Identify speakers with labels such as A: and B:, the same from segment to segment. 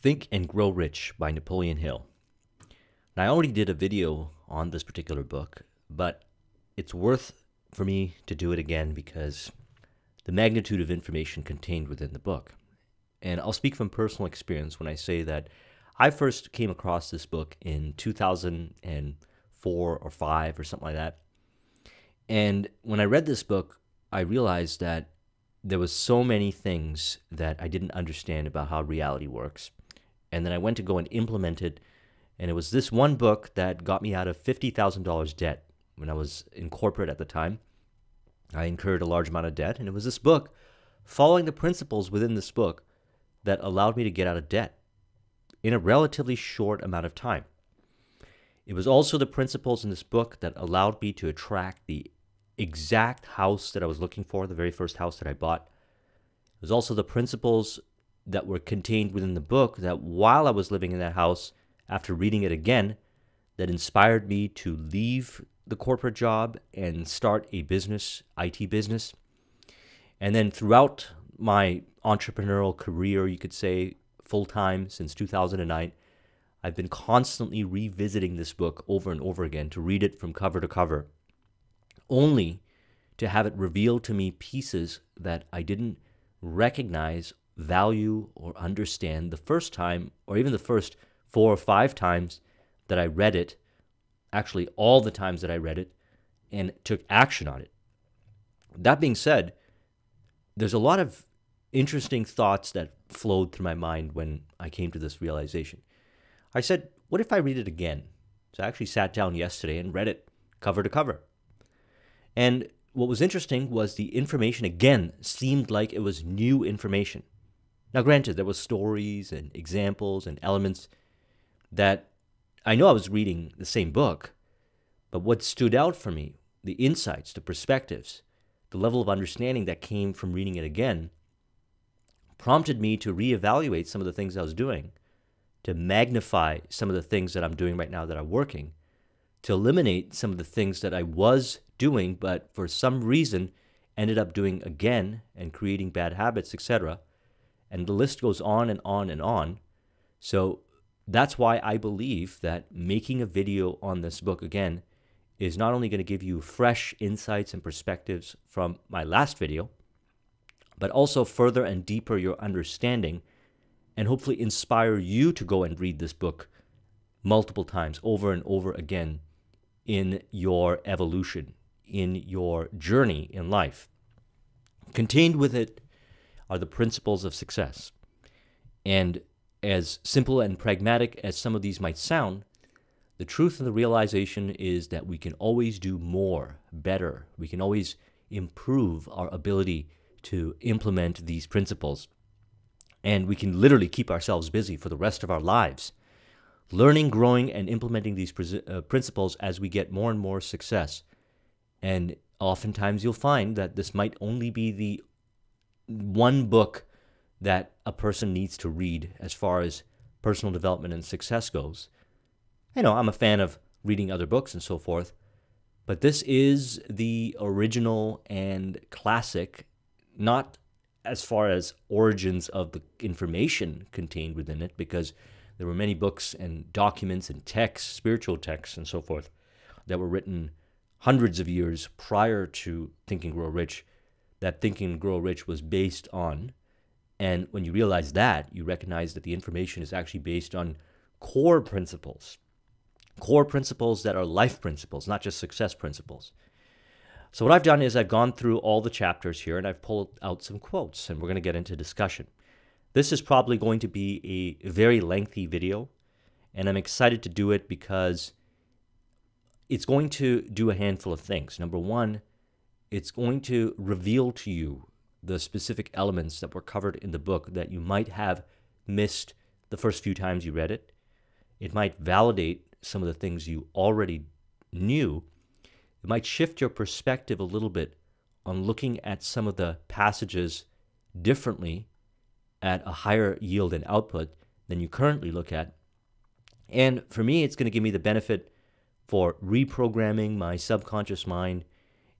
A: Think and Grow Rich by Napoleon Hill. Now, I already did a video on this particular book, but it's worth for me to do it again because the magnitude of information contained within the book. And I'll speak from personal experience when I say that I first came across this book in 2004 or 5 or something like that. And when I read this book, I realized that there was so many things that I didn't understand about how reality works. And then I went to go and implement it. And it was this one book that got me out of $50,000 debt when I was in corporate at the time. I incurred a large amount of debt. And it was this book, following the principles within this book, that allowed me to get out of debt in a relatively short amount of time. It was also the principles in this book that allowed me to attract the exact house that I was looking for, the very first house that I bought. It was also the principles that were contained within the book that while I was living in that house, after reading it again, that inspired me to leave the corporate job and start a business, IT business. And then throughout my entrepreneurial career, you could say full-time since 2009, I've been constantly revisiting this book over and over again to read it from cover to cover, only to have it reveal to me pieces that I didn't recognize, value, or understand the first time, or even the first 4 or 5 times that I read it, actually all the times that I read it, and took action on it. That being said, there's a lot of interesting thoughts that flowed through my mind when I came to this realization. I said, what if I read it again? So I actually sat down yesterday and read it cover to cover. And what was interesting was the information, again, seemed like it was new information. Now, granted, there were stories and examples and elements that I know I was reading the same book, but what stood out for me, the insights, the perspectives, the level of understanding that came from reading it again, prompted me to reevaluate some of the things I was doing, to magnify some of the things that I'm doing right now that are working, to eliminate some of the things that I was doing, but for some reason ended up doing again and creating bad habits, etc. And the list goes on and on and on. So that's why I believe that making a video on this book again is not only going to give you fresh insights and perspectives from my last video, but also further and deeper your understanding and hopefully inspire you to go and read this book multiple times over and over again in your evolution, in your journey in life. Contained with it are the principles of success. And as simple and pragmatic as some of these might sound, the truth and the realization is that we can always do more, better. We can always improve our ability to implement these principles. And we can literally keep ourselves busy for the rest of our lives, learning, growing, and implementing these principles as we get more and more success. And oftentimes you'll find that this might only be the one book that a person needs to read as far as personal development and success goes. You know, I'm a fan of reading other books and so forth, but this is the original and classic, not as far as origins of the information contained within it, because there were many books and documents and texts, spiritual texts and so forth, that were written hundreds of years prior to Think and Grow Rich, that Think and Grow Rich was based on. And when you realize that, you recognize that the information is actually based on core principles that are life principles, not just success principles. So what I've done is I've gone through all the chapters here and I've pulled out some quotes, and we're going to get into discussion. This is probably going to be a very lengthy video, and I'm excited to do it because it's going to do a handful of things. Number one, it's going to reveal to you the specific elements that were covered in the book that you might have missed the first few times you read it. It might validate some of the things you already knew. It might shift your perspective a little bit on looking at some of the passages differently at a higher yield and output than you currently look at. And for me, it's going to give me the benefit for reprogramming my subconscious mind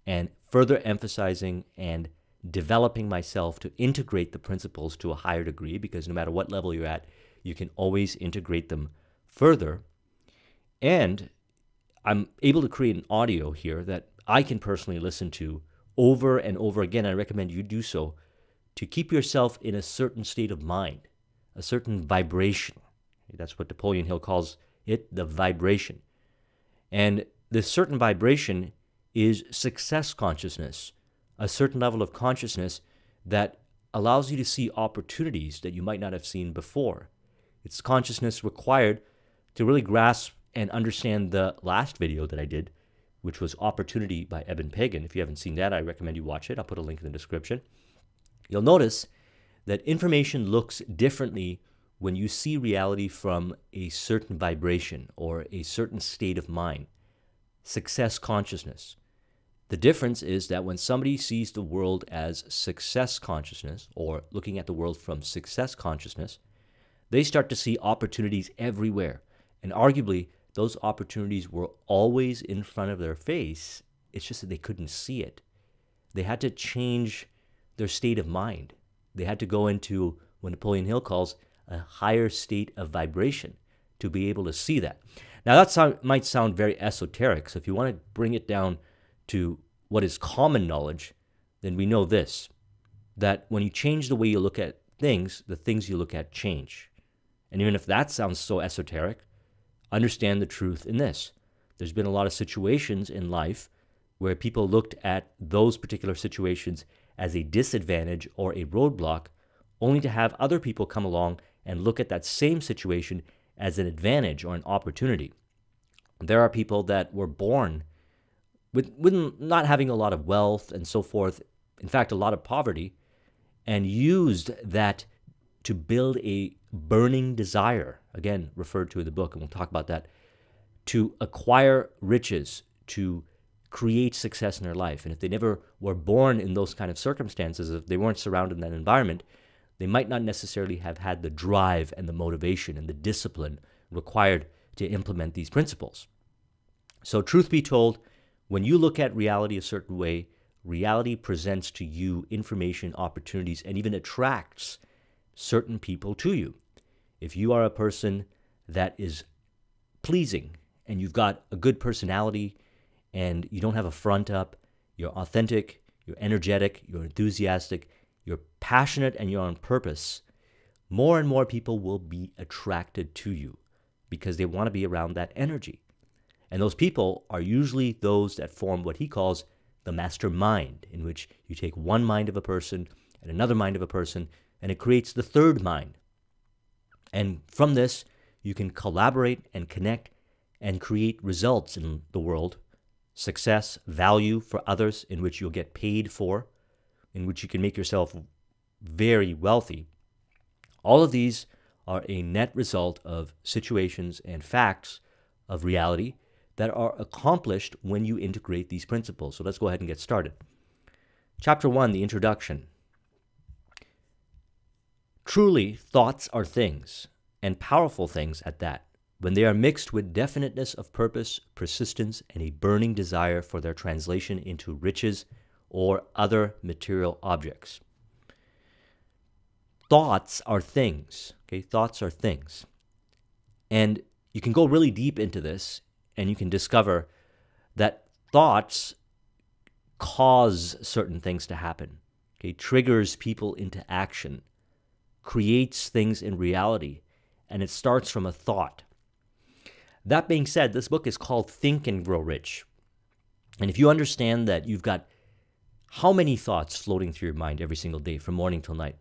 A: and further emphasizing and developing myself to integrate the principles to a higher degree, because no matter what level you're at, you can always integrate them further. And I'm able to create an audio here that I can personally listen to over and over again. I recommend you do so to keep yourself in a certain state of mind, a certain vibration. That's what Napoleon Hill calls it, the vibration. And this certain vibration is success consciousness, a certain level of consciousness that allows you to see opportunities that you might not have seen before. It's consciousness required to really grasp and understand the last video that I did, which was Opportunity by Eben Pagan. If you haven't seen that, I recommend you watch it. I'll put a link in the description. You'll notice that information looks differently when you see reality from a certain vibration or a certain state of mind, success consciousness. The difference is that when somebody sees the world as success consciousness, or looking at the world from success consciousness, they start to see opportunities everywhere. And arguably, those opportunities were always in front of their face. It's just that they couldn't see it. They had to change their state of mind. They had to go into what Napoleon Hill calls a higher state of vibration to be able to see that. Now, that might sound very esoteric. So if you want to bring it down to what is common knowledge, then we know this, that when you change the way you look at things, the things you look at change. And even if that sounds so esoteric, understand the truth in this. There's been a lot of situations in life where people looked at those particular situations as a disadvantage or a roadblock, only to have other people come along and look at that same situation as an advantage or an opportunity. There are people that were born with not having a lot of wealth and so forth, in fact, a lot of poverty, and used that to build a burning desire, again, referred to in the book, and we'll talk about that, to acquire riches, to create success in their life. And if they never were born in those kind of circumstances, if they weren't surrounded in that environment, they might not necessarily have had the drive and the motivation and the discipline required to implement these principles. So truth be told, when you look at reality a certain way, reality presents to you information, opportunities, and even attracts certain people to you. If you are a person that is pleasing and you've got a good personality and you don't have a front up, you're authentic, you're energetic, you're enthusiastic, you're passionate, and you're on purpose, more and more people will be attracted to you because they want to be around that energy. And those people are usually those that form what he calls the master mind, in which you take one mind of a person and another mind of a person, and it creates the third mind. And from this, you can collaborate and connect and create results in the world, success, value for others, in which you'll get paid for, in which you can make yourself very wealthy. All of these are a net result of situations and facts of reality that are accomplished when you integrate these principles. So let's go ahead and get started. Chapter 1, the introduction. Truly, thoughts are things, and powerful things at that, when they are mixed with definiteness of purpose, persistence, and a burning desire for their translation into riches or other material objects. Thoughts are things, okay? Thoughts are things. And you can go really deep into this, and you can discover that thoughts cause certain things to happen, okay? Triggers people into action, creates things in reality, and it starts from a thought. That being said, this book is called Think and Grow Rich. And if you understand that you've got how many thoughts floating through your mind every single day from morning till night,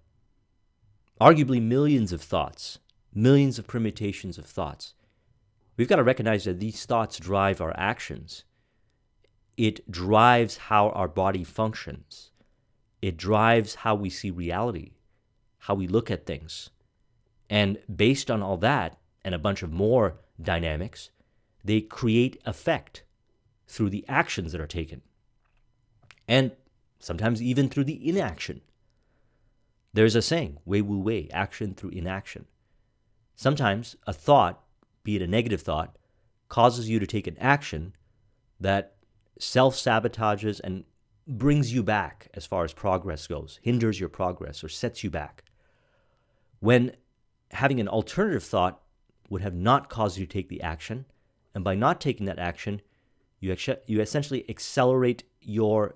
A: arguably millions of thoughts, millions of permutations of thoughts, we've got to recognize that these thoughts drive our actions. It drives how our body functions. It drives how we see reality, how we look at things. And based on all that and a bunch of more dynamics, they create effect through the actions that are taken. And sometimes even through the inaction. There's a saying, wei wu wei, action through inaction. Sometimes a thought, be it a negative thought, causes you to take an action that self-sabotages and brings you back as far as progress goes, hinders your progress or sets you back. When having an alternative thought would have not caused you to take the action. And by not taking that action, you essentially accelerate your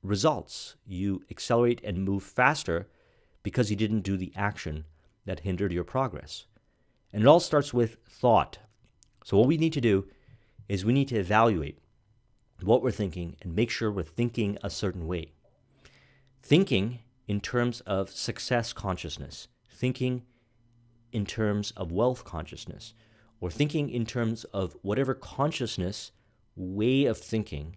A: results. You accelerate and move faster because you didn't do the action that hindered your progress. And it all starts with thought. So what we need to do is we need to evaluate what we're thinking and make sure we're thinking a certain way. Thinking in terms of success consciousness, thinking in terms of wealth consciousness, or thinking in terms of whatever consciousness way of thinking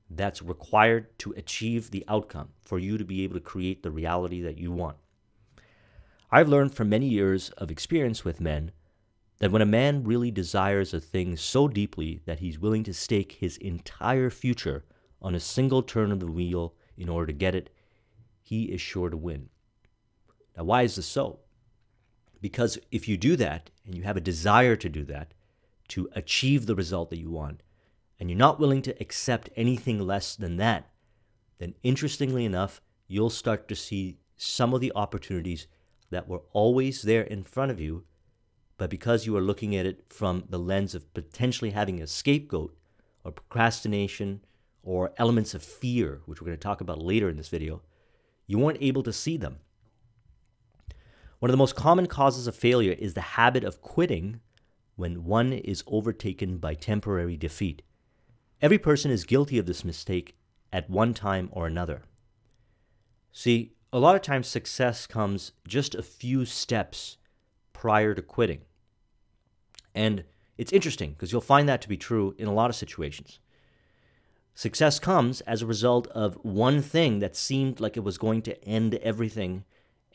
A: that's required to achieve the outcome for you to be able to create the reality that you want. I've learned from many years of experience with men that when a man really desires a thing so deeply that he's willing to stake his entire future on a single turn of the wheel in order to get it, he is sure to win. Now, why is this so? Because if you do that, and you have a desire to do that, to achieve the result that you want, and you're not willing to accept anything less than that, then interestingly enough, you'll start to see some of the opportunities that were always there in front of you, but because you are looking at it from the lens of potentially having a scapegoat or procrastination or elements of fear, which we're going to talk about later in this video, you weren't able to see them. One of the most common causes of failure is the habit of quitting when one is overtaken by temporary defeat. Every person is guilty of this mistake at one time or another. See, a lot of times success comes just a few steps prior to quitting. And it's interesting because you'll find that to be true in a lot of situations. Success comes as a result of one thing that seemed like it was going to end everything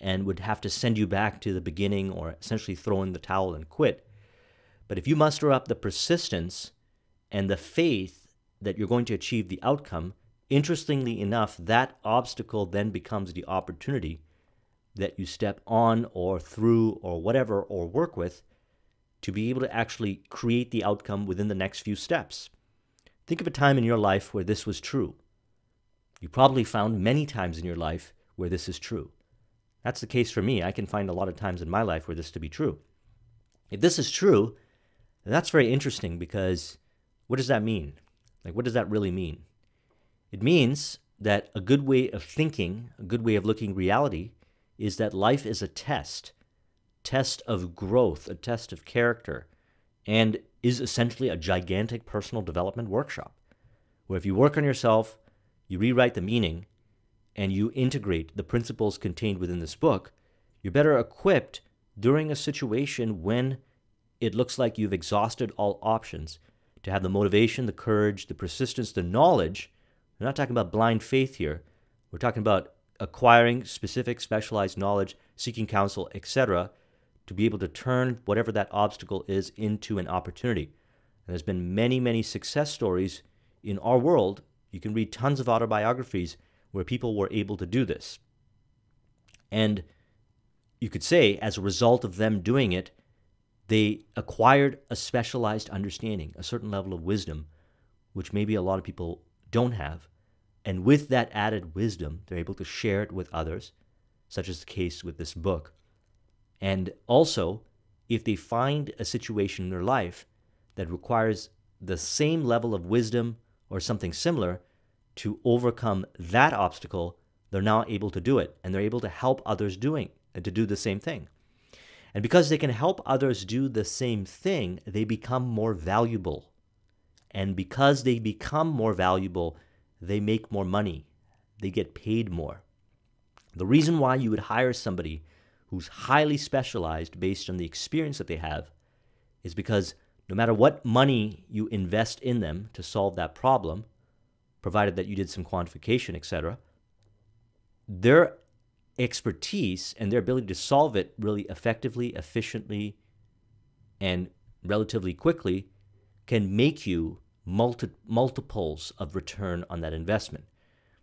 A: and would have to send you back to the beginning or essentially throw in the towel and quit. But if you muster up the persistence and the faith that you're going to achieve the outcome, interestingly enough, that obstacle then becomes the opportunity that you step on or through or whatever or work with to be able to actually create the outcome within the next few steps. Think of a time in your life where this was true. You probably found many times in your life where this is true. That's the case for me. I can find a lot of times in my life where this to be true. If this is true, then that's very interesting because what does that mean? Like, what does that really mean? It means that a good way of thinking, a good way of looking reality is that life is a test of growth, a test of character, and is essentially a gigantic personal development workshop, where if you work on yourself, you rewrite the meaning, and you integrate the principles contained within this book, you're better equipped during a situation when it looks like you've exhausted all options to have the motivation, the courage, the persistence, the knowledge. We're not talking about blind faith here. We're talking about acquiring specific specialized knowledge, seeking counsel, etc., to be able to turn whatever that obstacle is into an opportunity. And there's been many, many success stories in our world. You can read tons of autobiographies where people were able to do this. And you could say, as a result of them doing it, they acquired a specialized understanding, a certain level of wisdom, which maybe a lot of people don't have. And with that added wisdom, they're able to share it with others, such as the case with this book. And also, if they find a situation in their life that requires the same level of wisdom or something similar to overcome that obstacle, they're now able to do it. And they're able to help others to do the same thing. And because they can help others do the same thing, they become more valuable. And because they become more valuable, they make more money. They get paid more. The reason why you would hire somebody who's highly specialized based on the experience that they have is because no matter what money you invest in them to solve that problem, provided that you did some quantification, etc., their expertise and their ability to solve it really effectively, efficiently, and relatively quickly can make you multiples of return on that investment.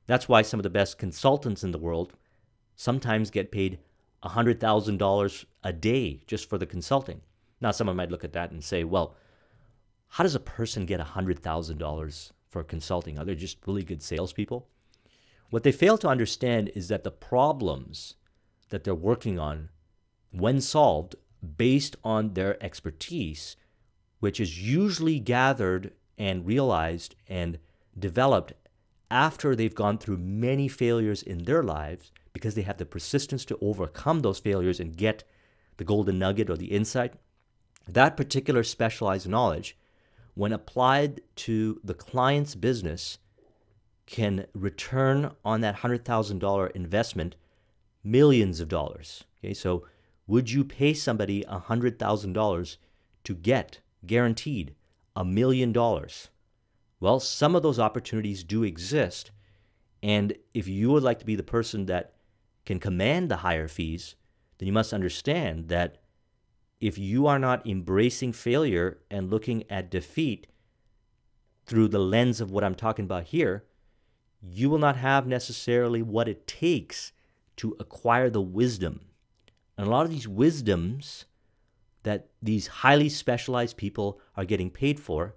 A: That's why some of the best consultants in the world sometimes get paid $100,000 a day just for the consulting. Now, someone might look at that and say, well, how does a person get $100,000 for consulting? Are they just really good salespeople? What they fail to understand is that the problems that they're working on, when solved, based on their expertise, which is usually gathered and realized and developed after they've gone through many failures in their lives, because they have the persistence to overcome those failures and get the golden nugget or the insight. That particular specialized knowledge, when applied to the client's business, can return on that $100,000 investment millions of dollars. Okay, so would you pay somebody $100,000 to get guaranteed $1 million? Well, some of those opportunities do exist. And if you would like to be the person that can command the higher fees, then you must understand that if you are not embracing failure and looking at defeat through the lens of what I'm talking about here, you will not have necessarily what it takes to acquire the wisdom. And a lot of these wisdoms that these highly specialized people are getting paid for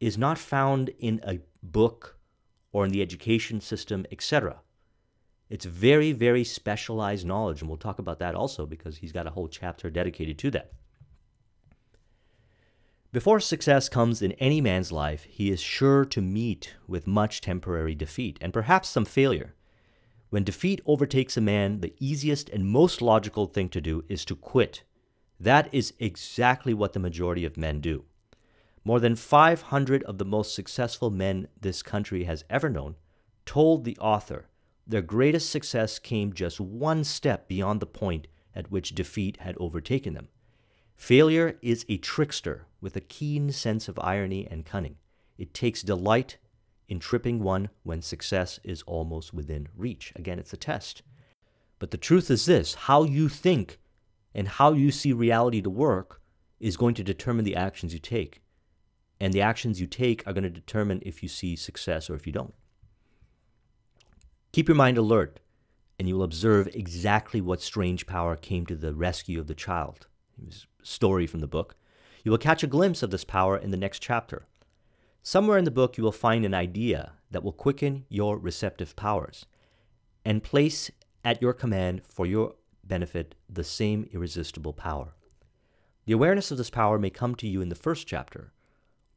A: is not found in a book or in the education system, etc. It's very, very specialized knowledge, and we'll talk about that also because he's got a whole chapter dedicated to that. Before success comes in any man's life, he is sure to meet with much temporary defeat and perhaps some failure. When defeat overtakes a man, the easiest and most logical thing to do is to quit. That is exactly what the majority of men do. More than 500 of the most successful men this country has ever known told the author their greatest success came just one step beyond the point at which defeat had overtaken them. Failure is a trickster with a keen sense of irony and cunning. It takes delight in tripping one when success is almost within reach. Again, it's a test. But the truth is this: how you think and how you see reality to work is going to determine the actions you take. And the actions you take are going to determine if you see success or if you don't. Keep your mind alert, and you will observe exactly what strange power came to the rescue of the child. It was a story from the book. You will catch a glimpse of this power in the next chapter. Somewhere in the book, you will find an idea that will quicken your receptive powers and place at your command for your benefit the same irresistible power. The awareness of this power may come to you in the first chapter,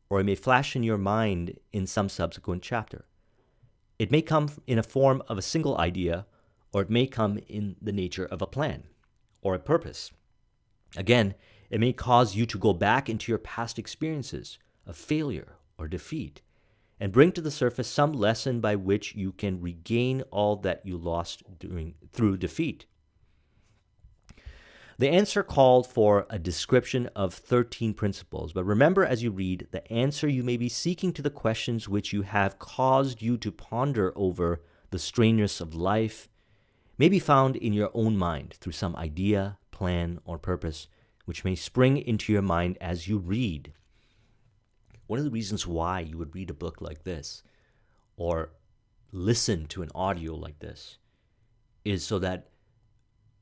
A: or it may flash in your mind in some subsequent chapter. It may come in a form of a single idea, or it may come in the nature of a plan or a purpose. Again, it may cause you to go back into your past experiences of failure or defeat and bring to the surface some lesson by which you can regain all that you lost through defeat. The answer called for a description of 13 principles, but remember as you read, the answer you may be seeking to the questions which you have caused you to ponder over the strangeness of life may be found in your own mind through some idea, plan, or purpose, which may spring into your mind as you read. One of the reasons why you would read a book like this or listen to an audio like this is so that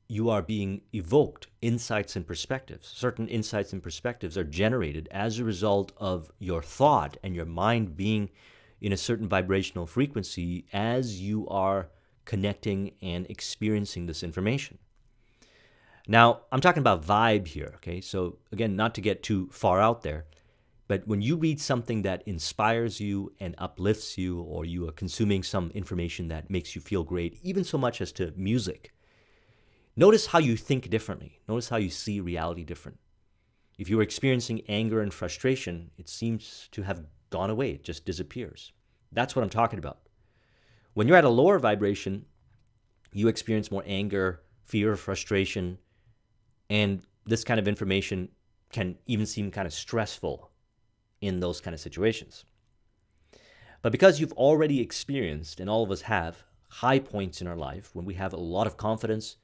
A: you are being evoked insights and perspectives. Certain insights and perspectives are generated as a result of your thought and your mind being in a certain vibrational frequency as you are connecting and experiencing this information. Now, I'm talking about vibe here, okay? So again, not to get too far out there, but when you read something that inspires you and uplifts you, or you are consuming some information that makes you feel great, even so much as to music, notice how you think differently. Notice how you see reality different. If you are experiencing anger and frustration, it seems to have gone away. It just disappears. That's what I'm talking about. When you're at a lower vibration, you experience more anger, fear, frustration, and this kind of information can even seem kind of stressful in those kind of situations. But because you've already experienced, and all of us have, high points in our life, when we have a lot of confidence,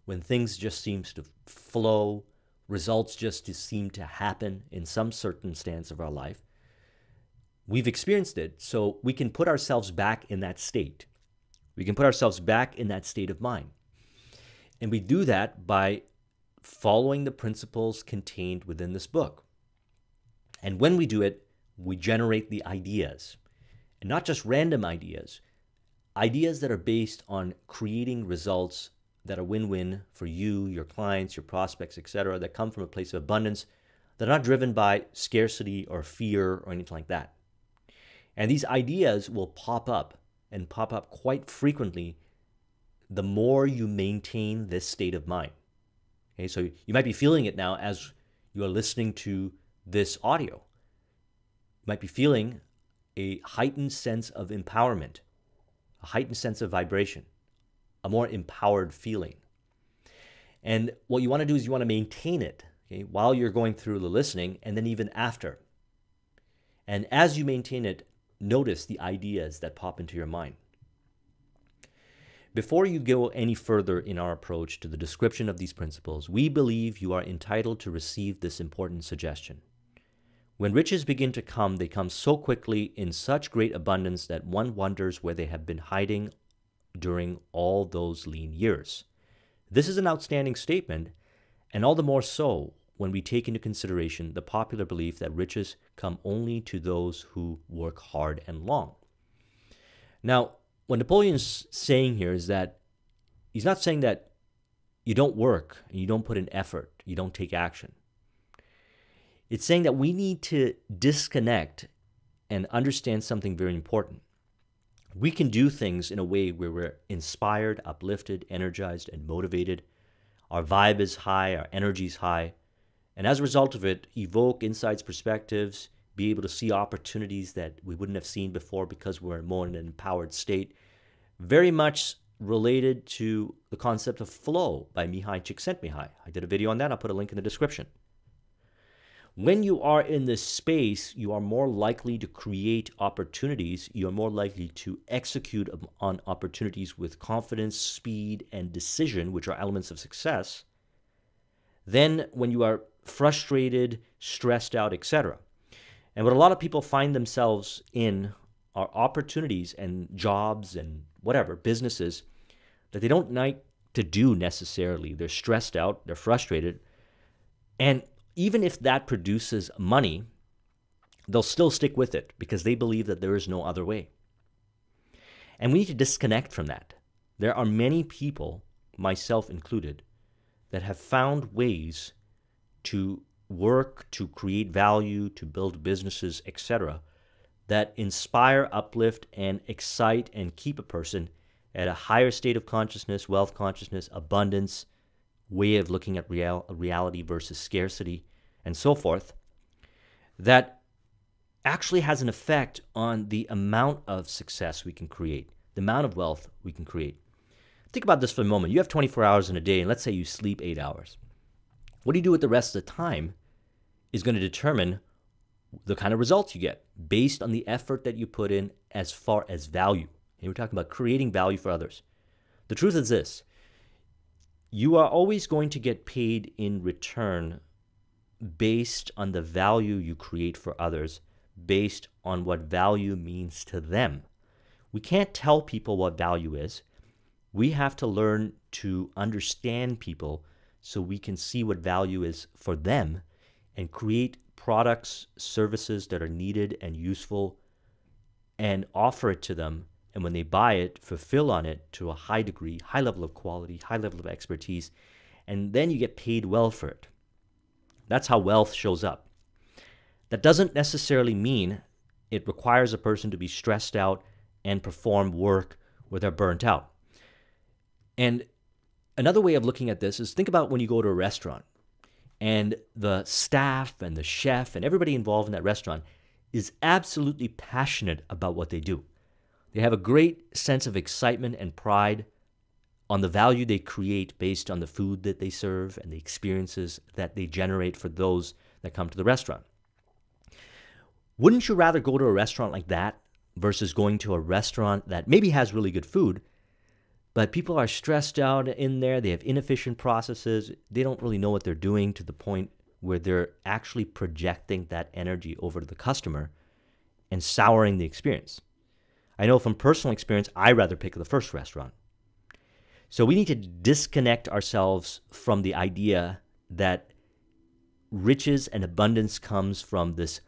A: when things just seem to flow, results just seem to happen in some circumstance of our life, we've experienced it, so we can put ourselves back in that state. We can put ourselves back in that state of mind. And we do that by following the principles contained within this book. And when we do it, we generate the ideas. And not just random ideas, ideas that are based on creating results that are win-win for you, your clients, your prospects, etc., that come from a place of abundance, that are not driven by scarcity or fear or anything like that. And these ideas will pop up and pop up quite frequently the more you maintain this state of mind. Okay, so you might be feeling it now as you are listening to this audio. You might be feeling a heightened sense of empowerment, a heightened sense of vibration, a more empowered feeling. And what you want to do is you want to maintain it, okay, while you're going through the listening and then even after. And as you maintain it, notice the ideas that pop into your mind. Before you go any further in our approach to the description of these principles, we believe you are entitled to receive this important suggestion. When riches begin to come, they come so quickly in such great abundance that one wonders where they have been hiding during all those lean years. This is an outstanding statement, and all the more so when we take into consideration the popular belief that riches come only to those who work hard and long. Now, what Napoleon's saying here is that he's not saying that you don't work and you don't put in effort, you don't take action. It's saying that we need to disconnect and understand something very important. We can do things in a way where we're inspired, uplifted, energized, and motivated. Our vibe is high, our energy is high, and as a result of it, evoke insights, perspectives, be able to see opportunities that we wouldn't have seen before because we're more in an empowered state. Very much related to the concept of flow by Mihai Csikszentmihalyi. I did a video on that. I'll put a link in the description. When you are in this space, you are more likely to create opportunities. You are more likely to execute on opportunities with confidence, speed, and decision, which are elements of success, than when you are frustrated, stressed out, etc. And what a lot of people find themselves in are opportunities and jobs and whatever, businesses, that they don't like to do necessarily. They're stressed out, they're frustrated, and even if that produces money, they'll still stick with it because they believe that there is no other way. And we need to disconnect from that. There are many people, myself included, that have found ways to work, to create value, to build businesses, etc., that inspire, uplift, and excite and keep a person at a higher state of consciousness, wealth consciousness, abundance, way of looking at reality versus scarcity, and so forth, that actually has an effect on the amount of success we can create, the amount of wealth we can create. Think about this for a moment. You have 24 hours in a day, and let's say you sleep 8 hours. What do you do with the rest of the time is going to determine the kind of results you get based on the effort that you put in as far as value. And we're talking about creating value for others. The truth is this: you are always going to get paid in return based on the value you create for others, based on what value means to them. We can't tell people what value is. We have to learn to understand people so we can see what value is for them and create products, services that are needed and useful and offer it to them. And when they buy it, fulfill on it to a high degree, high level of quality, high level of expertise, and then you get paid well for it. That's how wealth shows up. That doesn't necessarily mean it requires a person to be stressed out and perform work where they're burnt out. And another way of looking at this is think about when you go to a restaurant and the staff and the chef and everybody involved in that restaurant is absolutely passionate about what they do. They have a great sense of excitement and pride on the value they create based on the food that they serve and the experiences that they generate for those that come to the restaurant. Wouldn't you rather go to a restaurant like that versus going to a restaurant that maybe has really good food, but people are stressed out in there, they have inefficient processes, they don't really know what they're doing to the point where they're actually projecting that energy over to the customer and souring the experience? I know from personal experience, I'd rather pick the first restaurant. So we need to disconnect ourselves from the idea that riches and abundance comes from this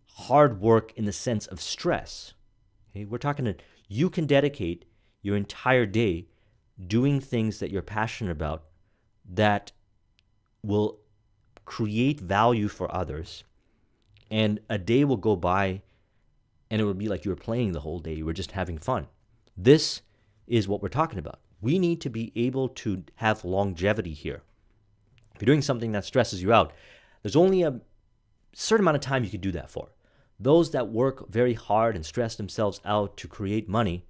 A: hard work in the sense of stress. Okay? We're talking that you can dedicate your entire day doing things that you're passionate about that will create value for others, and a day will go by and it will be like you were playing the whole day. You were just having fun. This is what we're talking about. We need to be able to have longevity here. If you're doing something that stresses you out, there's only a certain amount of time you can do that for. Those that work very hard and stress themselves out to create money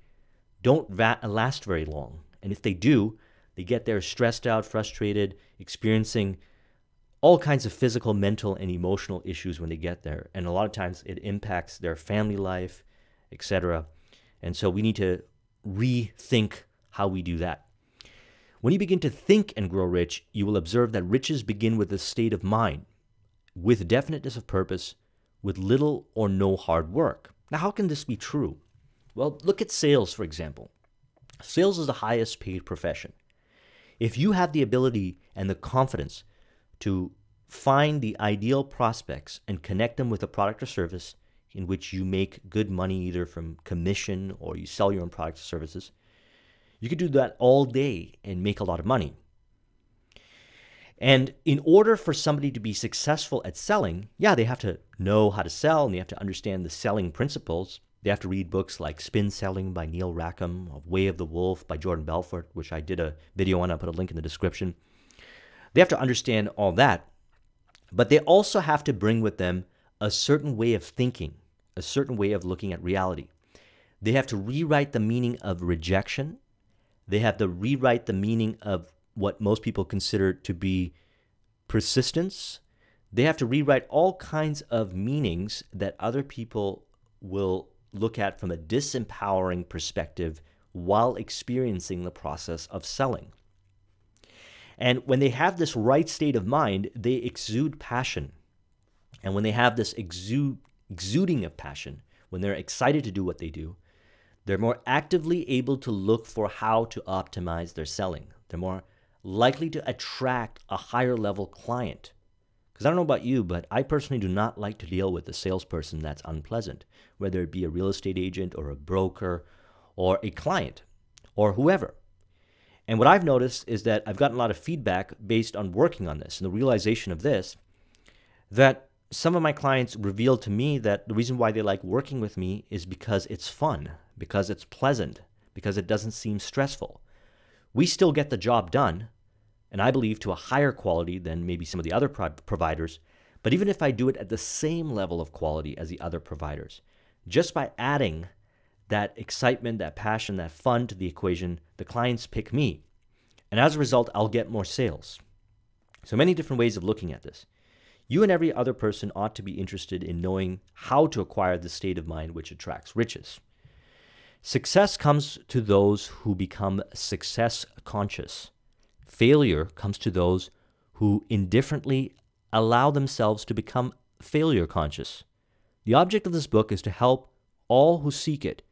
A: don't last very long. And if they do, they get there stressed out, frustrated, experiencing all kinds of physical, mental, and emotional issues when they get there. And a lot of times it impacts their family life, etc. And so we need to rethink how we do that. When you begin to think and grow rich, you will observe that riches begin with a state of mind, with definiteness of purpose, with little or no hard work. Now, how can this be true? Well, look at sales, for example. Sales is the highest paid profession. If you have the ability and the confidence to find the ideal prospects and connect them with a product or service in which you make good money either from commission or you sell your own products or services, you could do that all day and make a lot of money. And in order for somebody to be successful at selling, they have to know how to sell and they have to understand the selling principles. They have to read books like Spin Selling by Neil Rackham, Way of the Wolf by Jordan Belfort, which I did a video on. I'll put a link in the description. They have to understand all that, but they also have to bring with them a certain way of thinking, a certain way of looking at reality. They have to rewrite the meaning of rejection. They have to rewrite the meaning of what most people consider to be persistence. They have to rewrite all kinds of meanings that other people will look at from a disempowering perspective while experiencing the process of selling. And when they have this right state of mind, they exude passion. And when they have this exuding of passion, when they're excited to do what they do, they're more actively able to look for how to optimize their selling. They're more likely to attract a higher level client. Because I don't know about you, but I personally do not like to deal with a salesperson that's unpleasant, whether it be a real estate agent or a broker or a client or whoever. And what I've noticed is that I've gotten a lot of feedback based on working on this and the realization of this, that some of my clients revealed to me that the reason why they like working with me is because it's fun, because it's pleasant, because it doesn't seem stressful. We still get the job done, and I believe to a higher quality than maybe some of the other providers, but even if I do it at the same level of quality as the other providers, just by adding that excitement, that passion, that fun to the equation, the clients pick me. And as a result, I'll get more sales. So many different ways of looking at this. You and every other person ought to be interested in knowing how to acquire the state of mind which attracts riches. Success comes to those who become success conscious. Failure comes to those who indifferently allow themselves to become failure conscious. The object of this book is to help all who seek it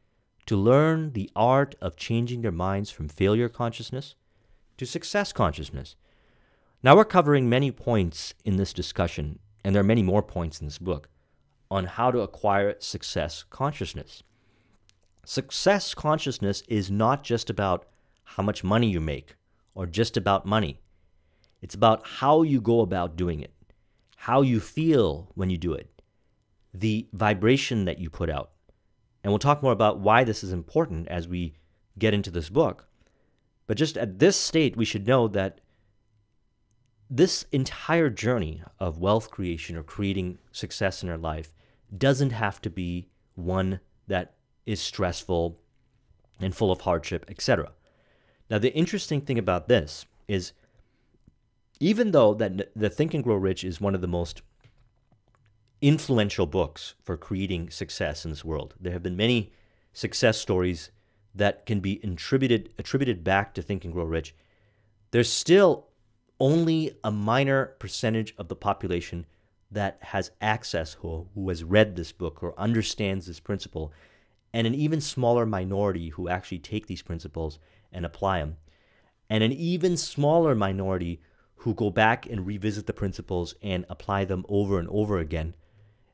A: to learn the art of changing their minds from failure consciousness to success consciousness. Now we're covering many points in this discussion, and there are many more points in this book, on how to acquire success consciousness. Success consciousness is not just about how much money you make or just about money. It's about how you go about doing it, how you feel when you do it, the vibration that you put out. And we'll talk more about why this is important as we get into this book. But just at this state, we should know that this entire journey of wealth creation or creating success in our life doesn't have to be one that is stressful and full of hardship, etc. Now, the interesting thing about this is, even though that the Think and Grow Rich is one of the most influential books for creating success in this world, there have been many success stories that can be attributed back to Think and Grow Rich. There's still only a minor percentage of the population that has access, who has read this book or understands this principle, and an even smaller minority who actually take these principles and apply them, and an even smaller minority who go back and revisit the principles and apply them over and over again.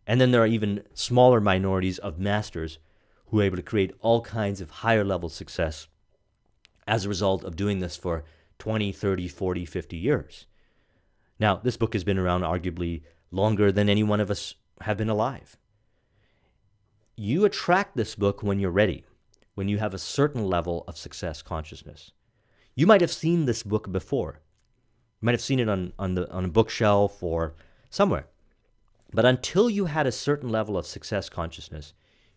A: And then there are even smaller minorities of masters who are able to create all kinds of higher level success as a result of doing this for 20, 30, 40, 50 years. Now, this book has been around arguably longer than any one of us have been alive. You attract this book when you're ready, when you have a certain level of success consciousness. You might have seen this book before. You might have seen it on a bookshelf or somewhere. But until you had a certain level of success consciousness,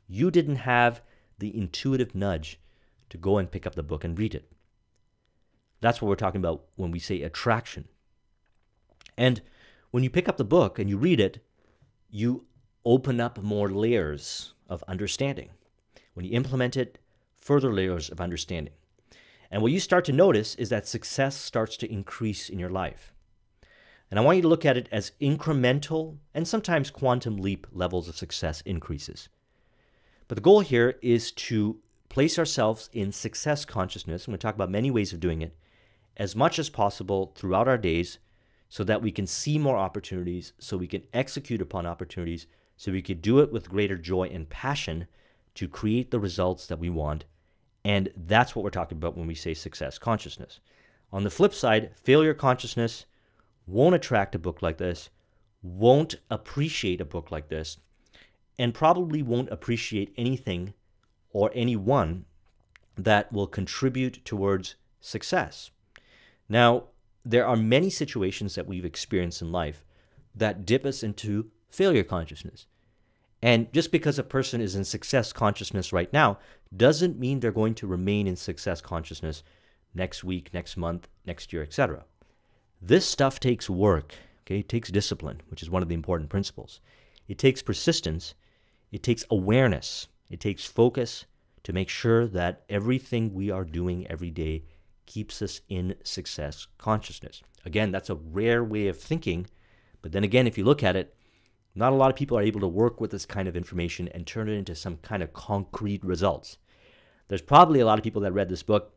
A: you didn't have the intuitive nudge to go and pick up the book and read it. That's what we're talking about when we say attraction. And when you pick up the book and you read it, you open up more layers of understanding. When you implement it, further layers of understanding. And what you start to notice is that success starts to increase in your life. And I want you to look at it as incremental and sometimes quantum leap levels of success increases. But the goal here is to place ourselves in success consciousness. I'm going to talk about many ways of doing it as much as possible throughout our days so that we can see more opportunities, so we can execute upon opportunities, so we can do it with greater joy and passion to create the results that we want. And that's what we're talking about when we say success consciousness. On the flip side, failure consciousness won't attract a book like this, won't appreciate a book like this, and probably won't appreciate anything or anyone that will contribute towards success. Now, there are many situations that we've experienced in life that dip us into failure consciousness. And just because a person is in success consciousness right now doesn't mean they're going to remain in success consciousness next week, next month, next year, etc. This stuff takes work, okay? It takes discipline, which is one of the important principles. It takes persistence. It takes awareness. It takes focus to make sure that everything we are doing every day keeps us in success consciousness. Again, that's a rare way of thinking, but then again, if you look at it, not a lot of people are able to work with this kind of information and turn it into some kind of concrete results. There's probably a lot of people that read this book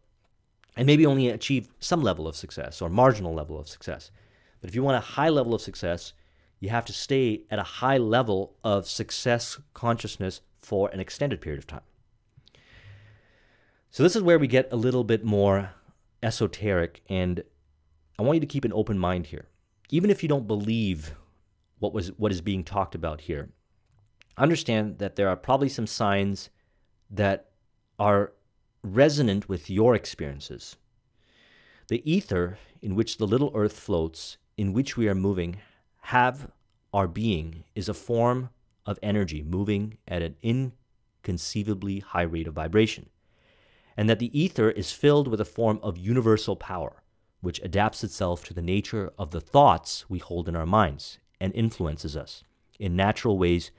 A: and maybe only achieve some level of success or marginal level of success. But if you want a high level of success, you have to stay at a high level of success consciousness for an extended period of time. So this is where we get a little bit more esoteric, and I want you to keep an open mind here. Even if you don't believe what is being talked about here, understand that there are probably some signs that are resonant with your experiences. The ether in which the little earth floats, in which we are moving, have our being, is a form of energy moving at an inconceivably high rate of vibration. And that the ether is filled with a form of universal power, which adapts itself to the nature of the thoughts we hold in our minds and influences us in natural ways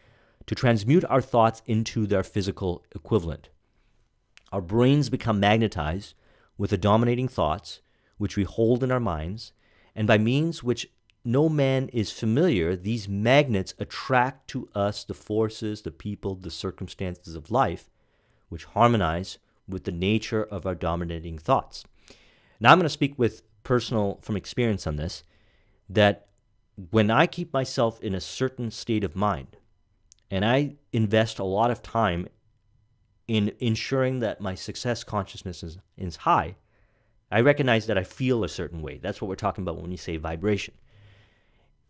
A: to transmute our thoughts into their physical equivalent. Our brains become magnetized with the dominating thoughts, which we hold in our minds, and by means which no man is familiar, these magnets attract to us the forces, the people, the circumstances of life, which harmonize with the nature of our dominating thoughts. Now I'm going to speak from experience on this, that when I keep myself in a certain state of mind, and I invest a lot of time in ensuring that my success consciousness is high, I recognize that I feel a certain way. That's what we're talking about when you say vibration.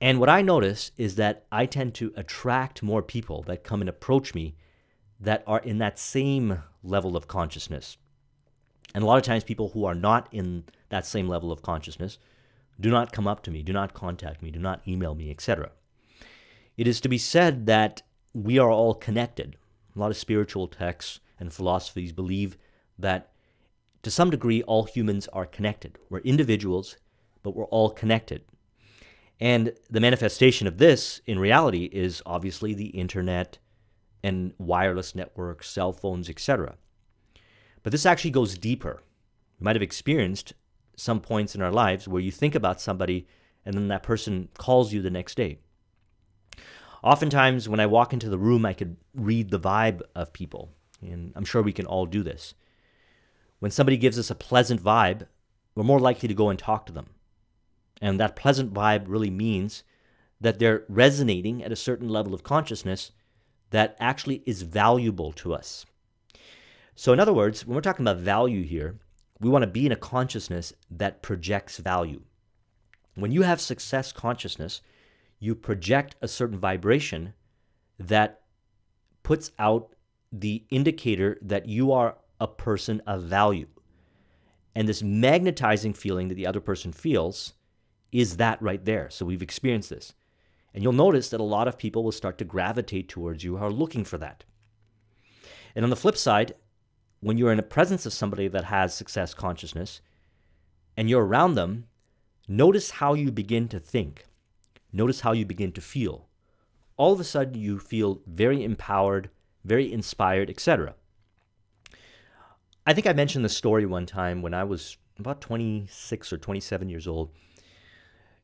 A: And what I notice is that I tend to attract more people that come and approach me that are in that same level of consciousness. And a lot of times people who are not in that same level of consciousness do not come up to me, do not contact me, do not email me, etc. It is to be said that we are all connected. A lot of spiritual texts and philosophies believe that to some degree all humans are connected. We're individuals, but we're all connected. And the manifestation of this in reality is obviously the internet and wireless networks, cell phones, etc. But this actually goes deeper. You might have experienced some points in our lives where you think about somebody and then that person calls you the next day. Oftentimes when I walk into the room, I could read the vibe of people, and I'm sure we can all do this. When somebody gives us a pleasant vibe, we're more likely to go and talk to them. And that pleasant vibe really means that they're resonating at a certain level of consciousness that actually is valuable to us. So in other words, when we're talking about value here, We want to be in a consciousness that projects value. When you have success consciousness, you project a certain vibration that puts out the indicator that you are a person of value. And this magnetizing feeling that the other person feels is that right there. So we've experienced this. And you'll notice that a lot of people will start to gravitate towards you who are looking for that. And on the flip side, when you're in the presence of somebody that has success consciousness and you're around them, notice how you begin to think. Notice how you begin to feel. All of a sudden, you feel very empowered, very inspired, etc. I think I mentioned this story one time when I was about 26 or 27 years old.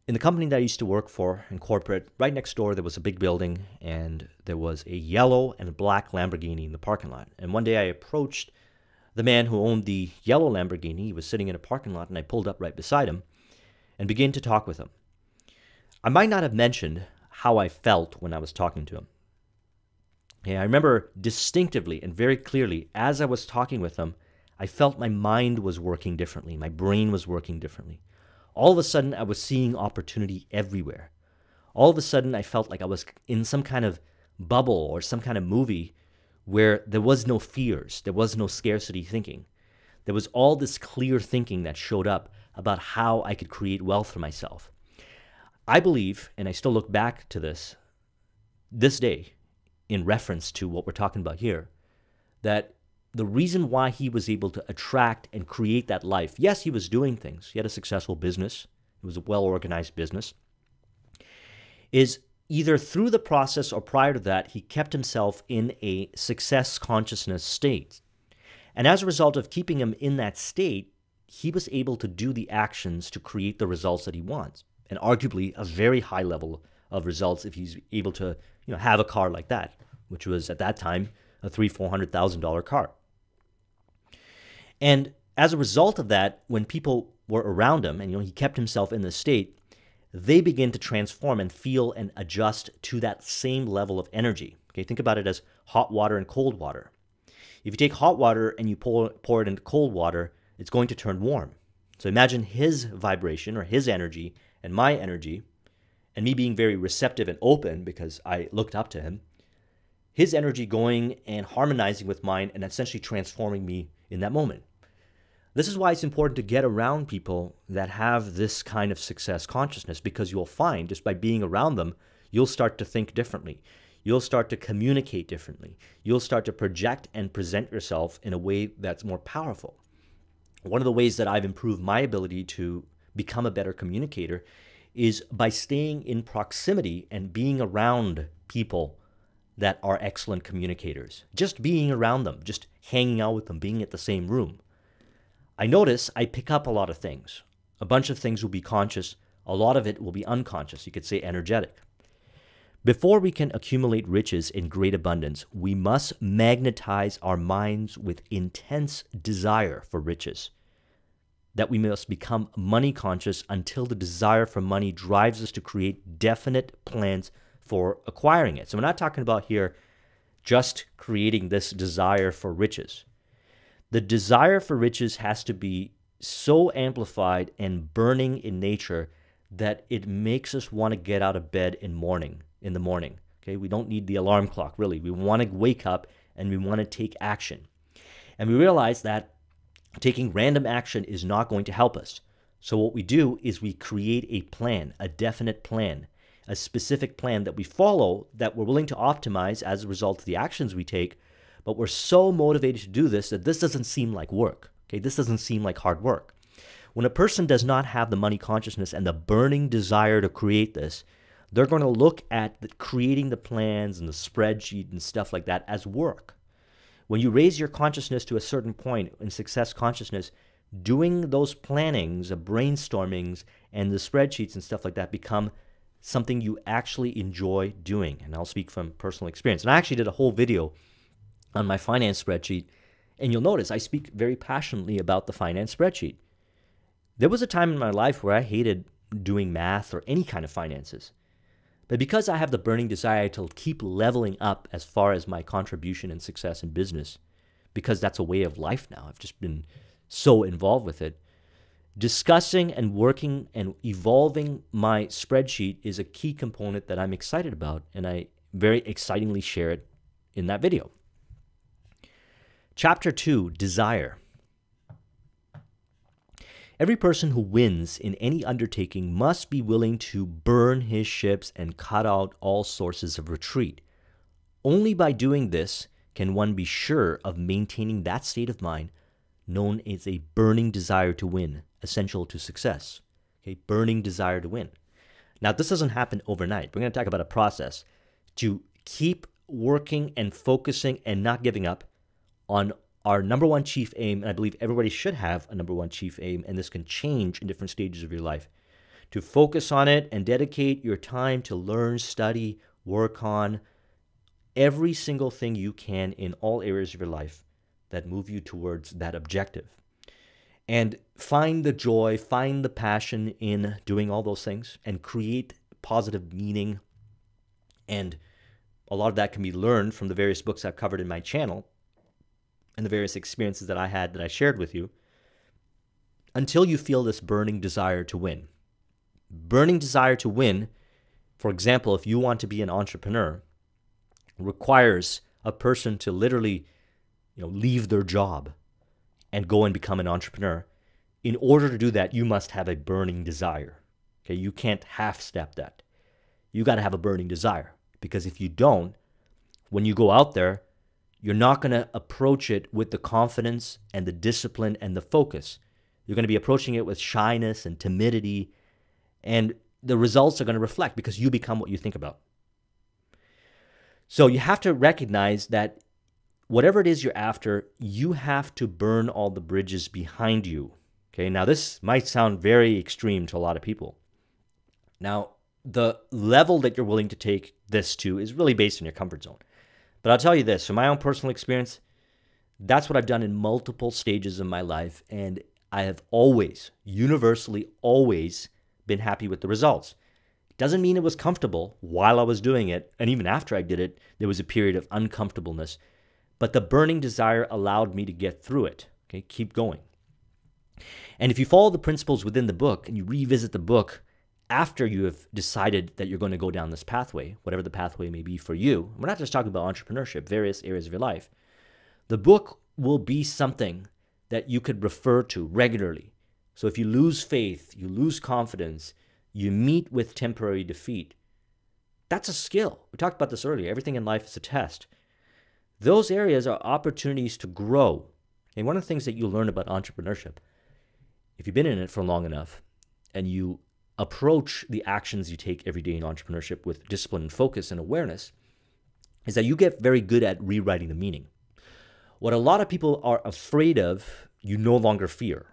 A: In the company that I used to work for in corporate, right next door, there was a big building, and there was a yellow and a black Lamborghini in the parking lot. And one day I approached the man who owned the yellow Lamborghini. He was sitting in a parking lot, and I pulled up right beside him and began to talk with him. I might not have mentioned how I felt when I was talking to him. I remember distinctively and very clearly, as I was talking with him, I felt my mind was working differently. My brain was working differently. All of a sudden, I was seeing opportunity everywhere. All of a sudden, I felt like I was in some kind of bubble or some kind of movie where there was no fears, there was no scarcity thinking. There was all this clear thinking that showed up about how I could create wealth for myself. I believe, and I still look back to this day, in reference to what we're talking about here, that the reason why he was able to attract and create that life, yes, he was doing things. He had a successful business. It was a well-organized business. Is either through the process or prior to that, he kept himself in a success consciousness state. And as a result of keeping him in that state, he was able to do the actions to create the results that he wants. And arguably a very high level of results if he's able to have a car like that, which was at that time a $300,000-$400,000 car. And as a result of that, when people were around him and he kept himself in this state, they begin to transform and feel and adjust to that same level of energy. Okay, think about it as hot water and cold water. If you take hot water and you pour it into cold water, it's going to turn warm. So imagine his vibration or his energy and my energy, and me being very receptive and open because I looked up to him, his energy going and harmonizing with mine and essentially transforming me in that moment. This is why it's important to get around people that have this kind of success consciousness, because you'll find just by being around them, you'll start to think differently. You'll start to communicate differently. You'll start to project and present yourself in a way that's more powerful. One of the ways that I've improved my ability to become a better communicator is by staying in proximity and being around people that are excellent communicators. Just being around them, just hanging out with them, being at the same room. I notice I pick up a lot of things. A bunch of things will be conscious. A lot of it will be unconscious. You could say energetic. Before we can accumulate riches in great abundance, we must magnetize our minds with intense desire for riches. That we must become money conscious until the desire for money drives us to create definite plans for acquiring it. So we're not talking about here just creating this desire for riches. The desire for riches has to be so amplified and burning in nature that it makes us want to get out of bed in the morning. Okay, we don't need the alarm clock, really. We want to wake up and we want to take action. And we realize that taking random action is not going to help us. So what we do is we create a plan, a definite plan, a specific plan that we follow, that we're willing to optimize as a result of the actions we take. But we're so motivated to do this that this doesn't seem like work. Okay, this doesn't seem like hard work. When a person does not have the money consciousness and the burning desire to create this, they're going to look at creating the plans and the spreadsheet and stuff like that as work. When you raise your consciousness to a certain point in success consciousness, doing those plannings, the brainstormings, and the spreadsheets and stuff like that become something you actually enjoy doing. And I'll speak from personal experience. And I actually did a whole video on my finance spreadsheet, and you'll notice I speak very passionately about the finance spreadsheet. There was a time in my life where I hated doing math or any kind of finances. But because I have the burning desire to keep leveling up as far as my contribution and success in business, because that's a way of life now. I've just been so involved with it. Discussing and working and evolving my spreadsheet is a key component that I'm excited about, and I very excitingly share it in that video. Chapter 2, Desire. Every person who wins in any undertaking must be willing to burn his ships and cut out all sources of retreat. Only by doing this can one be sure of maintaining that state of mind known as a burning desire to win, essential to success. Okay, burning desire to win. Now, this doesn't happen overnight. We're going to talk about a process to keep working and focusing and not giving up on our number one chief aim, and I believe everybody should have a number one chief aim, and this can change in different stages of your life. To focus on it and dedicate your time to learn, study, work on every single thing you can in all areas of your life that move you towards that objective. And find the joy, find the passion in doing all those things and create positive meaning. And a lot of that can be learned from the various books I've covered in my channel and the various experiences that I had that I shared with you, until you feel this burning desire to win. Burning desire to win, for example, if you want to be an entrepreneur, requires a person to literally, leave their job and go and become an entrepreneur. In order to do that, you must have a burning desire. Okay, you can't half-step that. You got to have a burning desire, because if you don't, when you go out there, you're not going to approach it with the confidence and the discipline and the focus. You're going to be approaching it with shyness and timidity, and the results are going to reflect because you become what you think about. So you have to recognize that whatever it is you're after, you have to burn all the bridges behind you. Okay, now this might sound very extreme to a lot of people. Now, the level that you're willing to take this to is really based on your comfort zone. But I'll tell you this, from my own personal experience, that's what I've done in multiple stages of my life, and I have always, universally always, been happy with the results. It doesn't mean it was comfortable while I was doing it, and even after I did it, there was a period of uncomfortableness. But the burning desire allowed me to get through it. Okay, keep going. And if you follow the principles within the book and you revisit the book after you have decided that you're going to go down this pathway, whatever the pathway may be for you, we're not just talking about entrepreneurship, various areas of your life, the book will be something that you could refer to regularly. So if you lose faith, you lose confidence, you meet with temporary defeat, that's a skill. We talked about this earlier. Everything in life is a test. Those areas are opportunities to grow. And one of the things that you learn about entrepreneurship, if you've been in it for long enough and you approach the actions you take every day in entrepreneurship with discipline and focus and awareness, is that you get very good at rewriting the meaning. What a lot of people are afraid of, you no longer fear.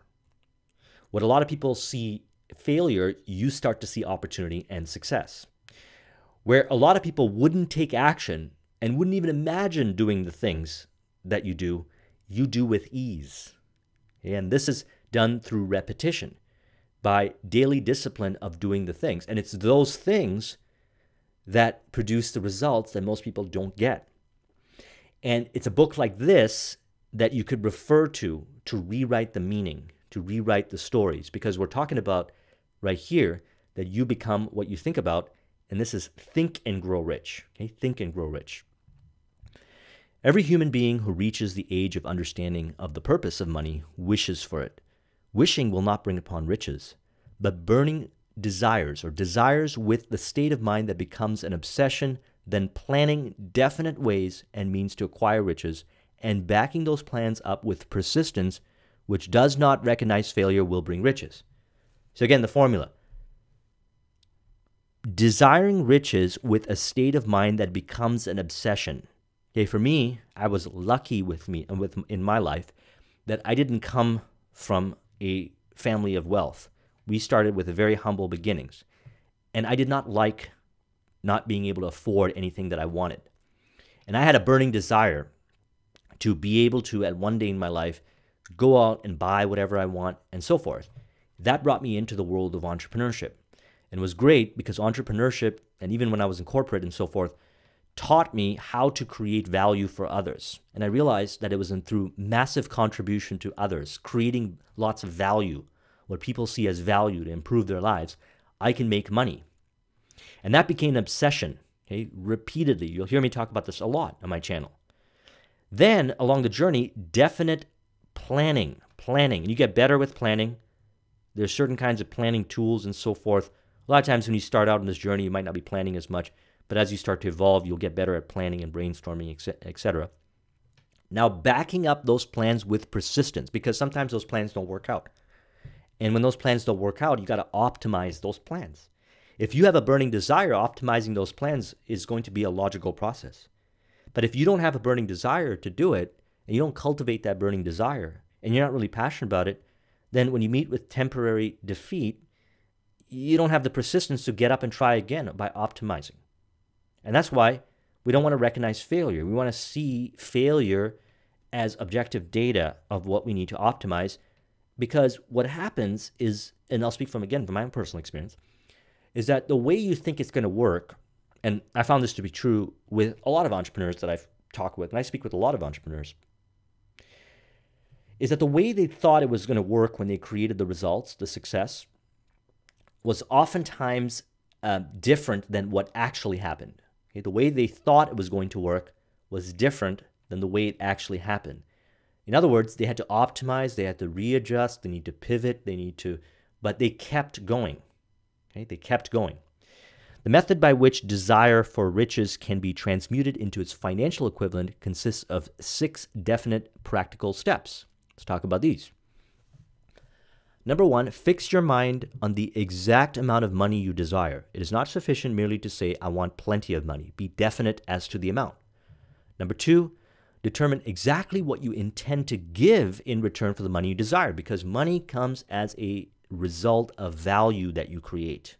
A: What a lot of people see failure, you start to see opportunity and success. Where a lot of people wouldn't take action and wouldn't even imagine doing the things that you do with ease. And this is done through repetition, by daily discipline of doing the things. And it's those things that produce the results that most people don't get. And it's a book like this that you could refer to rewrite the meaning, to rewrite the stories, because we're talking about right here that you become what you think about, and this is Think and Grow Rich. Okay, Think and Grow Rich. Every human being who reaches the age of understanding of the purpose of money wishes for it. Wishing will not bring upon riches, but burning desires, or desires with the state of mind that becomes an obsession, then planning definite ways and means to acquire riches, and backing those plans up with persistence, which does not recognize failure, will bring riches. So again, the formula. Desiring riches with a state of mind that becomes an obsession. Okay, for me, I was lucky in my life that I didn't come from a family of wealth. We started with very humble beginnings. And I did not like not being able to afford anything that I wanted. And I had a burning desire to be able to, at one day in my life, go out and buy whatever I want and so forth. That brought me into the world of entrepreneurship. And it was great because entrepreneurship, and even when I was in corporate and so forth, taught me how to create value for others. And I realized that it was through massive contribution to others, creating lots of value, what people see as value to improve their lives, I can make money. And that became an obsession, okay, repeatedly. You'll hear me talk about this a lot on my channel. Then, along the journey, definite planning. And you get better with planning. There's certain kinds of planning tools and so forth. A lot of times when you start out on this journey, you might not be planning as much, but as you start to evolve, you'll get better at planning and brainstorming, etc. Now, backing up those plans with persistence, because sometimes those plans don't work out. And when those plans don't work out, you got to optimize those plans. If you have a burning desire, optimizing those plans is going to be a logical process. But if you don't have a burning desire to do it, and you don't cultivate that burning desire, and you're not really passionate about it, then when you meet with temporary defeat, you don't have the persistence to get up and try again by optimizing. And that's why we don't want to recognize failure. We want to see failure as objective data of what we need to optimize, because what happens is, and I'll speak from my own personal experience, is that the way you think it's going to work, and I found this to be true with a lot of entrepreneurs that I've talked with, and I speak with a lot of entrepreneurs, is that the way they thought it was going to work when they created the results, the success, was oftentimes different than what actually happened. Okay? The way they thought it was going to work was different than the way it actually happened. In other words, they had to optimize, they had to readjust, they need to pivot, but they kept going. Okay? They kept going. The method by which desire for riches can be transmuted into its financial equivalent consists of 6 definite practical steps. Let's talk about these. Number 1, fix your mind on the exact amount of money you desire. It is not sufficient merely to say, I want plenty of money. Be definite as to the amount. Number 2, determine exactly what you intend to give in return for the money you desire, because money comes as a result of value that you create.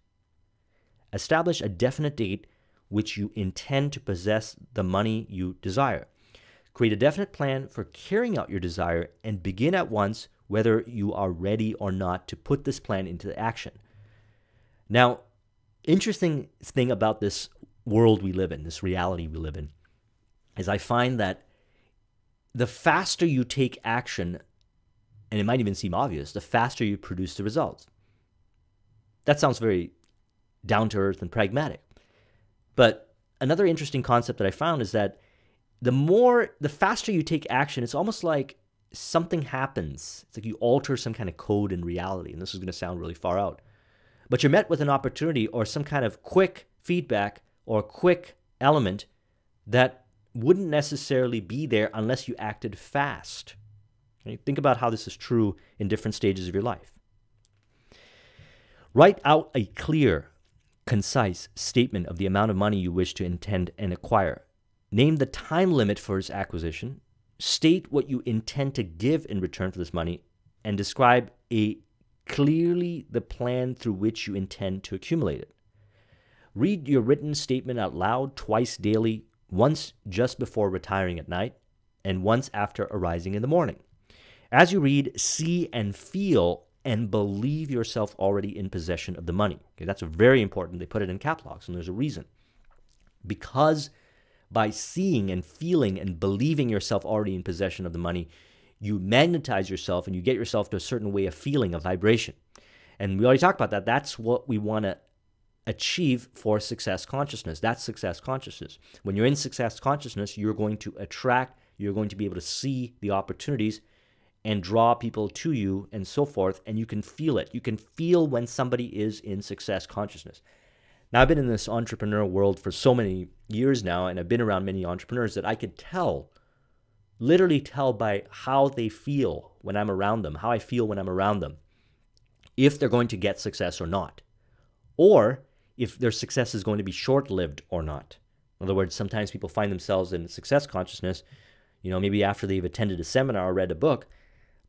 A: Establish a definite date which you intend to possess the money you desire. Create a definite plan for carrying out your desire and begin at once whether you are ready or not to put this plan into action. Now, interesting thing about this world we live in, this reality we live in, is I find that the faster you take action, and it might even seem obvious, the faster you produce the results. That sounds very down-to-earth and pragmatic. But another interesting concept that I found is that the faster you take action, it's almost like something happens. It's like you alter some kind of code in reality, and this is going to sound really far out. But you're met with an opportunity or some kind of quick feedback or quick element that wouldn't necessarily be there unless you acted fast. Okay? Think about how this is true in different stages of your life. Write out a clear, concise statement of the amount of money you wish to intend and acquire. Name the time limit for its acquisition. State what you intend to give in return for this money, and describe clearly the plan through which you intend to accumulate it. Read your written statement out loud twice daily, once just before retiring at night, and once after arising in the morning. As you read, see and feel and believe yourself already in possession of the money. Okay, that's very important. They put it in cap locks, and there's a reason. Because by seeing and feeling and believing yourself already in possession of the money, you magnetize yourself and you get yourself to a certain way of feeling, a vibration. And we already talked about that. That's what we want to achieve for success consciousness. That's success consciousness. When you're in success consciousness, you're going to attract, you're going to be able to see the opportunities and draw people to you and so forth, and you can feel it. You can feel when somebody is in success consciousness. Now, I've been in this entrepreneurial world for so many years now, and I've been around many entrepreneurs that I could tell, literally tell by how they feel when I'm around them, how I feel when I'm around them, if they're going to get success or not, or if their success is going to be short-lived or not. In other words, sometimes people find themselves in success consciousness, maybe after they've attended a seminar or read a book,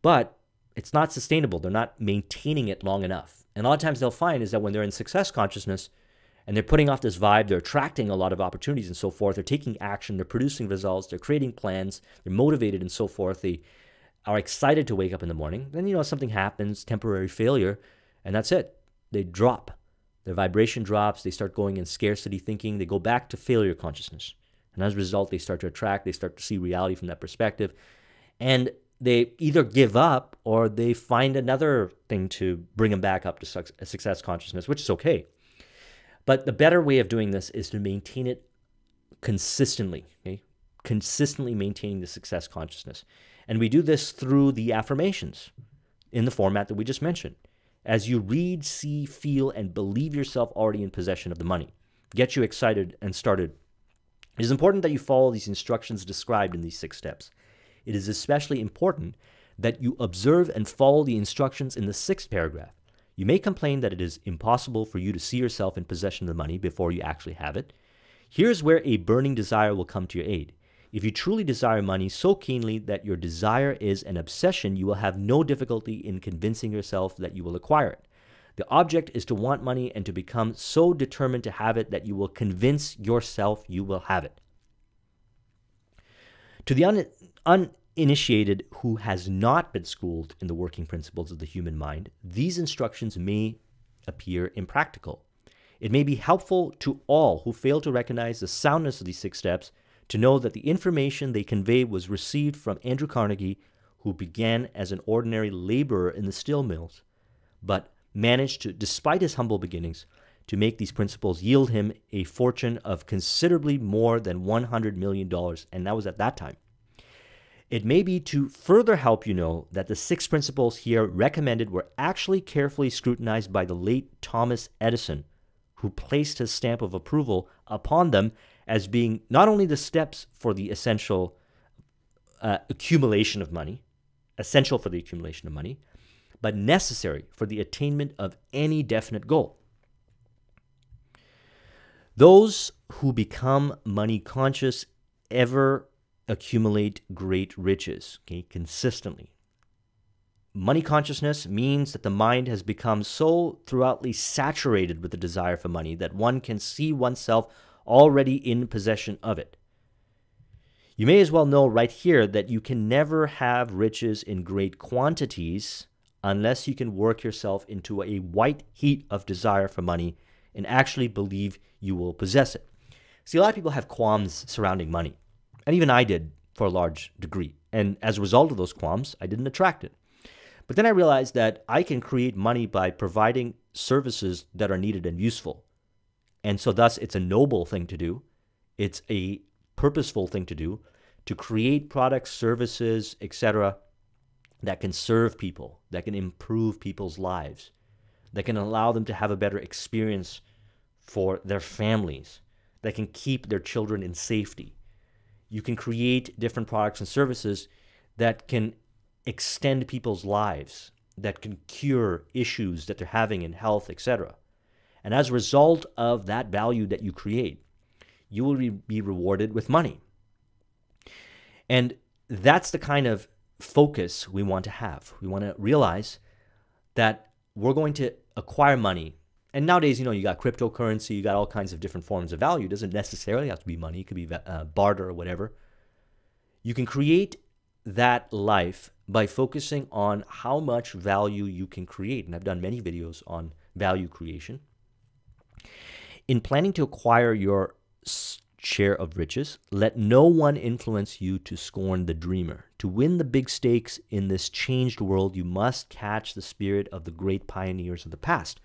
A: but it's not sustainable. They're not maintaining it long enough. And a lot of times they'll find is that when they're in success consciousness and they're putting off this vibe, they're attracting a lot of opportunities and so forth, they're taking action, they're producing results, they're creating plans, they're motivated and so forth, they are excited to wake up in the morning, then something happens, temporary failure, and that's it. They drop. Their vibration drops, they start going in scarcity thinking, they go back to failure consciousness. And as a result, they start to attract, they start to see reality from that perspective. And they either give up or they find another thing to bring them back up to success consciousness, which is okay. But the better way of doing this is to maintain it consistently, okay? Consistently maintaining the success consciousness. And we do this through the affirmations in the format that we just mentioned. As you read, see, feel, and believe yourself already in possession of the money, get you excited and started. It is important that you follow these instructions described in these 6 steps. It is especially important that you observe and follow the instructions in the 6th paragraph. You may complain that it is impossible for you to see yourself in possession of the money before you actually have it. Here's where a burning desire will come to your aid. If you truly desire money so keenly that your desire is an obsession, you will have no difficulty in convincing yourself that you will acquire it. The object is to want money and to become so determined to have it that you will convince yourself you will have it. To the uninitiated who has not been schooled in the working principles of the human mind, these instructions may appear impractical. It may be helpful to all who fail to recognize the soundness of these 6 steps to know that the information they convey was received from Andrew Carnegie, who began as an ordinary laborer in the steel mills, but managed to, despite his humble beginnings, to make these principles yield him a fortune of considerably more than $100 million, and that was at that time. It may be to further help you know that the 6 principles here recommended were actually carefully scrutinized by the late Thomas Edison, who placed his stamp of approval upon them as being not only the steps for the essential accumulation of money, but necessary for the attainment of any definite goal. Those who become money conscious ever accumulate great riches, okay, consistently. Money consciousness means that the mind has become so thoroughly saturated with the desire for money that one can see oneself already in possession of it. You may as well know right here that you can never have riches in great quantities unless you can work yourself into a white heat of desire for money and actually believe you will possess it. See, a lot of people have qualms surrounding money, and even I did for a large degree. And as a result of those qualms, I didn't attract it. But then I realized that I can create money by providing services that are needed and useful. And so thus, it's a noble thing to do. It's a purposeful thing to do, to create products, services, etc., that can serve people, that can improve people's lives, that can allow them to have a better experience for their families, that can keep their children in safety. You can create different products and services that can extend people's lives, that can cure issues that they're having in health, etc. And as a result of that value that you create, you will be rewarded with money. And that's the kind of focus we want to have. We want to realize that we're going to acquire money. And nowadays, you got cryptocurrency, you got all kinds of different forms of value. It doesn't necessarily have to be money. It could be barter or whatever. You can create that life by focusing on how much value you can create. And I've done many videos on value creation. In planning to acquire your share of riches, let no one influence you to scorn the dreamer. To win the big stakes in this changed world, you must catch the spirit of the great pioneers of the past,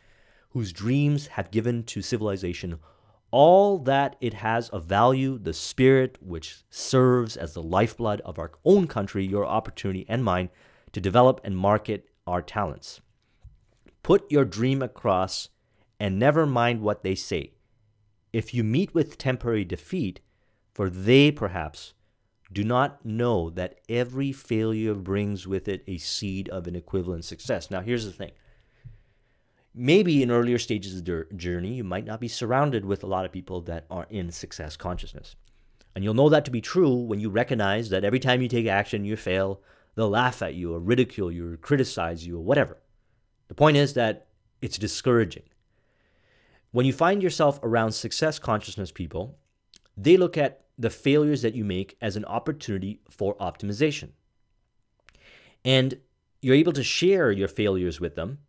A: whose dreams have given to civilization all that it has of value, the spirit which serves as the lifeblood of our own country, your opportunity and mine, to develop and market our talents. Put your dream across and never mind what they say. If you meet with temporary defeat, for they perhaps do not know that every failure brings with it a seed of an equivalent success. Now, here's the thing. Maybe in earlier stages of the journey, you might not be surrounded with a lot of people that are in success consciousness. And you'll know that to be true when you recognize that every time you take action, you fail, they'll laugh at you or ridicule you or criticize you or whatever. The point is that it's discouraging. When you find yourself around success consciousness people, they look at the failures that you make as an opportunity for optimization. And you're able to share your failures with them,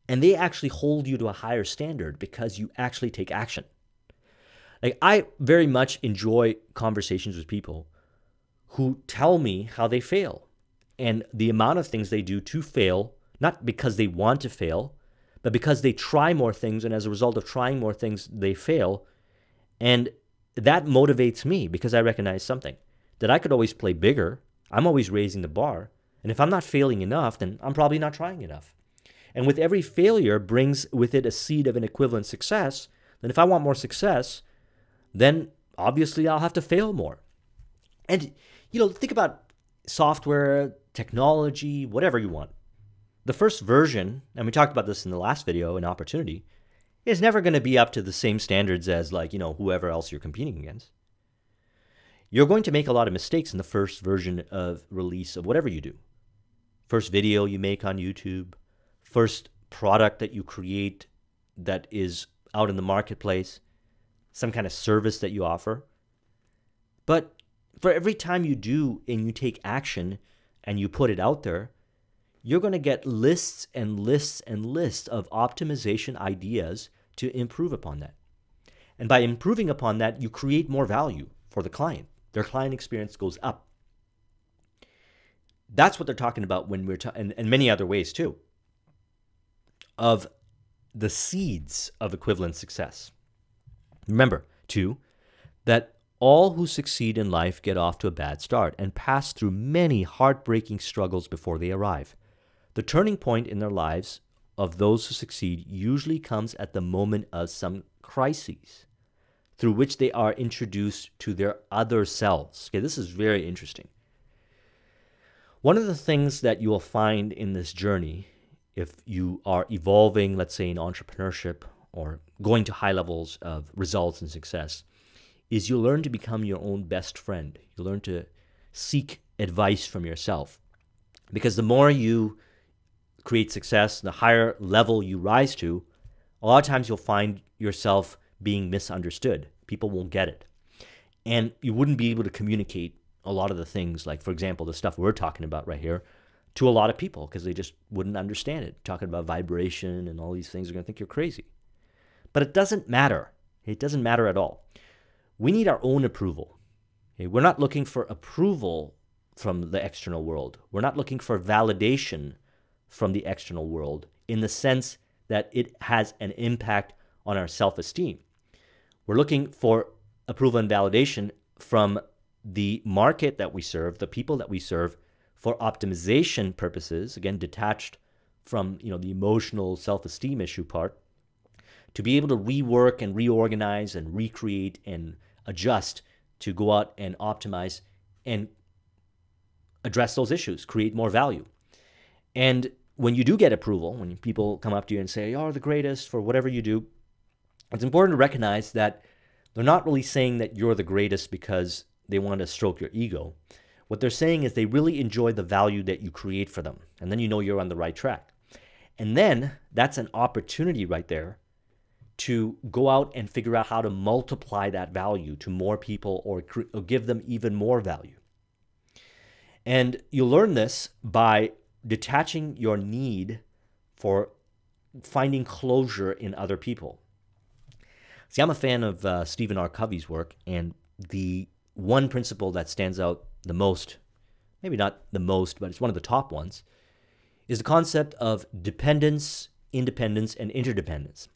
A: and they actually hold you to a higher standard because you actually take action. Like, I very much enjoy conversations with people who tell me how they fail and the amount of things they do to fail, not because they want to fail, but because they try more things, and as a result of trying more things, they fail. And that motivates me because I recognize something, that I could always play bigger. I'm always raising the bar. And if I'm not failing enough, then I'm probably not trying enough. And with every failure brings with it a seed of an equivalent success. Then if I want more success, then obviously I'll have to fail more. And, think about software, technology, whatever you want. The first version, and we talked about this in the last video in Opportunity, is never going to be up to the same standards as whoever else you're competing against. You're going to make a lot of mistakes in the first version of release of whatever you do. First video you make on YouTube, first product that you create that is out in the marketplace, some kind of service that you offer. But for every time you do and you take action and you put it out there, you're going to get lists and lists and lists of optimization ideas to improve upon that. And by improving upon that, you create more value for the client. Their client experience goes up. That's what they're talking about when we're talking, and many other ways too, of the seeds of equivalent success. Remember, too, that all who succeed in life get off to a bad start and pass through many heartbreaking struggles before they arrive. The turning point in their lives of those who succeed usually comes at the moment of some crises through which they are introduced to their other selves. Okay, this is very interesting. One of the things that you will find in this journey, if you are evolving, let's say in entrepreneurship or going to high levels of results and success, is you learn to become your own best friend. You learn to seek advice from yourself. Because the more you create success, the higher level you rise to, a lot of times you'll find yourself being misunderstood. People won't get it. And you wouldn't be able to communicate a lot of the things, like, for example, the stuff we're talking about right here, to a lot of people because they just wouldn't understand it. Talking about vibration and all these things, are going to think you're crazy. But it doesn't matter. It doesn't matter at all. We need our own approval. Okay? We're not looking for approval from the external world. We're not looking for validation from the external world in the sense that it has an impact on our self-esteem. We're looking for approval and validation from the market that we serve, the people that we serve, for optimization purposes, again, detached from the emotional self-esteem issue part, to be able to rework and reorganize and recreate and adjust to go out and optimize and address those issues, create more value. And when you do get approval, when people come up to you and say, you're the greatest for whatever you do, it's important to recognize that they're not really saying that you're the greatest because they want to stroke your ego. What they're saying is they really enjoy the value that you create for them. And then you know you're on the right track. And then that's an opportunity right there to go out and figure out how to multiply that value to more people or give them even more value. And you learn this by detaching your need for finding closure in other people. See, I'm a fan of Stephen R. Covey's work, and the one principle that stands out the most, maybe not the most, but it's one of the top ones, is the concept of dependence, independence, and interdependence.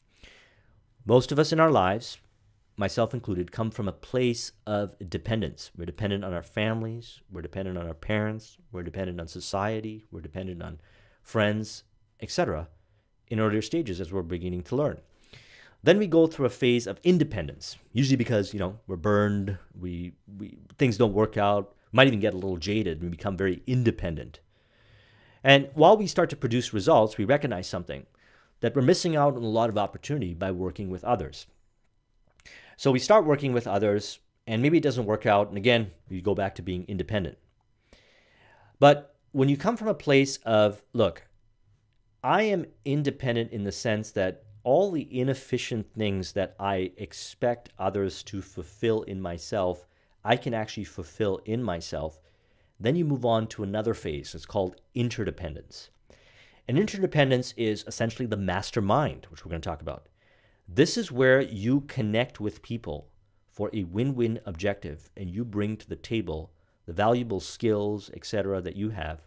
A: Most of us in our lives, myself included, come from a place of dependence. We're dependent on our families, we're dependent on our parents, we're dependent on society, we're dependent on friends, etc., in earlier stages as we're beginning to learn. Then we go through a phase of independence, usually because, we're burned, we things don't work out, might even get a little jaded, and we become very independent. And while we start to produce results, we recognize something, that we're missing out on a lot of opportunity by working with others. So we start working with others, and maybe it doesn't work out, and again, we go back to being independent. But when you come from a place of, look, I am independent in the sense that all the inefficient things that I expect others to fulfill in myself, I can actually fulfill in myself. Then you move on to another phase. It's called interdependence. And interdependence is essentially the mastermind, which we're going to talk about. This is where you connect with people for a win-win objective and you bring to the table the valuable skills, etc., that you have,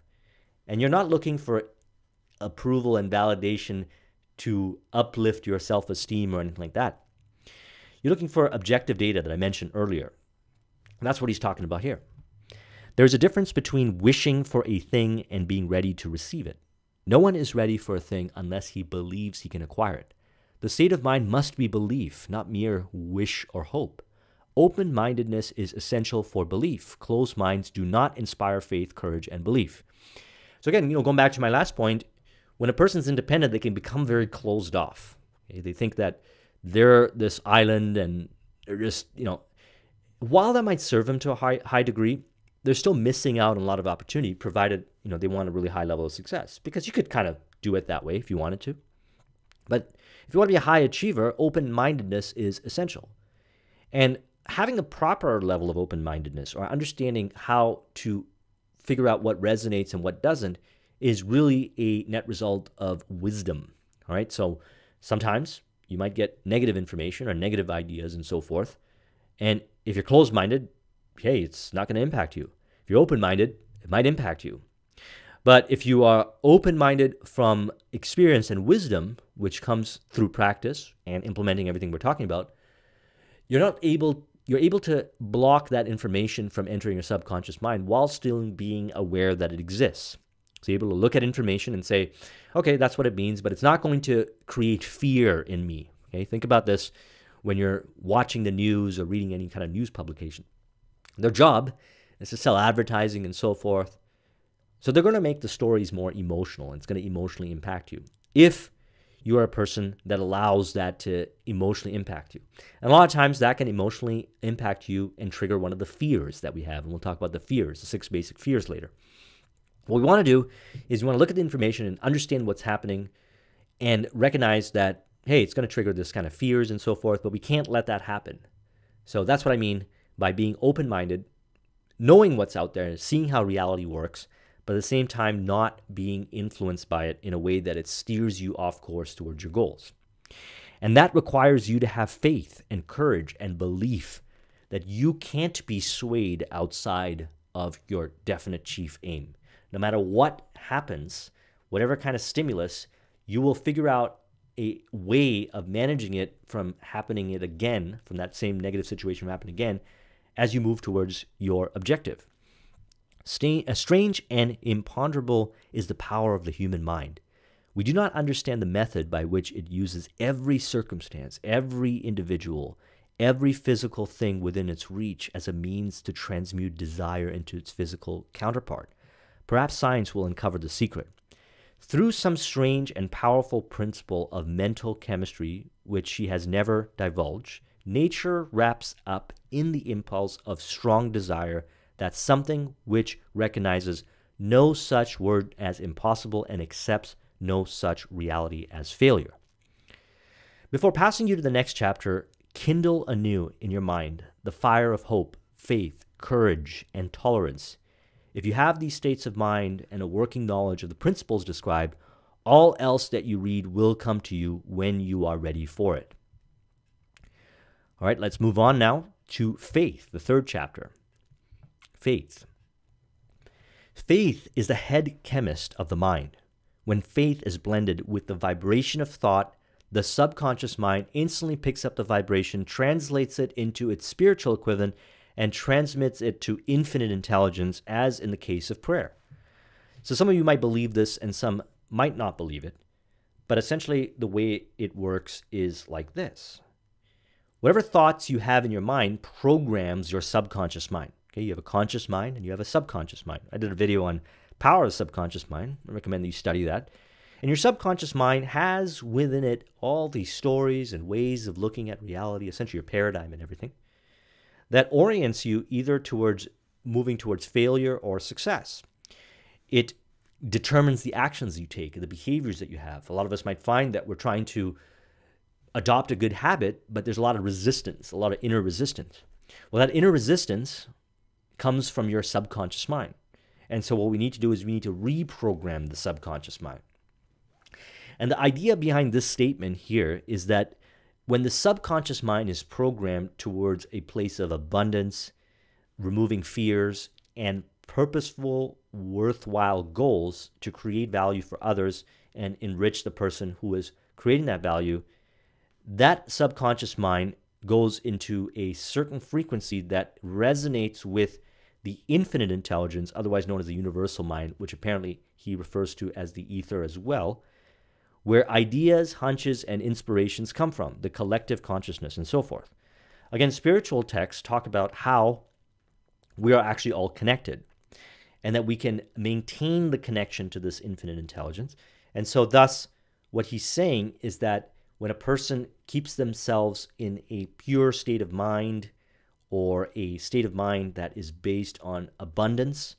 A: and you're not looking for approval and validation to uplift your self-esteem or anything like that. You're looking for objective data that I mentioned earlier. And that's what he's talking about here. There's a difference between wishing for a thing and being ready to receive it. No one is ready for a thing unless he believes he can acquire it. The state of mind must be belief, not mere wish or hope. Open-mindedness is essential for belief. Closed minds do not inspire faith, courage, and belief. So again, going back to my last point, when a person's independent, they can become very closed off. Okay? They think that they're this island and they're just, while that might serve them to a high degree, they're still missing out on a lot of opportunity, provided, they want a really high level of success. Because you could kind of do it that way if you wanted to. But if you want to be a high achiever, open-mindedness is essential. And having a proper level of open-mindedness or understanding how to figure out what resonates and what doesn't is really a net result of wisdom. All right. So sometimes you might get negative information or negative ideas and so forth. And if you're closed-minded, hey, it's not going to impact you. If you're open-minded, it might impact you. But if you are open-minded from experience and wisdom, which comes through practice and implementing everything we're talking about, you're able to block that information from entering your subconscious mind while still being aware that it exists. So you're able to look at information and say, okay, that's what it means, but it's not going to create fear in me. Okay, think about this when you're watching the news or reading any kind of news publication. Their job is to sell advertising and so forth. So they're going to make the stories more emotional, and it's going to emotionally impact you if you are a person that allows that to emotionally impact you. And a lot of times that can emotionally impact you and trigger one of the fears that we have. And we'll talk about the fears, the 6 basic fears later. What we want to do is we want to look at the information and understand what's happening and recognize that, hey, it's going to trigger this kind of fears and so forth, but we can't let that happen. So that's what I mean by being open-minded, knowing what's out there, seeing how reality works, but at the same time not being influenced by it in a way that it steers you off course towards your goals. And that requires you to have faith and courage and belief that you can't be swayed outside of your definite chief aim. No matter what happens, whatever kind of stimulus, you will figure out a way of managing it from happening it again, from that same negative situation happening again, as you move towards your objective. Strange and imponderable is the power of the human mind. We do not understand the method by which it uses every circumstance, every individual, every physical thing within its reach as a means to transmute desire into its physical counterpart. Perhaps science will uncover the secret. Through some strange and powerful principle of mental chemistry, which she has never divulged, nature wraps up in the impulse of strong desire that something which recognizes no such word as impossible and accepts no such reality as failure. Before passing you to the next chapter, kindle anew in your mind the fire of hope, faith, courage, and tolerance. If you have these states of mind and a working knowledge of the principles described, all else that you read will come to you when you are ready for it. All right, let's move on now to faith, the 3rd chapter. Faith. Faith is the head chemist of the mind. When faith is blended with the vibration of thought, the subconscious mind instantly picks up the vibration, translates it into its spiritual equivalent, and transmits it to infinite intelligence, as in the case of prayer. So some of you might believe this and some might not believe it, but essentially the way it works is like this. Whatever thoughts you have in your mind programs your subconscious mind. Okay, you have a conscious mind and you have a subconscious mind. I did a video on power of the subconscious mind. I recommend that you study that. And your subconscious mind has within it all these stories and ways of looking at reality, essentially your paradigm and everything, that orients you either towards moving towards failure or success. It determines the actions you take, the behaviors that you have. A lot of us might find that we're trying to adopt a good habit, but there's a lot of resistance, a lot of inner resistance. Well, that inner resistance comes from your subconscious mind. And so what we need to do is we need to reprogram the subconscious mind. And the idea behind this statement here is that when the subconscious mind is programmed towards a place of abundance, removing fears, and purposeful, worthwhile goals to create value for others and enrich the person who is creating that value, that subconscious mind goes into a certain frequency that resonates with the infinite intelligence, otherwise known as the universal mind, which apparently he refers to as the ether as well, where ideas, hunches, and inspirations come from, the collective consciousness, and so forth. Again, spiritual texts talk about how we are actually all connected and that we can maintain the connection to this infinite intelligence. And so thus, what he's saying is that when a person keeps themselves in a pure state of mind, or a state of mind that is based on abundance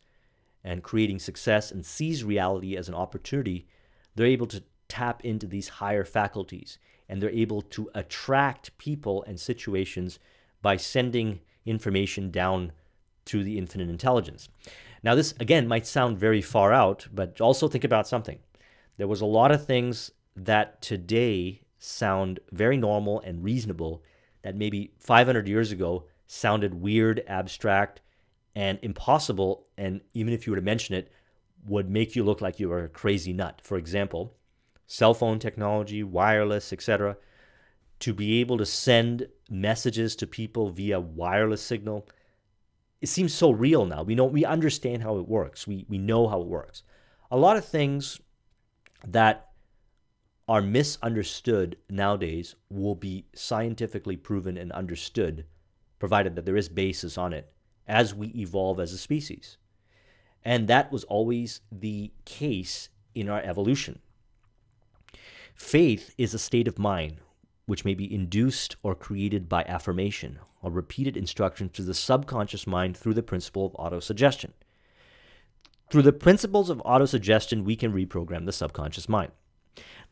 A: and creating success and sees reality as an opportunity, they're able to tap into these higher faculties, and they're able to attract people and situations by sending information down through the infinite intelligence. Now, this, again, might sound very far out, but also think about something. There was a lot of things that today sound very normal and reasonable that maybe 500 years ago sounded weird, abstract, and impossible, and even if you were to mention it, would make you look like you were a crazy nut. For example, cell phone technology, wireless, etc. To be able to send messages to people via wireless signal, it seems so real now. We understand how it works. We know how it works. A lot of things that are misunderstood nowadays will be scientifically proven and understood, provided that there is basis on it, as we evolve as a species. And that was always the case in our evolution. Faith is a state of mind which may be induced or created by affirmation or repeated instruction to the subconscious mind through the principle of autosuggestion. Through the principles of autosuggestion, we can reprogram the subconscious mind.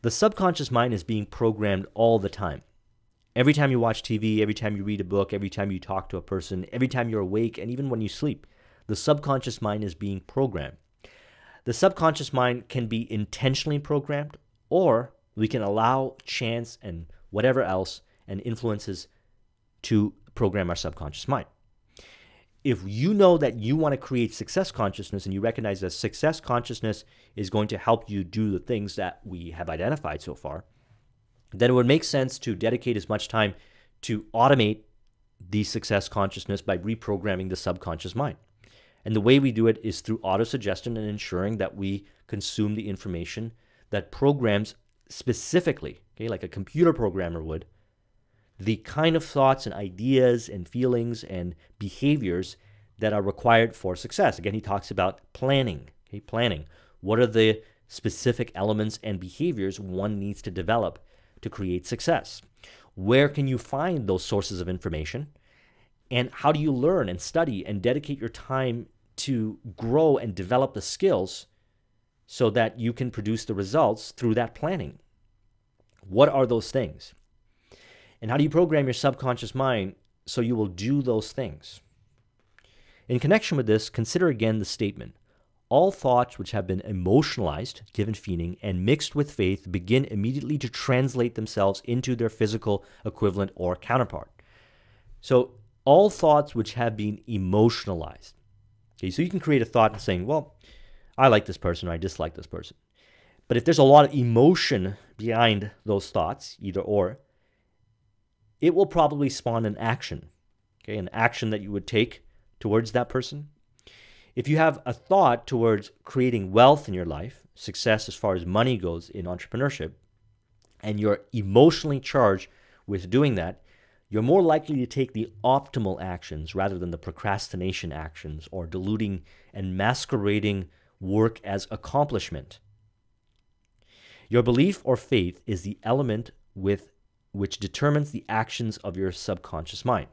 A: The subconscious mind is being programmed all the time. Every time you watch TV, every time you read a book, every time you talk to a person, every time you're awake, and even when you sleep, the subconscious mind is being programmed. The subconscious mind can be intentionally programmed, or we can allow chance and whatever else and influences to program our subconscious mind. If you know that you want to create success consciousness and you recognize that success consciousness is going to help you do the things that we have identified so far, then it would make sense to dedicate as much time to automate the success consciousness by reprogramming the subconscious mind. And the way we do it is through autosuggestion and ensuring that we consume the information that programs specifically, okay, like a computer programmer would, the kind of thoughts and ideas and feelings and behaviors that are required for success. Again, he talks about planning. Okay, planning. What are the specific elements and behaviors one needs to develop to create success? Where can you find those sources of information? And how do you learn and study and dedicate your time to grow and develop the skills so that you can produce the results through that planning? What are those things? And how do you program your subconscious mind so you will do those things? In connection with this, consider again the statement: all thoughts which have been emotionalized, given feeling, and mixed with faith begin immediately to translate themselves into their physical equivalent or counterpart. So all thoughts which have been emotionalized. Okay, so you can create a thought and saying, well, I like this person or I dislike this person. But if there's a lot of emotion behind those thoughts, either or, it will probably spawn an action, okay, an action that you would take towards that person. If you have a thought towards creating wealth in your life, success as far as money goes in entrepreneurship, and you're emotionally charged with doing that, you're more likely to take the optimal actions rather than the procrastination actions or diluting and masquerading work as accomplishment. Your belief or faith is the element which determines the actions of your subconscious mind.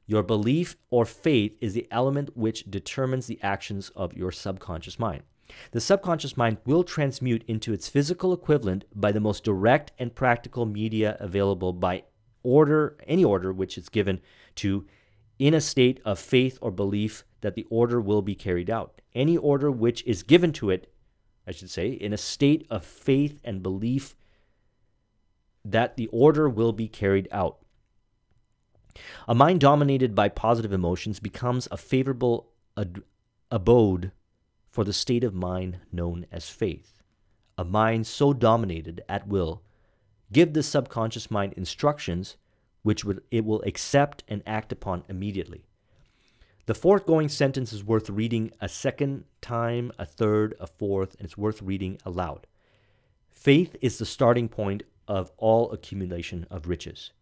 A: Your belief or faith is the element which determines the actions of your subconscious mind. The subconscious mind will transmute into its physical equivalent by the most direct and practical media available by any order which is given to in a state of faith or belief that the order will be carried out. Any order which is given to it, I should say, in a state of faith and belief that the order will be carried out. A mind dominated by positive emotions becomes a favorable abode for the state of mind known as faith. A mind so dominated at will give the subconscious mind instructions which it will accept and act upon immediately. The foregoing sentence is worth reading a second time, a third, a fourth, and it's worth reading aloud. Faith is the starting point of all accumulation of riches.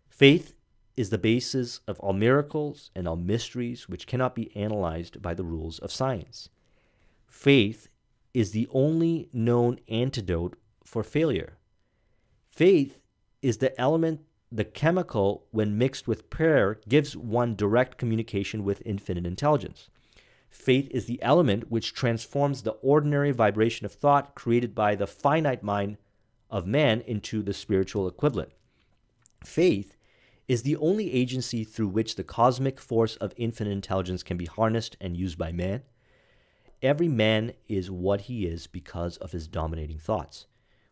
A: Faith is the basis of all miracles and all mysteries which cannot be analyzed by the rules of science. Faith is the only known antidote for failure. Faith is the element, the chemical, when mixed with prayer, gives one direct communication with infinite intelligence. Faith is the element which transforms the ordinary vibration of thought created by the finite mind of man into the spiritual equivalent. Faith is the only agency through which the cosmic force of infinite intelligence can be harnessed and used by man. Every man is what he is because of his dominating thoughts,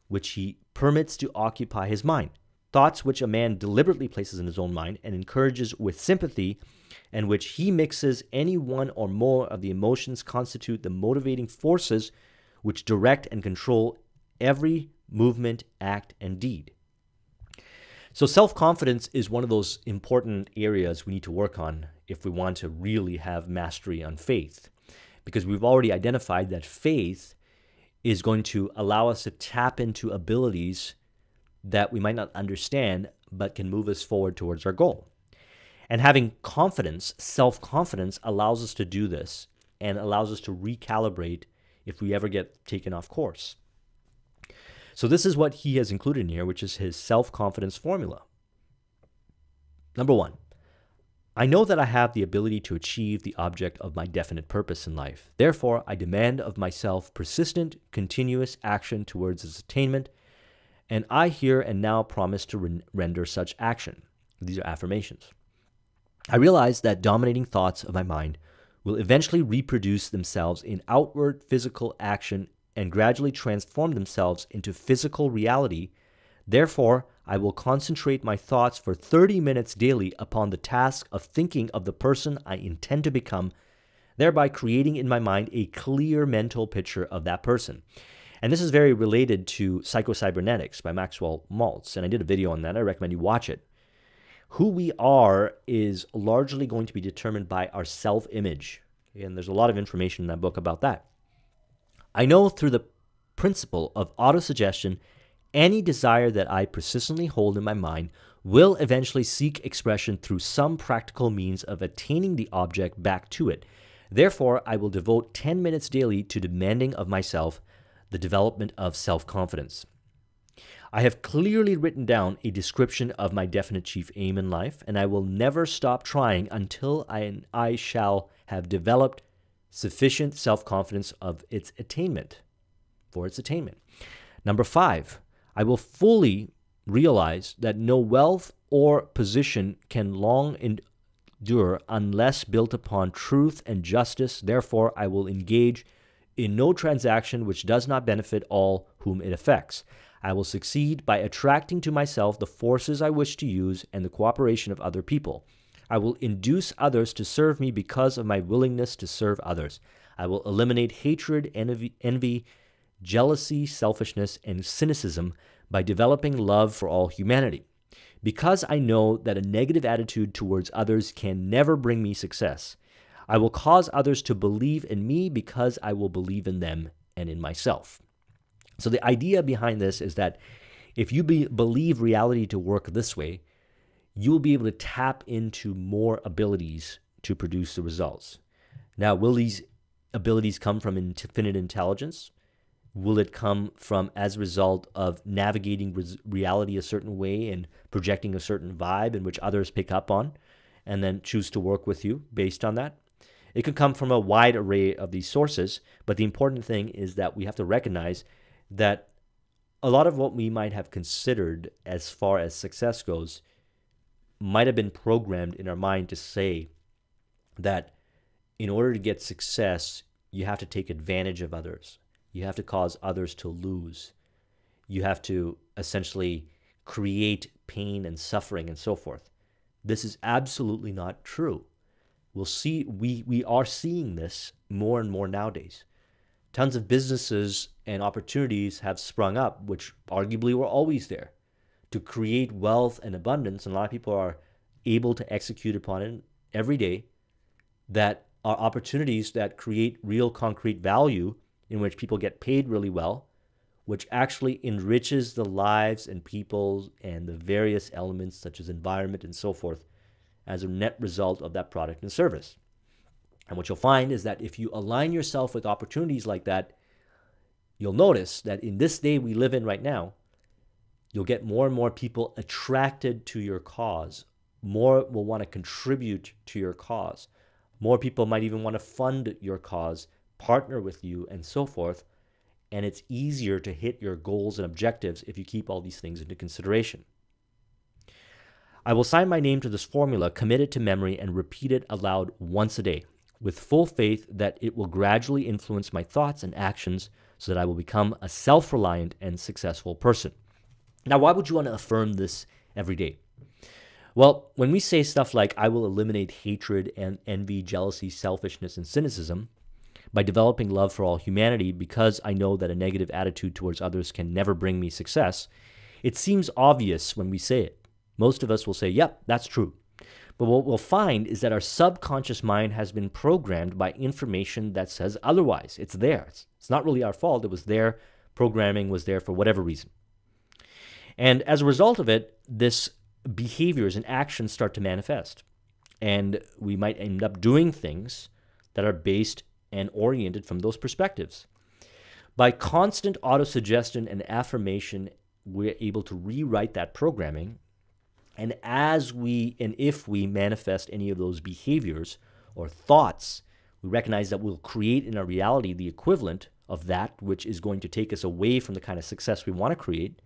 A: which he permits to occupy his mind. Thoughts which a man deliberately places in his own mind and encourages with sympathy, and which he mixes any one or more of the emotions constitute the motivating forces which direct and control every movement, act, and deed. So self-confidence is one of those important areas we need to work on if we want to really have mastery on faith, because we've already identified that faith is going to allow us to tap into abilities that we might not understand, but can move us forward towards our goal. And having confidence, self-confidence, allows us to do this and allows us to recalibrate if we ever get taken off course. So this is what he has included in here, which is his self-confidence formula. Number 1, I know that I have the ability to achieve the object of my definite purpose in life. Therefore, I demand of myself persistent, continuous action towards its attainment, and I here and now promise to render such action. These are affirmations. I realize that dominating thoughts of my mind will eventually reproduce themselves in outward physical action and gradually transform themselves into physical reality. Therefore, I will concentrate my thoughts for 30 minutes daily upon the task of thinking of the person I intend to become, thereby creating in my mind a clear mental picture of that person. And this is very related to Psycho-Cybernetics by Maxwell Maltz, and I did a video on that. I recommend you watch it. Who we are is largely going to be determined by our self-image, and there's a lot of information in that book about that. I know through the principle of autosuggestion, any desire that I persistently hold in my mind will eventually seek expression through some practical means of attaining the object back to it. Therefore, I will devote 10 minutes daily to demanding of myself the development of self-confidence. I have clearly written down a description of my definite chief aim in life, and I will never stop trying until I shall have developed sufficient self-confidence of its attainment, for its attainment. Number 5, I will fully realize that no wealth or position can long endure unless built upon truth and justice. Therefore, I will engage in no transaction which does not benefit all whom it affects. I will succeed by attracting to myself the forces I wish to use and the cooperation of other people. I will induce others to serve me because of my willingness to serve others. I will eliminate hatred, envy, jealousy, selfishness, and cynicism by developing love for all humanity. Because I know that a negative attitude towards others can never bring me success, I will cause others to believe in me because I will believe in them and in myself. So the idea behind this is that if you believe reality to work this way, you'll be able to tap into more abilities to produce the results. Now, will these abilities come from infinite intelligence? Will it come from as a result of navigating reality a certain way and projecting a certain vibe in which others pick up on and then choose to work with you based on that? It could come from a wide array of these sources, but the important thing is that we have to recognize that a lot of what we might have considered as far as success goes might have been programmed in our mind to say that in order to get success, you have to take advantage of others. You have to cause others to lose. You have to essentially create pain and suffering and so forth. This is absolutely not true. We are seeing this more and more nowadays. Tons of businesses and opportunities have sprung up, which arguably were always there, to create wealth and abundance. And a lot of people are able to execute upon it every day, that are opportunities that create real concrete value, in which people get paid really well, which actually enriches the lives and people and the various elements such as environment and so forth as a net result of that product and service. And what you'll find is that if you align yourself with opportunities like that, you'll notice that in this day we live in right now, you'll get more and more people attracted to your cause. More will want to contribute to your cause. More people might even want to fund your cause, partner with you, and so forth. And it's easier to hit your goals and objectives if you keep all these things into consideration. I will sign my name to this formula, commit it to memory, and repeat it aloud once a day, with full faith that it will gradually influence my thoughts and actions so that I will become a self-reliant and successful person. Now, why would you want to affirm this every day? Well, when we say stuff like, I will eliminate hatred and envy, jealousy, selfishness, and cynicism by developing love for all humanity because I know that a negative attitude towards others can never bring me success, it seems obvious when we say it. Most of us will say, yep, that's true. But what we'll find is that our subconscious mind has been programmed by information that says otherwise. It's there. It's not really our fault. It was there. Programming was there for whatever reason. And as a result of it, this behaviors and actions start to manifest. And we might end up doing things that are based and oriented from those perspectives. By constant autosuggestion and affirmation, we're able to rewrite that programming. And if we manifest any of those behaviors or thoughts, we recognize that we'll create in our reality the equivalent of that which is going to take us away from the kind of success we want to create.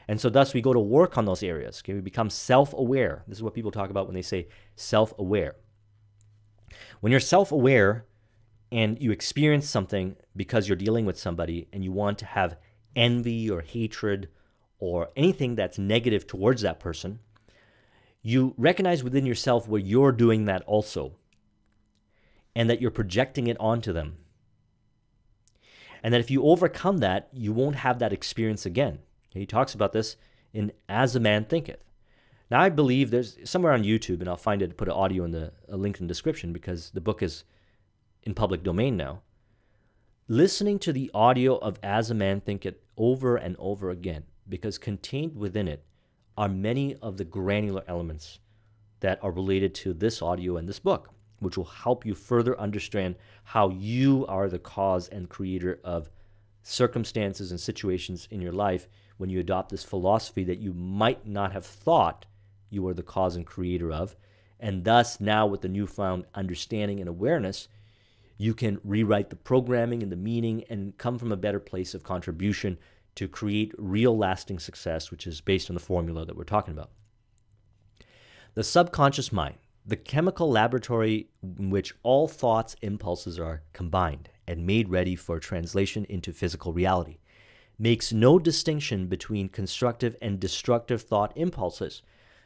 A: And so thus we go to work on those areas. Okay? We become self-aware. This is what people talk about when they say self-aware. When you're self-aware and you experience something because you're dealing with somebody and you want to have envy or hatred or anything that's negative towards that person, you recognize within yourself where you're doing that also, and that you're projecting it onto them. And that if you overcome that, you won't have that experience again. He talks about this in As a Man Thinketh. Now, I believe there's somewhere on YouTube, and I'll find it, put an audio in a link in the description because the book is in public domain now. Listening to the audio of As a Man Thinketh over and over again, because contained within it are many of the granular elements that are related to this audio and this book, which will help you further understand how you are the cause and creator of circumstances and situations in your life when you adopt this philosophy that you might not have thought you were the cause and creator of. And thus now with the newfound understanding and awareness, you can rewrite the programming and the meaning and come from a better place of contribution to create real lasting success, which is based on the formula that we're talking about. The subconscious mind, the chemical laboratory in which all thoughts, impulses are combined and made ready for translation into physical reality, makes no distinction between constructive and destructive thought impulses.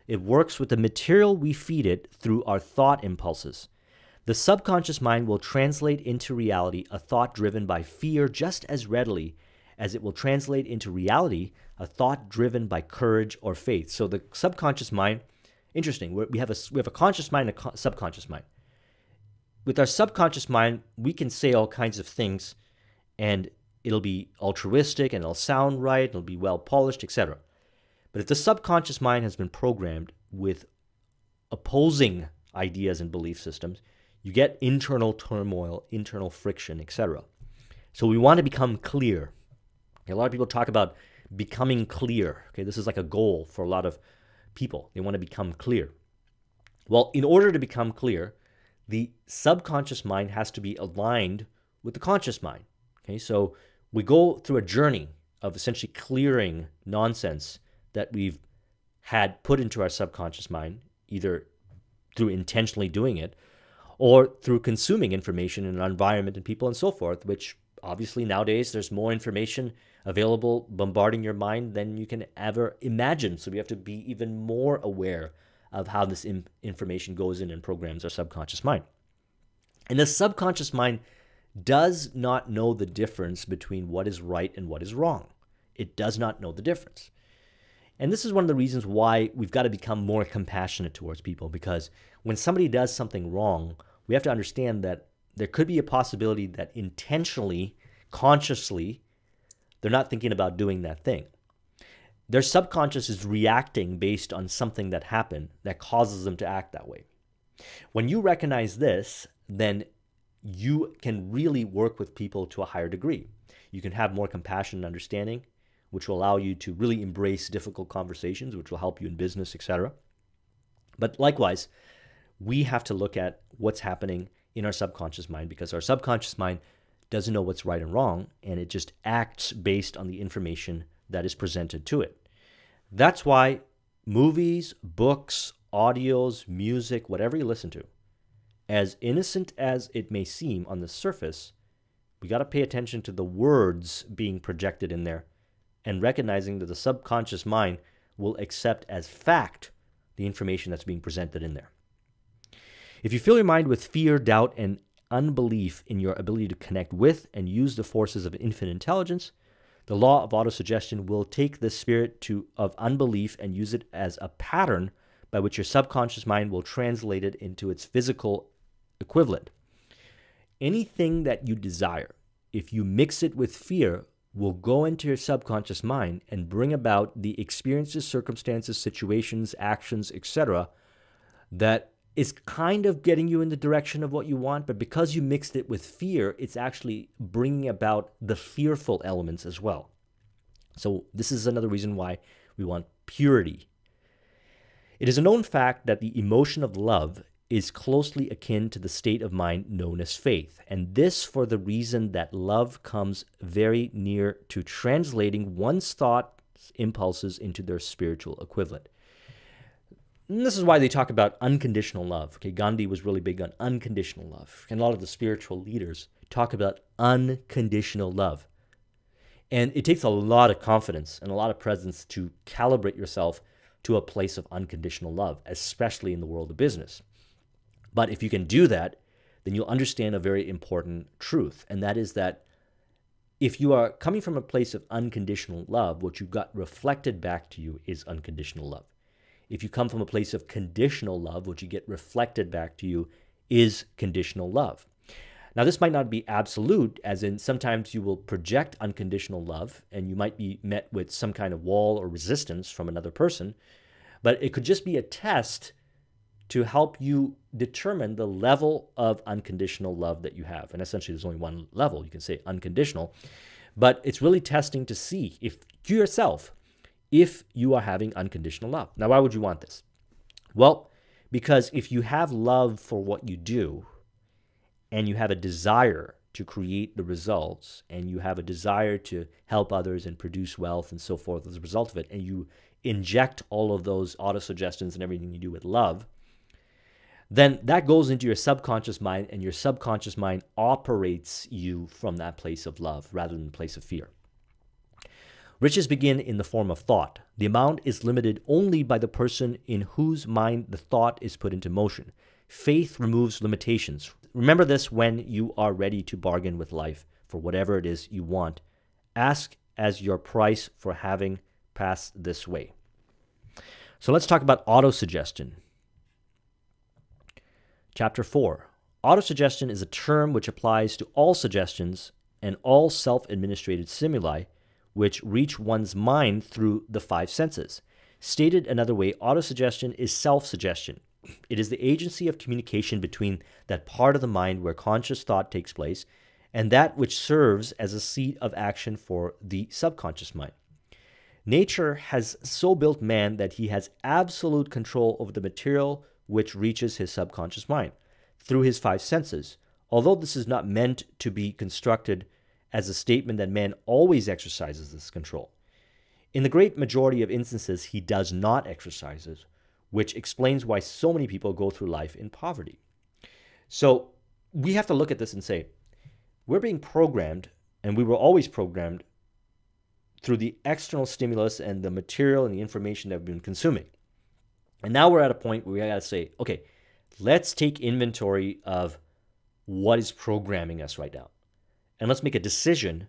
A: It works with the material we feed it through our thought impulses. The subconscious mind will translate into reality a thought driven by fear just as readily as it will translate into reality a thought driven by courage or faith. So the subconscious mind, interesting, we have a conscious mind and a subconscious mind. With our subconscious mind, we can say all kinds of things and it'll be altruistic and it'll sound right, it'll be well polished, etc. But if the subconscious mind has been programmed with opposing ideas and belief systems, you get internal turmoil, internal friction, etc. So we want to become clear. A lot of people talk about becoming clear. Okay, this is like a goal for a lot of people. They want to become clear. Well, in order to become clear, the subconscious mind has to be aligned with the conscious mind. Okay, so we go through a journey of essentially clearing nonsense that we've had put into our subconscious mind, either through intentionally doing it or through consuming information in our environment and people and so forth, which obviously nowadays there's more information available bombarding your mind than you can ever imagine. So we have to be even more aware of how this information goes in and programs our subconscious mind. And the subconscious mind does not know the difference between what is right and what is wrong. It does not know the difference. And this is one of the reasons why we've got to become more compassionate towards people, because when somebody does something wrong, we have to understand that there could be a possibility that intentionally, consciously, they're not thinking about doing that thing. Their subconscious is reacting based on something that happened that causes them to act that way. When you recognize this, then you can really work with people to a higher degree. You can have more compassion and understanding, which will allow you to really embrace difficult conversations, which will help you in business, etc. But likewise, we have to look at what's happening in our subconscious mind, because our subconscious mind doesn't know what's right and wrong, and it just acts based on the information that is presented to it. That's why movies, books, audios, music, whatever you listen to, as innocent as it may seem on the surface, we got to pay attention to the words being projected in there and recognizing that the subconscious mind will accept as fact the information that's being presented in there. If you fill your mind with fear, doubt, and unbelief in your ability to connect with and use the forces of infinite intelligence, the law of autosuggestion will take this spirit of unbelief and use it as a pattern by which your subconscious mind will translate it into its physical equivalent. Anything that you desire, if you mix it with fear, will go into your subconscious mind and bring about the experiences, circumstances, situations, actions, etc. that is kind of getting you in the direction of what you want, but because you mixed it with fear, it's actually bringing about the fearful elements as well. So this is another reason why we want purity. It is a known fact that the emotion of love is closely akin to the state of mind known as faith, and this for the reason that love comes very near to translating one's thoughts, impulses into their spiritual equivalent. And this is why they talk about unconditional love. Okay, Gandhi was really big on unconditional love, and a lot of the spiritual leaders talk about unconditional love. And it takes a lot of confidence and a lot of presence to calibrate yourself to a place of unconditional love, especially in the world of business. But if you can do that, then you'll understand a very important truth, and that is that if you are coming from a place of unconditional love, what you got reflected back to you is unconditional love. If you come from a place of conditional love, what you get reflected back to you is conditional love. Now, this might not be absolute, as in sometimes you will project unconditional love and you might be met with some kind of wall or resistance from another person, but it could just be a test to help you determine the level of unconditional love that you have. And essentially, there's only one level. You can say unconditional, but it's really testing to see if to yourself, if you are having unconditional love. Now, why would you want this? Well, because if you have love for what you do and you have a desire to create the results and you have a desire to help others and produce wealth and so forth as a result of it, and you inject all of those autosuggestions and everything you do with love, then that goes into your subconscious mind, and your subconscious mind operates you from that place of love rather than the place of fear. Riches begin in the form of thought. The amount is limited only by the person in whose mind the thought is put into motion. Faith removes limitations. Remember this when you are ready to bargain with life for whatever it is you want. Ask as your price for having passed this way. So let's talk about autosuggestion. Chapter 4. Autosuggestion is a term which applies to all suggestions and all self-administrated stimuli which reach one's mind through the five senses. Stated another way, autosuggestion is self-suggestion. It is the agency of communication between that part of the mind where conscious thought takes place and that which serves as a seat of action for the subconscious mind. Nature has so built man that he has absolute control over the material which reaches his subconscious mind through his five senses, although this is not meant to be constructed as a statement that man always exercises this control. In the great majority of instances, he does not exercise it, which explains why so many people go through life in poverty. So we have to look at this and say, we're being programmed And we were always programmed through the external stimulus and the material and the information that we've been consuming. And now we're at a point where we got to say, okay, let's take inventory of what is programming us right now. And let's make a decision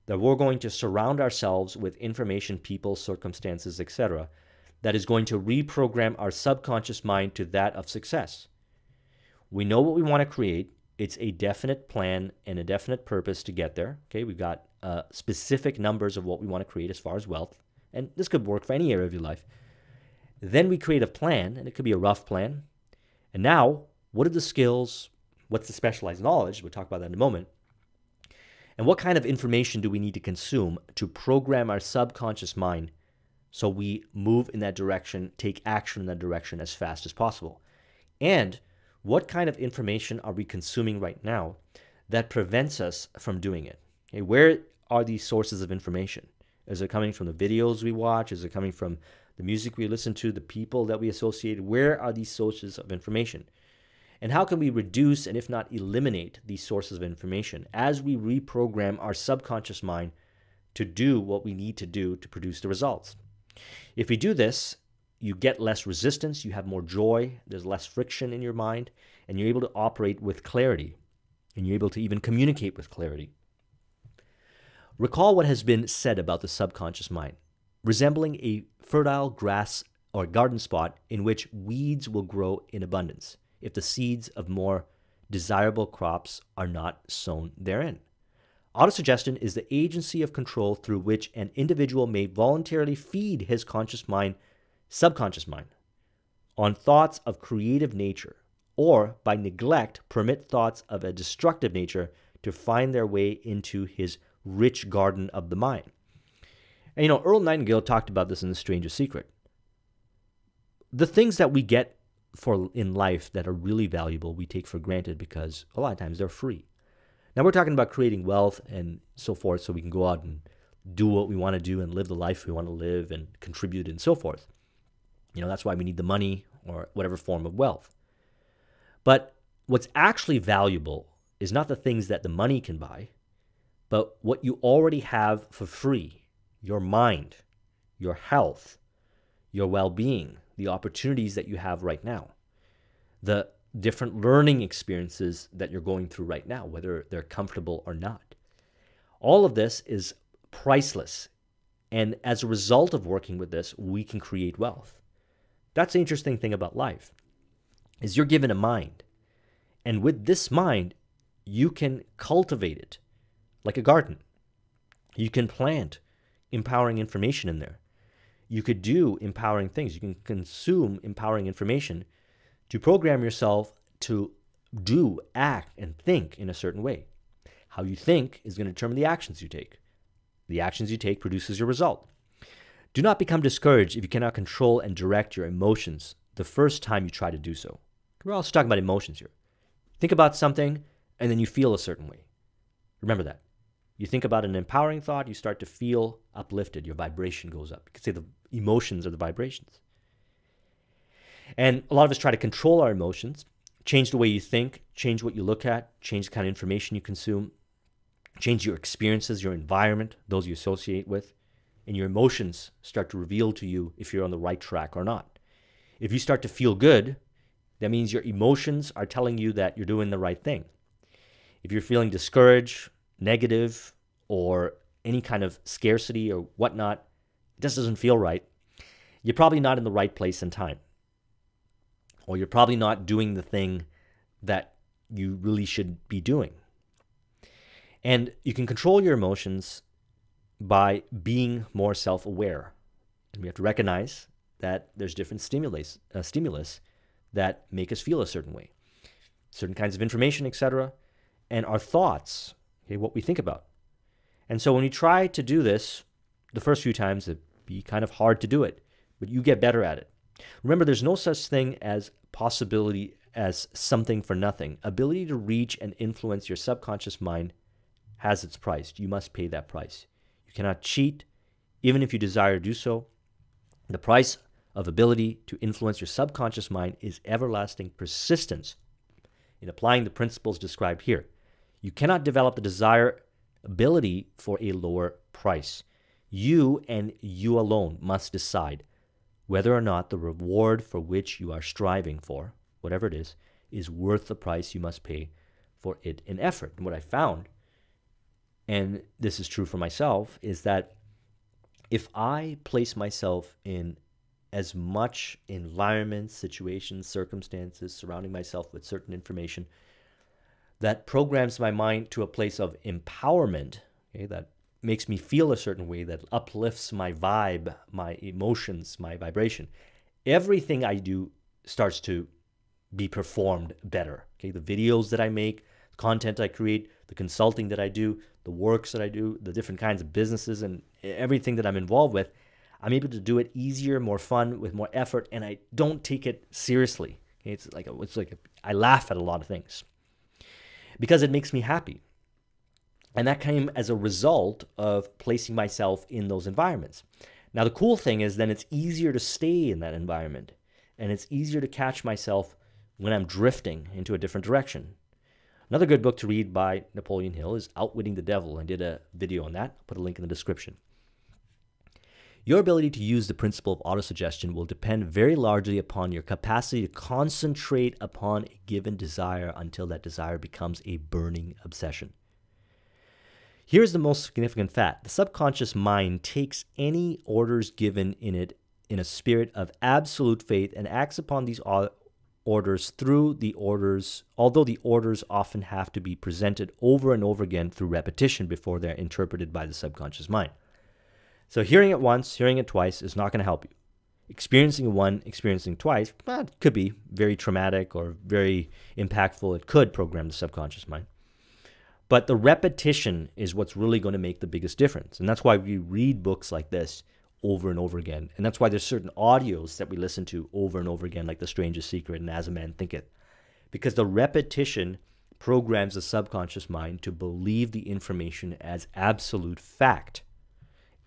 A: that we're going to surround ourselves with information, people, circumstances, etc., that is going to reprogram our subconscious mind to that of success. We know what we want to create. It's a definite plan and a definite purpose to get there. Okay, we've got specific numbers of what we want to create as far as wealth. And this could work for any area of your life. Then we create a plan, and it could be a rough plan. And now, what are the skills? What's the specialized knowledge? We'll talk about that in a moment. And what kind of information do we need to consume to program our subconscious mind so we move in that direction, take action in that direction as fast as possible? And what kind of information are we consuming right now that prevents us from doing it? Okay, where are these sources of information? Is it coming from the videos we watch? Is it coming from the music we listen to, the people that we associate? Where are these sources of information? And how can we reduce and if not eliminate these sources of information as we reprogram our subconscious mind to do what we need to do to produce the results? If we do this, you get less resistance, you have more joy, there's less friction in your mind, and you're able to operate with clarity, and you're able to even communicate with clarity. Recall what has been said about the subconscious mind, resembling a fertile grass or garden spot in which weeds will grow in abundance if the seeds of more desirable crops are not sown therein. Autosuggestion is the agency of control through which an individual may voluntarily feed his subconscious mind, on thoughts of creative nature, or by neglect permit thoughts of a destructive nature to find their way into his rich garden of the mind. And Earl Nightingale talked about this in The Strangest Secret. The things that we get in life that are really valuable, we take for granted because a lot of times they're free. Now we're talking about creating wealth and so forth so we can go out and do what we want to do and live the life we want to live and contribute and so forth. That's why we need the money or whatever form of wealth. But what's actually valuable is not the things that the money can buy, but what you already have for free: your mind, your health, your well-being, the opportunities that you have right now, the different learning experiences that you're going through right now, whether they're comfortable or not. All of this is priceless. And as a result of working with this, we can create wealth. That's the interesting thing about life, is you're given a mind. And with this mind, you can cultivate it like a garden. You can plant empowering information in there. You could do empowering things. You can consume empowering information to program yourself to do, act, and think in a certain way. How you think is going to determine the actions you take. The actions you take produces your result. Do not become discouraged if you cannot control and direct your emotions the first time you try to do so. We're also talking about emotions here. Think about something, and then you feel a certain way. Remember that. You think about an empowering thought, you start to feel uplifted. Your vibration goes up. You could say the emotions are the vibrations. And a lot of us try to control our emotions, change the way you think, change what you look at, change the kind of information you consume, change your experiences, your environment, those you associate with, and your emotions start to reveal to you if you're on the right track or not. If you start to feel good, that means your emotions are telling you that you're doing the right thing. If you're feeling discouraged, negative, or any kind of scarcity or whatnot, it just doesn't feel right, you're probably not in the right place and time. Or you're probably not doing the thing that you really should be doing. And you can control your emotions by being more self-aware. And we have to recognize that there's different stimulus that make us feel a certain way. Certain kinds of information, etc. And our thoughts, okay, what we think about. And so when you try to do this, the first few times it'd be kind of hard to do it, but you get better at it. Remember, there's no such thing as possibility as something for nothing. Ability to reach and influence your subconscious mind has its price. You must pay that price. You cannot cheat, even if you desire to do so. The price of ability to influence your subconscious mind is everlasting persistence in applying the principles described here. You cannot develop the desire ability for a lower price. You and you alone must decide whether or not the reward for which you are striving for, whatever it is worth the price you must pay for it in effort. And what I found, and this is true for myself, is that if I place myself in as much environment, situations, circumstances, surrounding myself with certain information that programs my mind to a place of empowerment, okay, that makes me feel a certain way, that uplifts my vibe, my emotions, my vibration, everything I do starts to be performed better. Okay, the videos that I make, the content I create, the consulting that I do, the works that I do, the different kinds of businesses and everything that I'm involved with, I'm able to do it easier, more fun, with more effort, and I don't take it seriously. Okay, I laugh at a lot of things because it makes me happy. And that came as a result of placing myself in those environments. Now, the cool thing is then it's easier to stay in that environment, and it's easier to catch myself when I'm drifting into a different direction. Another good book to read by Napoleon Hill is Outwitting the Devil. I did a video on that. I'll put a link in the description. Your ability to use the principle of autosuggestion will depend very largely upon your capacity to concentrate upon a given desire until that desire becomes a burning obsession. Here's the most significant fact. The subconscious mind takes any orders given in it in a spirit of absolute faith and acts upon these orders through the orders, although the orders often have to be presented over and over again through repetition before they're interpreted by the subconscious mind. So hearing it once, hearing it twice is not going to help you. Experiencing one, experiencing twice, it could be very traumatic or very impactful. It could program the subconscious mind. But the repetition is what's really going to make the biggest difference. And that's why we read books like this over and over again. And that's why there's certain audios that we listen to over and over again, like The Strangest Secret and As a Man Thinketh. Because the repetition programs the subconscious mind to believe the information as absolute fact.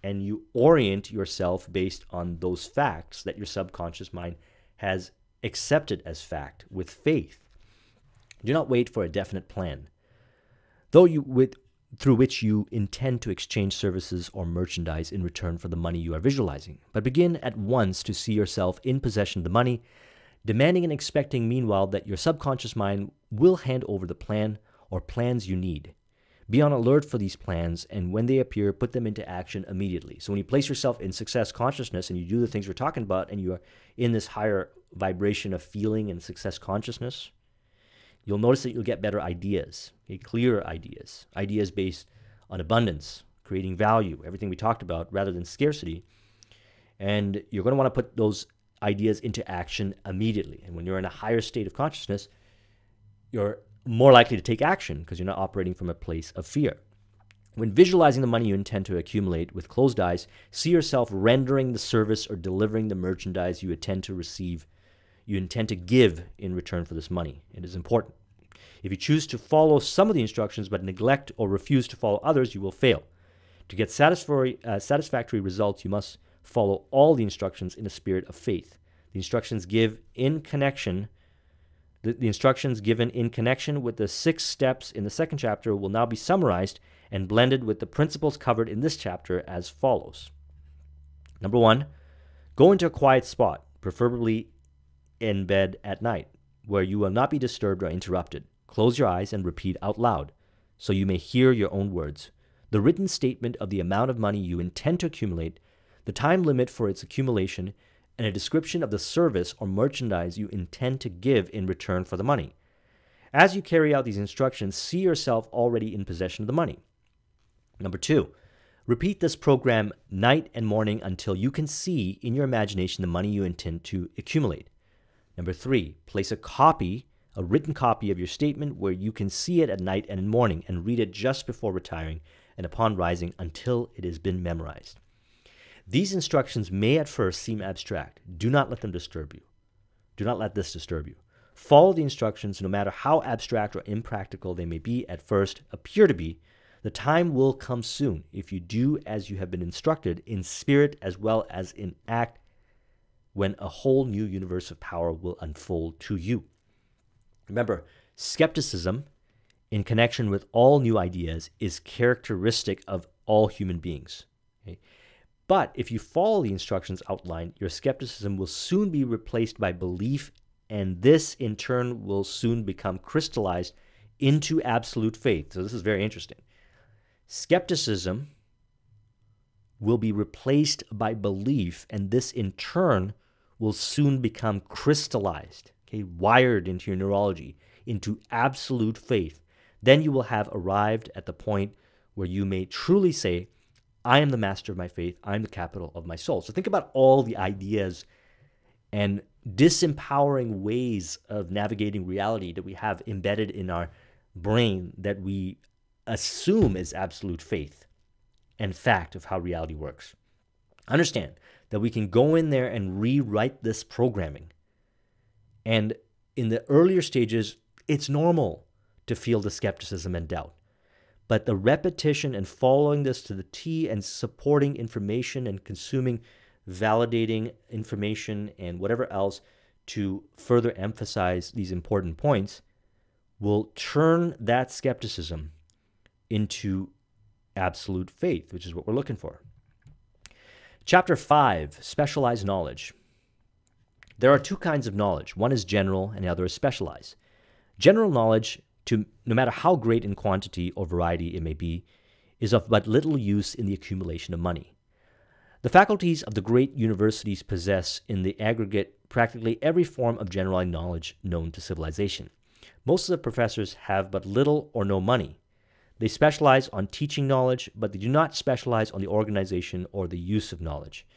A: And you orient yourself based on those facts that your subconscious mind has accepted as fact with faith. Do not wait for a definite plan, through which you intend to exchange services or merchandise in return for the money you are visualizing. But begin at once to see yourself in possession of the money, demanding and expecting meanwhile that your subconscious mind will hand over the plan or plans you need. Be on alert for these plans, and when they appear, put them into action immediately. So when you place yourself in success consciousness and you do the things we're talking about, and you are in this higher vibration of feeling and success consciousness, you'll notice that you'll get better ideas, okay, clearer ideas, ideas based on abundance, creating value, everything we talked about, rather than scarcity. And you're going to want to put those ideas into action immediately. And when you're in a higher state of consciousness, you're more likely to take action because you're not operating from a place of fear. When visualizing the money you intend to accumulate with closed eyes, see yourself rendering the service or delivering the merchandise you intend to give in return for this money. It is important. If you choose to follow some of the instructions but neglect or refuse to follow others, you will fail. To get satisfactory results, you must follow all the instructions in a spirit of faith. The instructions given in connection with the 6 steps in the second chapter will now be summarized and blended with the principles covered in this chapter as follows. Number 1, go into a quiet spot, preferably in bed at night, where you will not be disturbed or interrupted. Close your eyes and repeat out loud, so you may hear your own words, the written statement of the amount of money you intend to accumulate, the time limit for its accumulation, and a description of the service or merchandise you intend to give in return for the money. As you carry out these instructions, see yourself already in possession of the money. Number 2, repeat this program night and morning until you can see in your imagination the money you intend to accumulate. Number 3, place a written copy of your statement where you can see it at night and in morning and read it just before retiring and upon rising until it has been memorized. These instructions may at first seem abstract. Do not let them disturb you. Do not let this disturb you. Follow the instructions no matter how abstract or impractical they may be at first, appear to be. The time will come soon if you do as you have been instructed in spirit as well as in act, when a whole new universe of power will unfold to you. Remember, skepticism in connection with all new ideas is characteristic of all human beings. Okay? But if you follow the instructions outlined, your skepticism will soon be replaced by belief, and this in turn will soon become crystallized into absolute faith. So this is very interesting. Skepticism will be replaced by belief, and this in turn will soon become crystallized, okay, wired into your neurology, into absolute faith. Then you will have arrived at the point where you may truly say, I am the master of my faith, I am the capital of my soul. So think about all the ideas and disempowering ways of navigating reality that we have embedded in our brain that we assume is absolute faith and fact of how reality works. Understand that we can go in there and rewrite this programming. And in the earlier stages, it's normal to feel the skepticism and doubt. But the repetition and following this to the T and supporting information and consuming, validating information and whatever else to further emphasize these important points will turn that skepticism into absolute faith, which is what we're looking for. Chapter 5, Specialized Knowledge. There are two kinds of knowledge. One is general and the other is specialized. General knowledge, no matter how great in quantity or variety it may be, is of but little use in the accumulation of money. The faculties of the great universities possess in the aggregate practically every form of general knowledge known to civilization. Most of the professors have but little or no money. They specialize on teaching knowledge, but they do not specialize on the organization or the use of knowledge.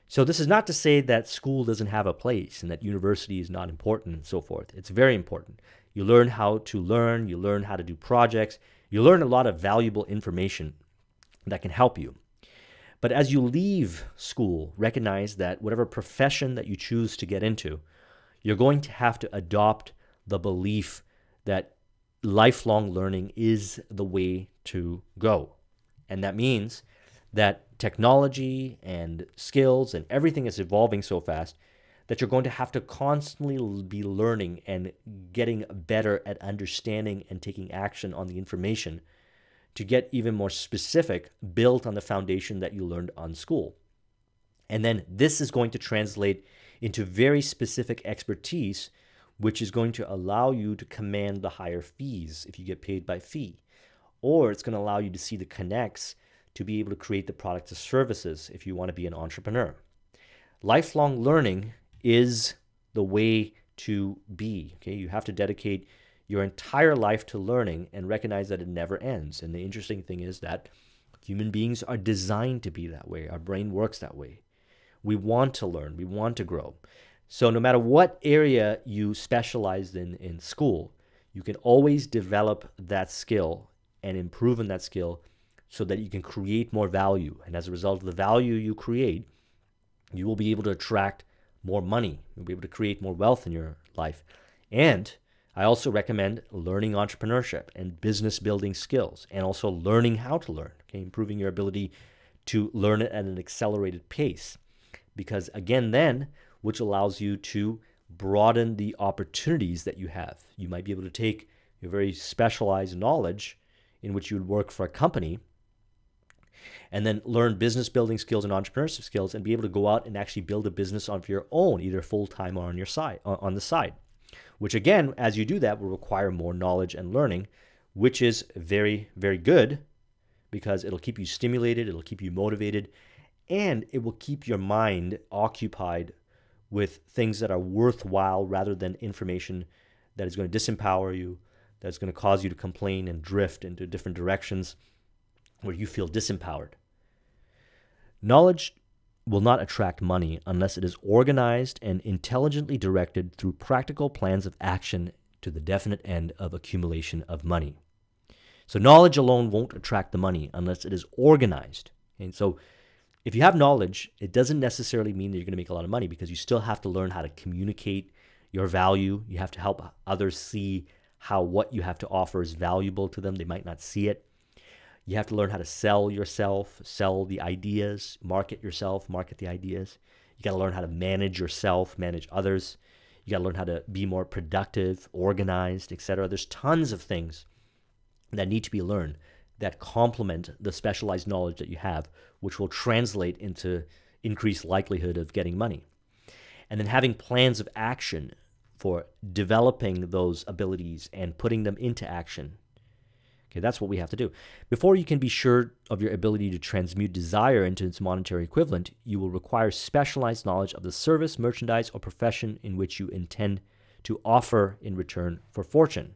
A: So this is not to say that school doesn't have a place and that university is not important and so forth. It's very important. You learn how to learn, you learn how to do projects, you learn a lot of valuable information that can help you. But as you leave school, recognize that whatever profession that you choose to get into, you're going to have to adopt the belief that lifelong learning is the way to go. And that means that technology and skills and everything is evolving so fast that you're going to have to constantly be learning and getting better at understanding and taking action on the information to get even more specific, built on the foundation that you learned on school. And then this is going to translate into very specific expertise, which is going to allow you to command the higher fees if you get paid by fee. Or it's going to allow you to see the connects to be able to create the products or services if you want to be an entrepreneur. Lifelong learning is the way to be. Okay, you have to dedicate your entire life to learning and recognize that it never ends. And the interesting thing is that human beings are designed to be that way. Our brain works that way. We want to learn. We want to grow. So no matter what area you specialized in school, you can always develop that skill and improve in that skill so that you can create more value. And as a result of the value you create, you will be able to attract more money. You'll be able to create more wealth in your life. And I also recommend learning entrepreneurship and business building skills, and also learning how to learn, okay? Improving your ability to learn it at an accelerated pace. Because again, then, which allows you to broaden the opportunities that you have. You might be able to take your very specialized knowledge in which you would work for a company and then learn business building skills and entrepreneurship skills and be able to go out and actually build a business of your own, either full-time or on the side. Which again, as you do that, will require more knowledge and learning, which is very, very good because it'll keep you stimulated, it'll keep you motivated, and it will keep your mind occupied with things that are worthwhile rather than information that is going to disempower you, that's going to cause you to complain and drift into different directions where you feel disempowered. Knowledge will not attract money unless it is organized and intelligently directed through practical plans of action to the definite end of accumulation of money. So knowledge alone won't attract the money unless it is organized. And so if you have knowledge, it doesn't necessarily mean that you're going to make a lot of money because you still have to learn how to communicate your value. You have to help others see how what you have to offer is valuable to them. They might not see it. You have to learn how to sell yourself, sell the ideas, market yourself, market the ideas. You got to learn how to manage yourself, manage others. You got to learn how to be more productive, organized, etc. There's tons of things that need to be learned that complement the specialized knowledge that you have, which will translate into increased likelihood of getting money. And then having plans of action for developing those abilities and putting them into action. Okay, that's what we have to do. Before you can be sure of your ability to transmute desire into its monetary equivalent, you will require specialized knowledge of the service, merchandise, or profession in which you intend to offer in return for fortune.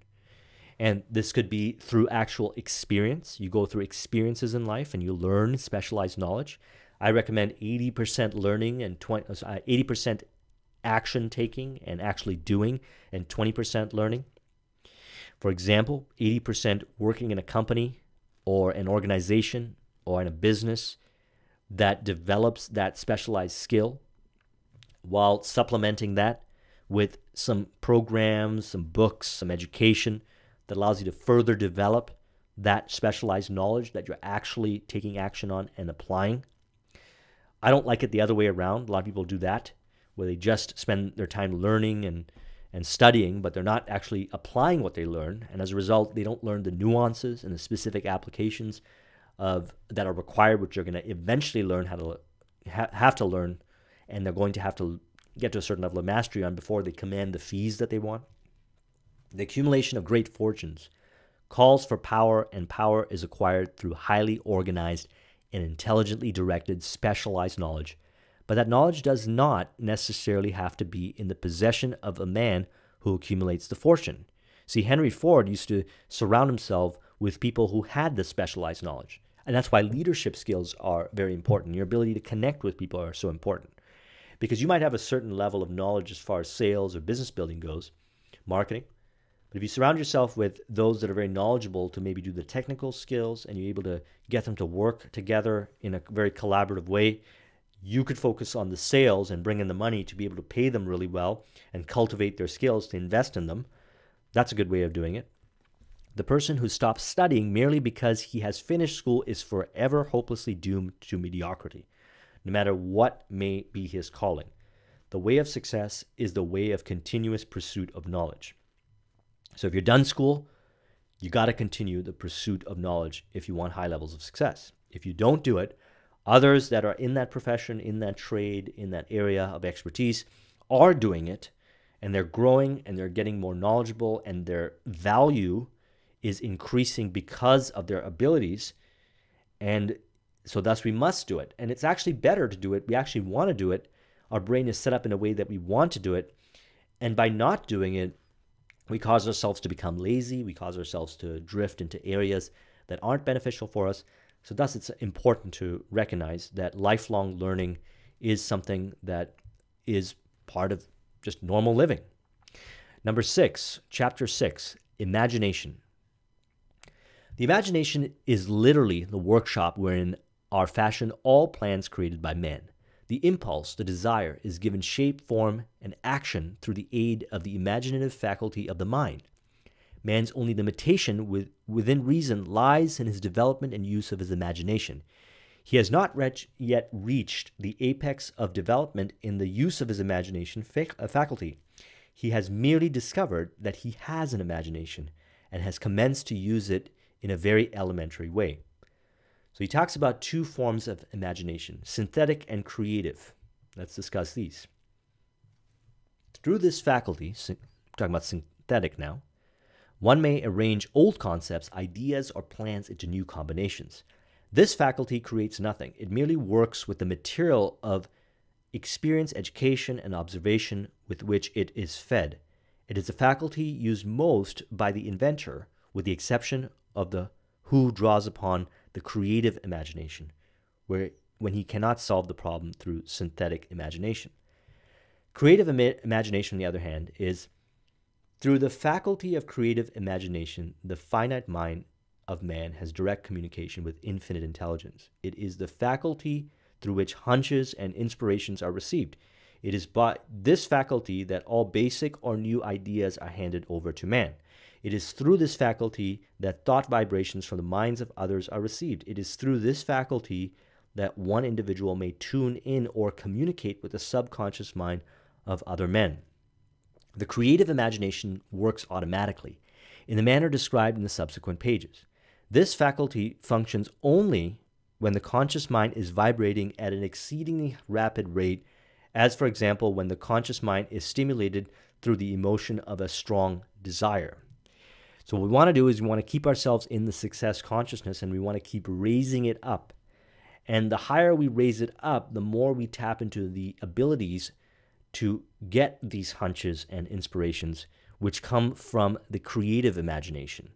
A: And this could be through actual experience. You go through experiences in life and you learn specialized knowledge. I recommend 80% learning and 80% action taking and actually doing, and 20% learning. For example, 80% working in a company or an organization or in a business that develops that specialized skill, while supplementing that with some programs, some books, some education that allows you to further develop that specialized knowledge that you're actually taking action on and applying. I don't like it the other way around. A lot of people do that, where they just spend their time learning and studying, but they're not actually applying what they learn. And as a result, they don't learn the nuances and the specific applications that are required, which you're going to eventually learn how to have to learn, and they're going to have to get to a certain level of mastery on before they command the fees that they want. The accumulation of great fortunes calls for power, and power is acquired through highly organized and intelligently directed specialized knowledge. But that knowledge does not necessarily have to be in the possession of a man who accumulates the fortune. See, Henry Ford used to surround himself with people who had this specialized knowledge. And that's why leadership skills are very important. Your ability to connect with people are so important. Because you might have a certain level of knowledge as far as sales or business building goes, marketing. But if you surround yourself with those that are very knowledgeable to maybe do the technical skills, and you're able to get them to work together in a very collaborative way, you could focus on the sales and bring in the money to be able to pay them really well and cultivate their skills to invest in them. That's a good way of doing it. The person who stops studying merely because he has finished school is forever hopelessly doomed to mediocrity, no matter what may be his calling. The way of success is the way of continuous pursuit of knowledge. So if you're done school, you got to continue the pursuit of knowledge if you want high levels of success. If you don't do it, others that are in that profession, in that trade, in that area of expertise are doing it, and they're growing and they're getting more knowledgeable, and their value is increasing because of their abilities. And so thus we must do it. And it's actually better to do it. We actually want to do it. Our brain is set up in a way that we want to do it. And by not doing it, we cause ourselves to become lazy. We cause ourselves to drift into areas that aren't beneficial for us. So thus it's important to recognize that lifelong learning is something that is part of just normal living. Number 6, chapter 6, imagination. The imagination is literally the workshop wherein are fashioned all plans created by man. The impulse, the desire, is given shape, form, and action through the aid of the imaginative faculty of the mind. Man's only limitation within reason lies in his development and use of his imagination. He has not yet reached the apex of development in the use of his imagination faculty. He has merely discovered that he has an imagination and has commenced to use it in a very elementary way. So he talks about two forms of imagination, synthetic and creative. Let's discuss these. Through this faculty, talking about synthetic now, one may arrange old concepts, ideas, or plans into new combinations. This faculty creates nothing. It merely works with the material of experience, education, and observation with which it is fed. It is a faculty used most by the inventor, with the exception of the who draws upon the creative imagination, when he cannot solve the problem through synthetic imagination. Creative imagination, on the other hand, is through the faculty of creative imagination, the finite mind of man has direct communication with infinite intelligence. It is the faculty through which hunches and inspirations are received. It is by this faculty that all basic or new ideas are handed over to man. It is through this faculty that thought vibrations from the minds of others are received. It is through this faculty that one individual may tune in or communicate with the subconscious mind of other men. The creative imagination works automatically. in the manner described in the subsequent pages. This faculty functions only when the conscious mind is vibrating at an exceedingly rapid rate, as for example, when the conscious mind is stimulated through the emotion of a strong desire. So what we want to do is we want to keep ourselves in the success consciousness, and we want to keep raising it up. And the higher we raise it up, the more we tap into the abilities to get these hunches and inspirations which come from the creative imagination.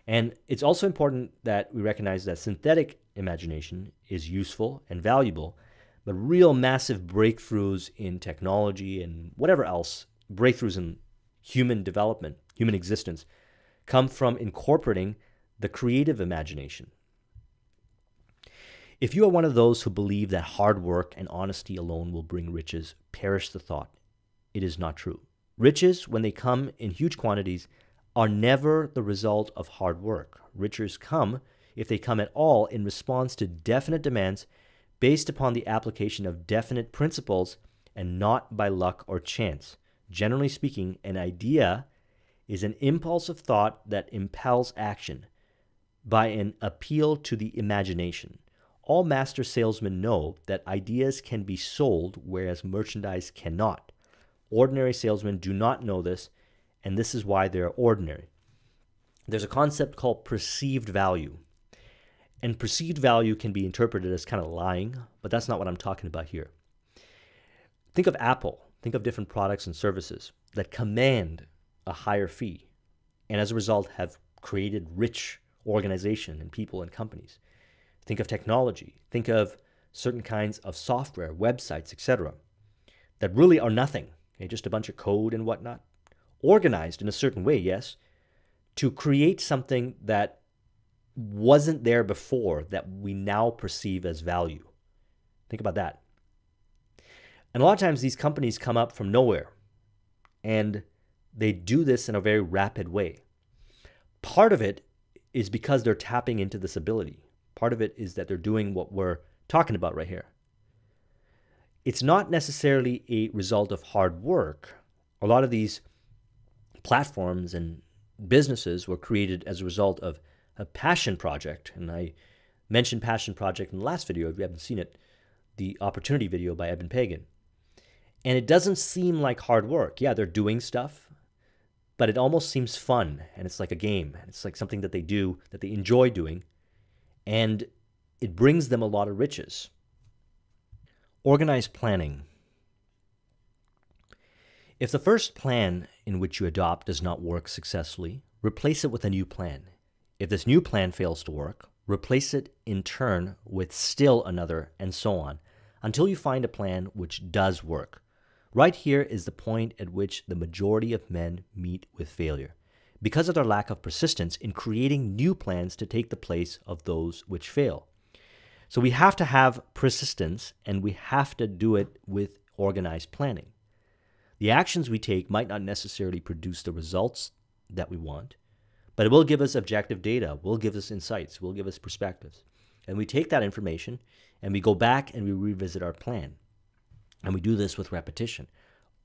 A: And it's also important that we recognize that synthetic imagination is useful and valuable, but real massive breakthroughs in technology and whatever else, breakthroughs in human development, human existence, come from incorporating the creative imagination. If you are one of those who believe that hard work and honesty alone will bring riches, perish the thought. It is not true. Riches, when they come in huge quantities, are never the result of hard work. Riches come, if they come at all, in response to definite demands based upon the application of definite principles and not by luck or chance. Generally speaking, an idea is an impulse of thought that impels action by an appeal to the imagination. All master salesmen know that ideas can be sold, whereas merchandise cannot. Ordinary salesmen do not know this, and this is why they're ordinary. There's a concept called perceived value. And perceived value can be interpreted as kind of lying, but that's not what I'm talking about here. Think of Apple. Think of different products and services that command a higher fee, and as a result have created rich organization and people and companies. Think of technology. Think of certain kinds of software, websites, etc., that really are nothing, okay? Just a bunch of code and whatnot, organized in a certain way, yes, to create something that wasn't there before that we now perceive as value. Think about that. And a lot of times these companies come up from nowhere, and they do this in a very rapid way. Part of it is because they're tapping into this ability. Part of it is that they're doing what we're talking about right here. It's not necessarily a result of hard work. A lot of these platforms and businesses were created as a result of a passion project. And I mentioned passion project in the last video, if you haven't seen it, the opportunity video by Eben Pagan. And it doesn't seem like hard work. Yeah, they're doing stuff, but it almost seems fun, and it's like a game. It's like something that they do, that they enjoy doing, and it brings them a lot of riches. Organized planning. If the first plan in which you adopt does not work successfully, replace it with a new plan. If this new plan fails to work, replace it in turn with still another, and so on, until you find a plan which does work. Right here is the point at which the majority of men meet with failure, because of their lack of persistence in creating new plans to take the place of those which fail. So we have to have persistence, and we have to do it with organized planning. The actions we take might not necessarily produce the results that we want, but it will give us objective data, will give us insights, will give us perspectives. And we take that information and we go back and we revisit our plan. And we do this with repetition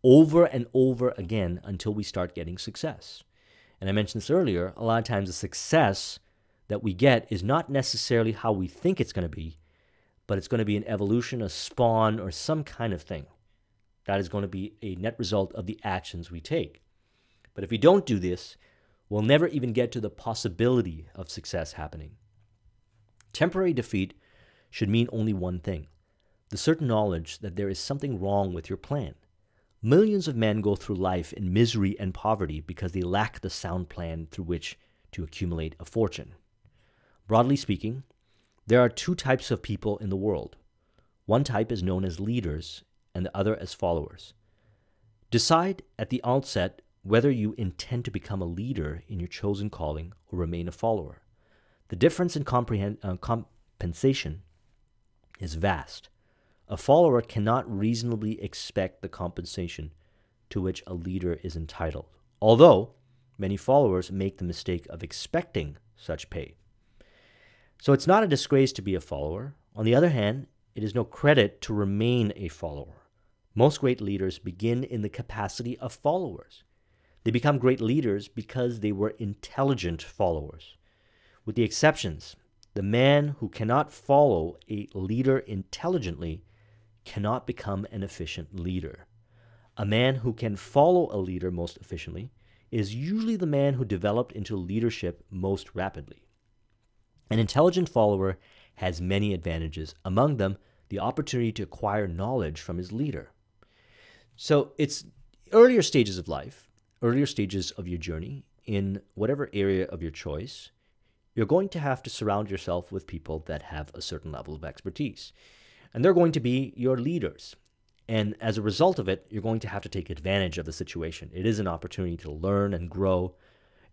A: over and over again until we start getting success. And I mentioned this earlier, a lot of times the success that we get is not necessarily how we think it's going to be, but it's going to be an evolution, a spawn, or some kind of thing. That is going to be a net result of the actions we take. But if we don't do this, we'll never even get to the possibility of success happening. Temporary defeat should mean only one thing: the certain knowledge that there is something wrong with your plan. Millions of men go through life in misery and poverty because they lack the sound plan through which to accumulate a fortune. Broadly speaking, there are two types of people in the world. One type is known as leaders and the other as followers. Decide at the outset whether you intend to become a leader in your chosen calling or remain a follower. The difference in compensation is vast. A follower cannot reasonably expect the compensation to which a leader is entitled, although many followers make the mistake of expecting such pay. So it's not a disgrace to be a follower. On the other hand, it is no credit to remain a follower. Most great leaders begin in the capacity of followers. They become great leaders because they were intelligent followers. With the exceptions, the man who cannot follow a leader intelligently cannot become an efficient leader. A man who can follow a leader most efficiently is usually the man who developed into leadership most rapidly. An intelligent follower has many advantages, among them the opportunity to acquire knowledge from his leader. So it's earlier stages of life, earlier stages of your journey, in whatever area of your choice, you're going to have to surround yourself with people that have a certain level of expertise. And they're going to be your leaders. And as a result of it, you're going to have to take advantage of the situation. It is an opportunity to learn and grow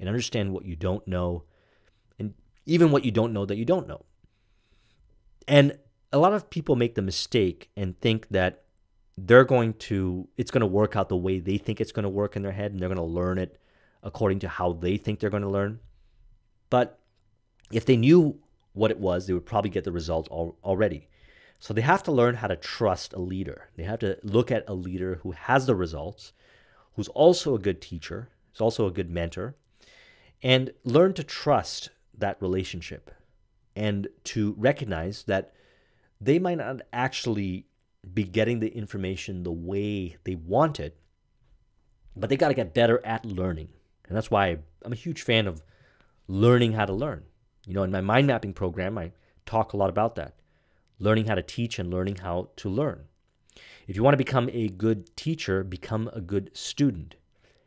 A: and understand what you don't know, and even what you don't know that you don't know. And a lot of people make the mistake and think that it's going to work out the way they think it's going to work in their head, and they're going to learn it according to how they think they're going to learn. But if they knew what it was, they would probably get the result already. So they have to learn how to trust a leader. They have to look at a leader who has the results, who's also a good teacher, who's also a good mentor, and learn to trust that relationship and to recognize that they might not actually be getting the information the way they want it, but they got to get better at learning. And that's why I'm a huge fan of learning how to learn. In my mind mapping program, I talk a lot about that. Learning how to teach and learning how to learn. If you want to become a good teacher, become a good student.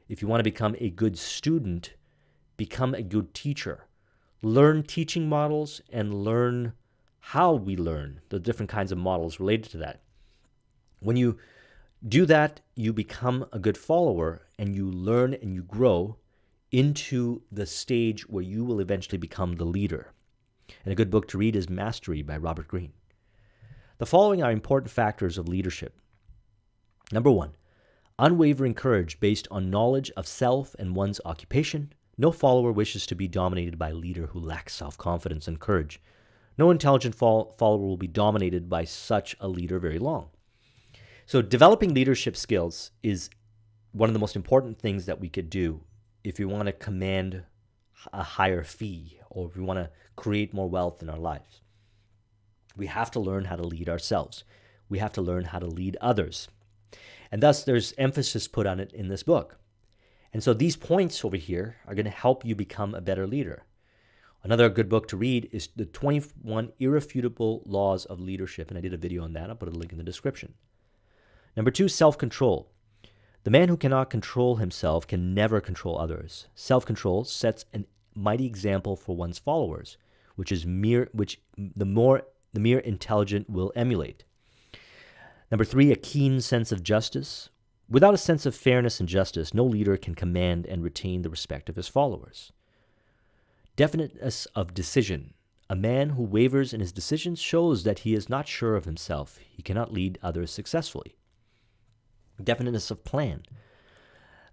A: If you want to become a good student, become a good teacher. Learn teaching models and learn how we learn, the different kinds of models related to that. When you do that, you become a good follower and you learn and you grow into the stage where you will eventually become the leader. And a good book to read is Mastery by Robert Greene. The following are important factors of leadership. Number 1, unwavering courage based on knowledge of self and one's occupation. No follower wishes to be dominated by a leader who lacks self-confidence and courage. No intelligent follower will be dominated by such a leader very long. So developing leadership skills is one of the most important things that we could do if we want to command a higher fee or if we want to create more wealth in our lives. We have to learn how to lead ourselves. We have to learn how to lead others. And thus, there's emphasis put on it in this book. And so these points over here are going to help you become a better leader. Another good book to read is the 21 Irrefutable Laws of Leadership, and I did a video on that. I'll put a link in the description. Number 2, self-control. The man who cannot control himself can never control others. Self-control sets a mighty example for one's followers, which the mere intelligent will emulate. Number 3, a keen sense of justice. Without a sense of fairness and justice, no leader can command and retain the respect of his followers. Definiteness of decision. A man who wavers in his decisions shows that he is not sure of himself. He cannot lead others successfully. Definiteness of plan.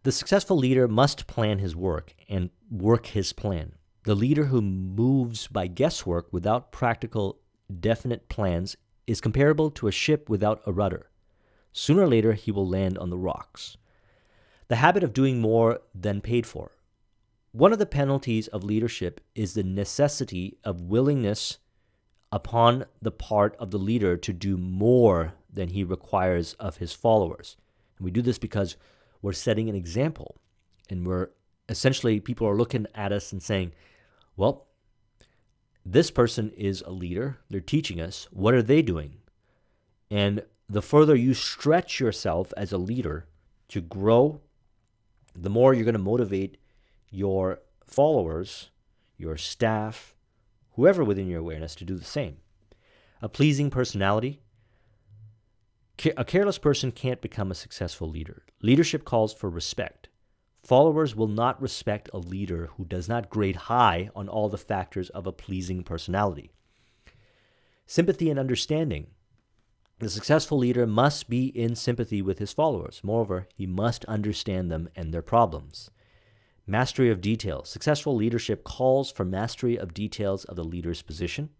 A: The successful leader must plan his work and work his plan. The leader who moves by guesswork without practical, definite plans is comparable to a ship without a rudder. Sooner or later, he will land on the rocks. The habit of doing more than paid for. One of the penalties of leadership is the necessity of willingness upon the part of the leader to do more than he requires of his followers. And we do this because we're setting an example. And people are looking at us and saying, well, this person is a leader. They're teaching us. What are they doing? And the further you stretch yourself as a leader to grow, the more you're going to motivate your followers, your staff, whoever within your awareness to do the same. A pleasing personality. A careless person can't become a successful leader. Leadership calls for respect. Followers will not respect a leader who does not grade high on all the factors of a pleasing personality. Sympathy and understanding. The successful leader must be in sympathy with his followers. Moreover, he must understand them and their problems. Mastery of details. Successful leadership calls for mastery of details of the leader's position.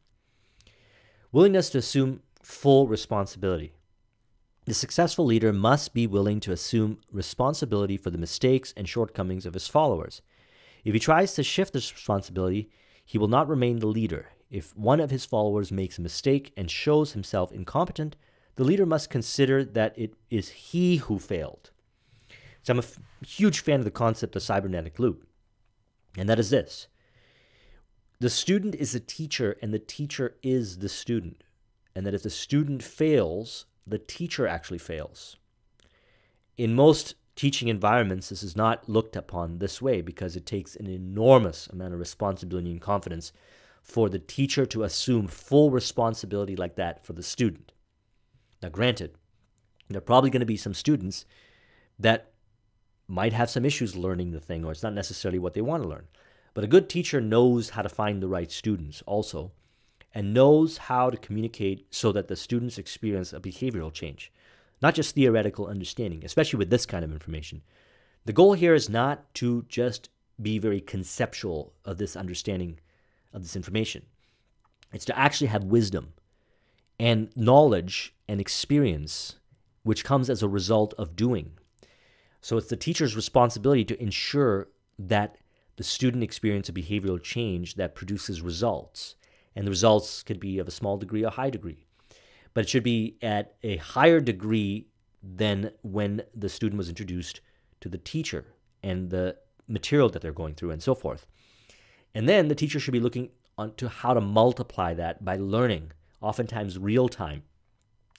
A: Willingness to assume full responsibility. The successful leader must be willing to assume responsibility for the mistakes and shortcomings of his followers. If he tries to shift this responsibility, he will not remain the leader. If one of his followers makes a mistake and shows himself incompetent, the leader must consider that it is he who failed. So I'm a huge fan of the concept of cybernetic loop, and that is this. The student is the teacher, and the teacher is the student. And that if the student fails, the teacher actually fails. In most teaching environments, this is not looked upon this way because it takes an enormous amount of responsibility and confidence for the teacher to assume full responsibility like that for the student. Now, granted, there are probably going to be some students that might have some issues learning the thing, or it's not necessarily what they want to learn. But a good teacher knows how to find the right students also, and knows how to communicate so that the students experience a behavioral change, not just theoretical understanding, especially with this kind of information. The goal here is not to just be very conceptual of this understanding of this information. It's to actually have wisdom and knowledge and experience, which comes as a result of doing. So it's the teacher's responsibility to ensure that the student experience a behavioral change that produces results. And the results could be of a small degree or high degree. But it should be at a higher degree than when the student was introduced to the teacher and the material that they're going through and so forth. And then the teacher should be looking onto how to multiply that by learning, oftentimes real time.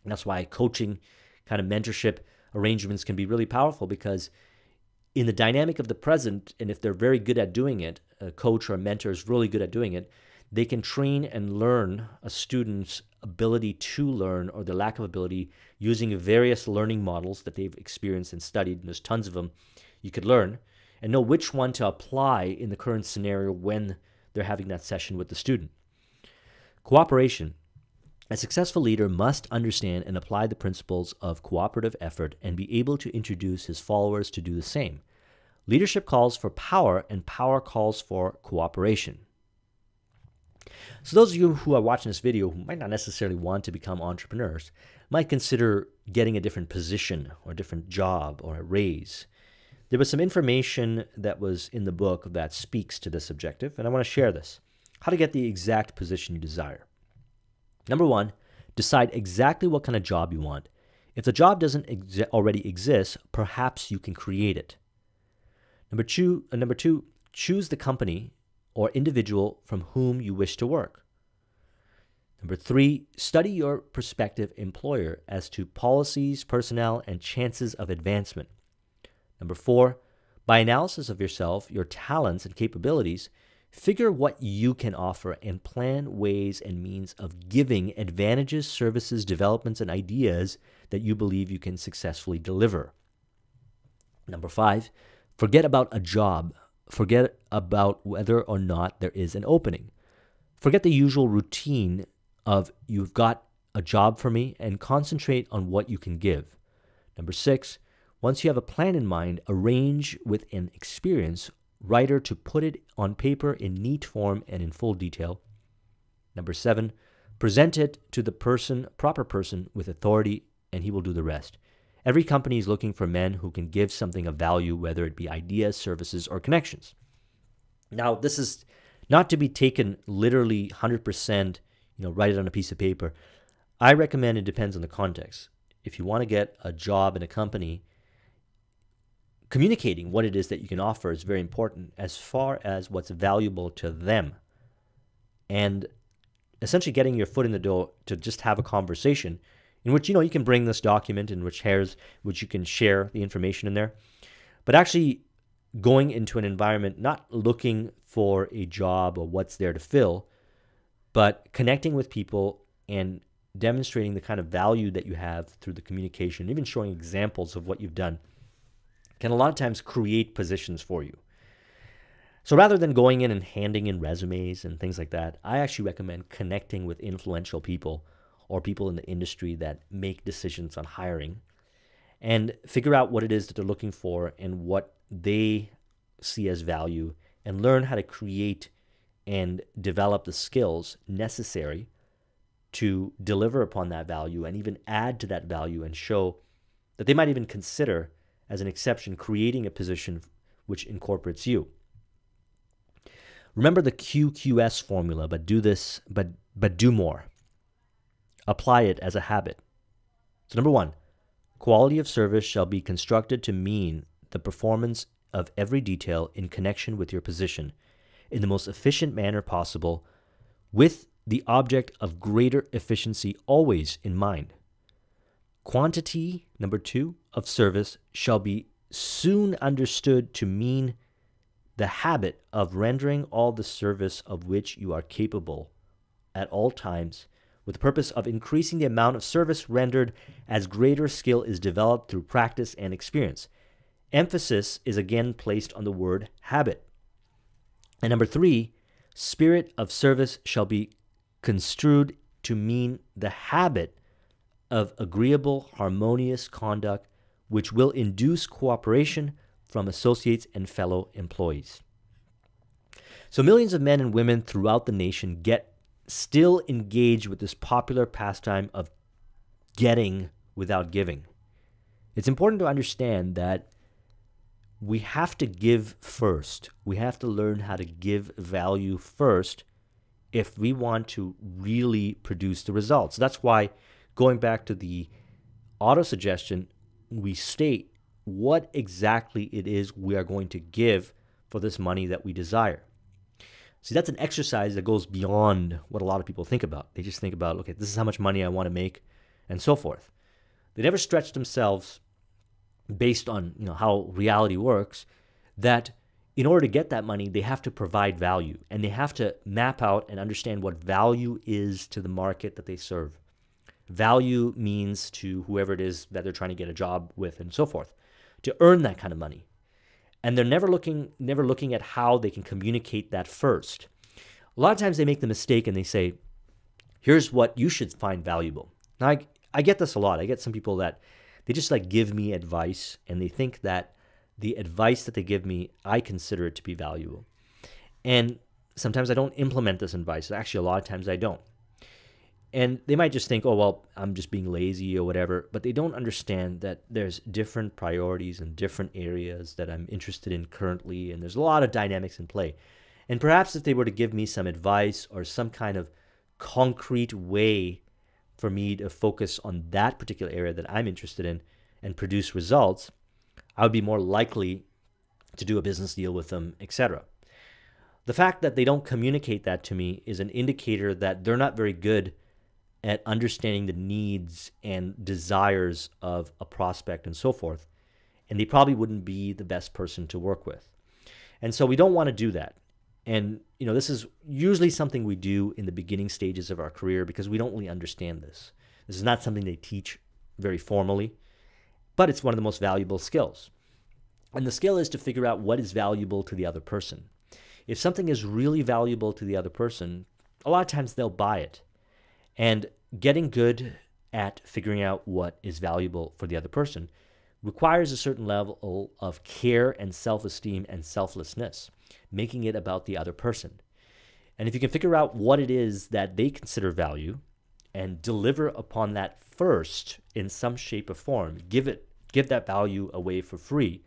A: And that's why coaching, kind of mentorship arrangements can be really powerful, because in the dynamic of the present, and if they're very good at doing it, a coach or a mentor is really good at doing it, they can train and learn a student's ability to learn or their lack of ability using various learning models that they've experienced and studied. And there's tons of them you could learn and know which one to apply in the current scenario when they're having that session with the student. Cooperation. A successful leader must understand and apply the principles of cooperative effort and be able to introduce his followers to do the same. Leadership calls for power, and power calls for cooperation. So those of you who are watching this video who might not necessarily want to become entrepreneurs might consider getting a different position or a different job or a raise. There was some information that was in the book that speaks to this objective, and I want to share this. How to get the exact position you desire. Number one, decide exactly what kind of job you want. If the job doesn't already exist, perhaps you can create it. Number two, choose the company or individual from whom you wish to work. Number three, study your prospective employer as to policies, personnel, and chances of advancement. Number four, by analysis of yourself, your talents and capabilities, figure what you can offer and plan ways and means of giving advantages, services, developments, and ideas that you believe you can successfully deliver. Number five, forget about a job. Forget about whether or not there is an opening. Forget the usual routine of you've got a job for me and concentrate on what you can give. Number six, once you have a plan in mind, arrange with an experienced writer to put it on paper in neat form and in full detail. Number seven, present it to the proper person with authority, and he will do the rest. Every company is looking for men who can give something of value, whether it be ideas, services, or connections. Now, this is not to be taken literally 100%, write it on a piece of paper. I recommend it depends on the context. If you want to get a job in a company, communicating what it is that you can offer is very important as far as what's valuable to them. And essentially getting your foot in the door to just have a conversation in which, you can bring this document in which you can share the information in there. But actually going into an environment, not looking for a job or what's there to fill, but connecting with people and demonstrating the kind of value that you have through the communication, even showing examples of what you've done, can a lot of times create positions for you. So rather than going in and handing in resumes and things like that, I actually recommend connecting with influential people or people in the industry that make decisions on hiring and figure out what it is that they're looking for and what they see as value, and learn how to create and develop the skills necessary to deliver upon that value and even add to that value and show that they might even consider, as an exception, creating a position which incorporates you. Remember the QQS formula, but do this, but do more. Apply it as a habit. So number 1, quality of service shall be constructed to mean the performance of every detail in connection with your position in the most efficient manner possible, with the object of greater efficiency always in mind. Quantity, number 2, of service shall be soon understood to mean the habit of rendering all the service of which you are capable at all times, with the purpose of increasing the amount of service rendered as greater skill is developed through practice and experience. Emphasis is again placed on the word habit. And number 3, spirit of service shall be construed to mean the habit of agreeable, harmonious conduct which will induce cooperation from associates and fellow employees. So millions of men and women throughout the nation still engaged with this popular pastime of getting without giving. It's important to understand that we have to give first. We have to learn how to give value first if we want to really produce the results. That's why, going back to the auto-suggestion, we state what exactly it is we are going to give for this money that we desire. See, that's an exercise that goes beyond what a lot of people think about. They just think about, okay, this is how much money I want to make, and so forth. They never stretch themselves based on how reality works, that in order to get that money, they have to provide value, and they have to map out and understand what value is to the market that they serve. Value means to whoever it is that they're trying to get a job with, and so forth, to earn that kind of money. And they're never looking at how they can communicate that first. A lot of times they make the mistake and they say, here's what you should find valuable. Now, I get this a lot. I get some people that they just give me advice, and they think that the advice that they give me, I consider it to be valuable. And sometimes I don't implement this advice. Actually, a lot of times I don't. And they might just think, oh, well, I'm just being lazy or whatever, but they don't understand that there's different priorities in different areas that I'm interested in currently, and there's a lot of dynamics in play. And perhaps if they were to give me some advice or some kind of concrete way for me to focus on that particular area that I'm interested in and produce results, I would be more likely to do a business deal with them, etc. The fact that they don't communicate that to me is an indicator that they're not very good at understanding the needs and desires of a prospect and so forth, and they probably wouldn't be the best person to work with. And so we don't want to do that. And this is usually something we do in the beginning stages of our career because we don't really understand this. This is not something they teach very formally, but it's one of the most valuable skills. And the skill is to figure out what is valuable to the other person. If something is really valuable to the other person, a lot of times they'll buy it. And getting good at figuring out what is valuable for the other person requires a certain level of care and self-esteem and selflessness, making it about the other person. And if you can figure out what it is that they consider value and deliver upon that first in some shape or form, give that value away for free,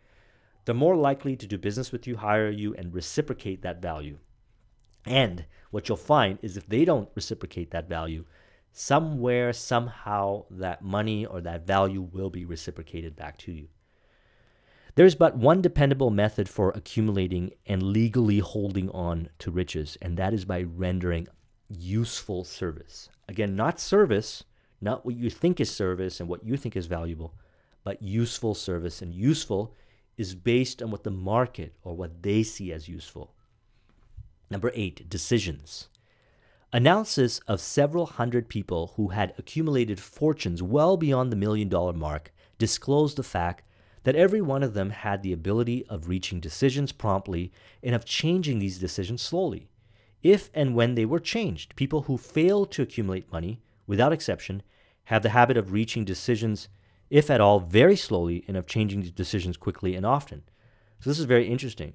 A: they're more likely to do business with you, hire you, and reciprocate that value. And what you'll find is if they don't reciprocate that value, somewhere, somehow, that money or that value will be reciprocated back to you. There's but one dependable method for accumulating and legally holding on to riches, and that is by rendering useful service. Again, not service, not what you think is service and what you think is valuable, but useful service. And useful is based on what the market or what they see as useful. Number 8, decisions. Analysis of several hundred people who had accumulated fortunes well beyond the $1 million mark disclosed the fact that every one of them had the ability of reaching decisions promptly and of changing these decisions slowly. If and when they were changed, people who fail to accumulate money, without exception, have the habit of reaching decisions, if at all, very slowly and of changing these decisions quickly and often. So this is very interesting.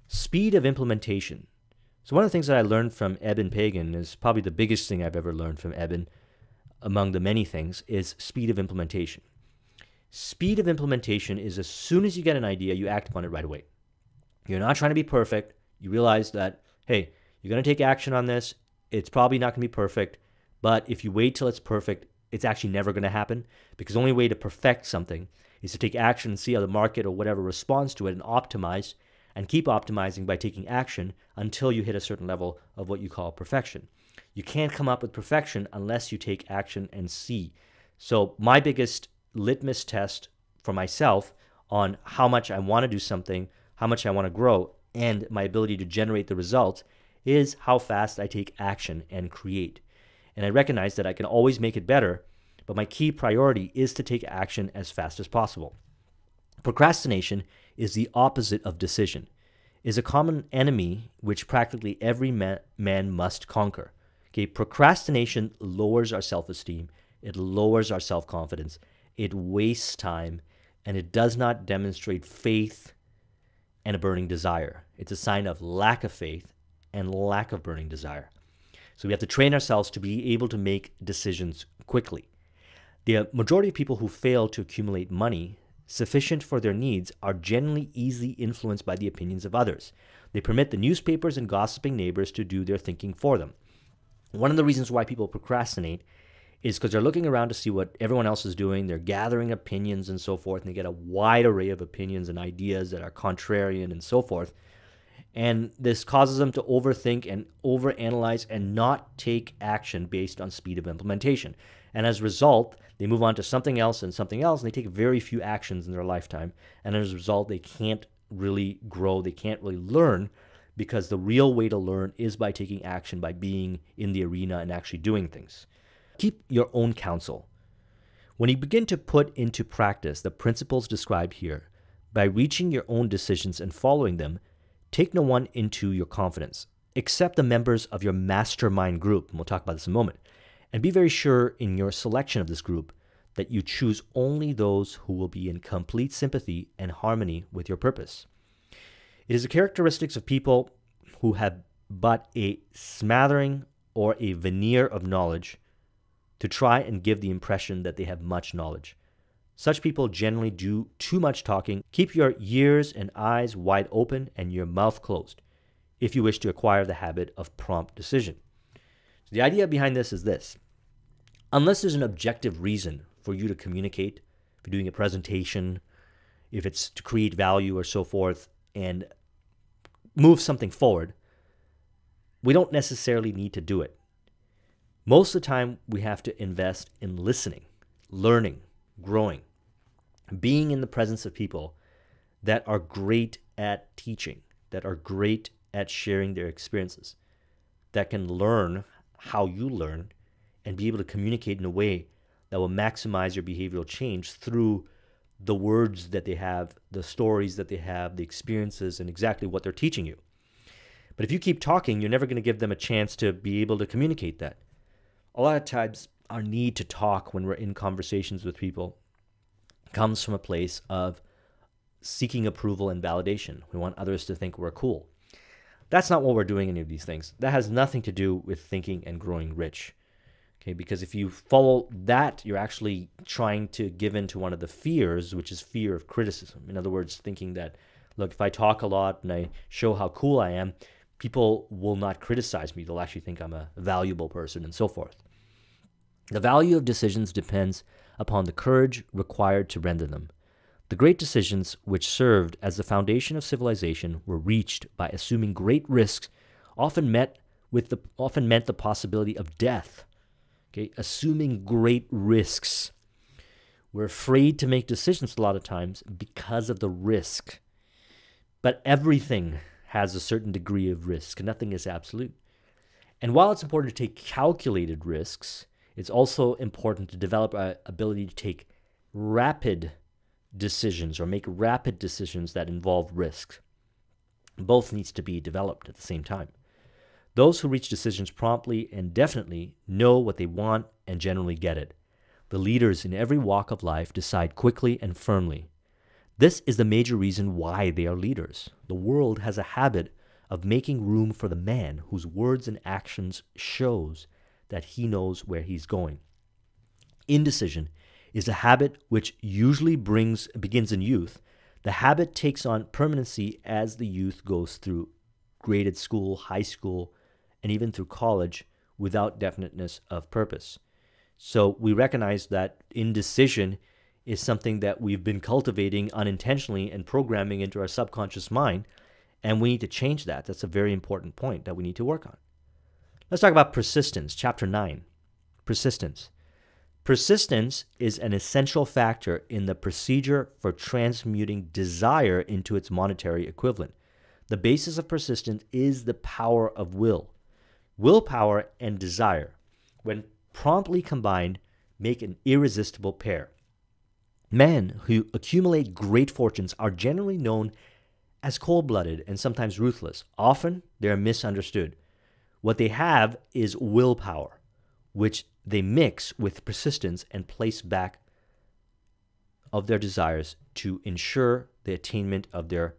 A: Speed of implementation. So one of the things that I learned from Eben Pagan is probably the biggest thing I've ever learned from Eben, among the many things, is speed of implementation. Speed of implementation is as soon as you get an idea, you act upon it right away. You're not trying to be perfect. You realize that, hey, you're going to take action on this. It's probably not going to be perfect, but if you wait till it's perfect, it's actually never going to happen, because the only way to perfect something is to take action and see how the market or whatever responds to it and optimize and keep optimizing by taking action until you hit a certain level of what you call perfection. You can't come up with perfection unless you take action and see. So my biggest litmus test for myself on how much I want to do something, how much I want to grow, and my ability to generate the results is how fast I take action and create. And I recognize that I can always make it better, but my key priority is to take action as fast as possible. Procrastination is the opposite of decision, is a common enemy which practically every man must conquer. Okay, procrastination lowers our self-esteem, it lowers our self-confidence, it wastes time, and it does not demonstrate faith and a burning desire. It's a sign of lack of faith and lack of burning desire. So we have to train ourselves to be able to make decisions quickly. The majority of people who fail to accumulate money sufficient for their needs are generally easily influenced by the opinions of others. They permit the newspapers and gossiping neighbors to do their thinking for them. One of the reasons why people procrastinate is because they're looking around to see what everyone else is doing. They're gathering opinions and so forth, and they get a wide array of opinions and ideas that are contrarian and so forth. And this causes them to overthink and overanalyze and not take action based on speed of implementation. And as a result, they move on to something else, and they take very few actions in their lifetime. And as a result, they can't really grow, they can't really learn, because the real way to learn is by taking action, by being in the arena and actually doing things. Keep your own counsel. When you begin to put into practice the principles described here, by reaching your own decisions and following them, take no one into your confidence, except the members of your mastermind group, and we'll talk about this in a moment. And be very sure in your selection of this group that you choose only those who will be in complete sympathy and harmony with your purpose. It is the characteristics of people who have but a smattering or a veneer of knowledge to try and give the impression that they have much knowledge. Such people generally do too much talking. Keep your ears and eyes wide open and your mouth closed if you wish to acquire the habit of prompt decision. So the idea behind this is this. Unless there's an objective reason for you to communicate, if you're doing a presentation, if it's to create value or so forth, and move something forward, we don't necessarily need to do it. Most of the time, we have to invest in listening, learning, growing, being in the presence of people that are great at teaching, that are great at sharing their experiences, that can learn how you learn and be able to communicate in a way that will maximize your behavioral change through the words that they have, the stories that they have, the experiences, and exactly what they're teaching you. But if you keep talking, you're never going to give them a chance to be able to communicate that. A lot of times, our need to talk when we're in conversations with people comes from a place of seeking approval and validation. We want others to think we're cool. That's not what we're doing in any of these things. That has nothing to do with thinking and growing rich. Okay, because if you follow that, you're actually trying to give in to one of the fears, which is fear of criticism. In other words, thinking that, look, if I talk a lot and I show how cool I am, people will not criticize me. They'll actually think I'm a valuable person and so forth. The value of decisions depends upon the courage required to render them. The great decisions which served as the foundation of civilization were reached by assuming great risks, often meant the possibility of death. Okay, assuming great risks. We're afraid to make decisions a lot of times because of the risk. But everything has a certain degree of risk. Nothing is absolute. And while it's important to take calculated risks, it's also important to develop our ability to take rapid decisions or make rapid decisions that involve risk. Both needs to be developed at the same time. Those who reach decisions promptly and definitely know what they want and generally get it. The leaders in every walk of life decide quickly and firmly. This is the major reason why they are leaders. The world has a habit of making room for the man whose words and actions shows that he knows where he's going. Indecision is a habit which usually begins in youth. The habit takes on permanency as the youth goes through graded school, high school, and even through college without definiteness of purpose. So we recognize that indecision is something that we've been cultivating unintentionally and programming into our subconscious mind, and we need to change that. That's a very important point that we need to work on. Let's talk about persistence, chapter 9. Persistence. Persistence is an essential factor in the procedure for transmuting desire into its monetary equivalent. The basis of persistence is the power of will. Willpower and desire, when promptly combined, make an irresistible pair. Men who accumulate great fortunes are generally known as cold-blooded and sometimes ruthless. Often, they are misunderstood. What they have is willpower, which they mix with persistence and place back of their desires to ensure the attainment of their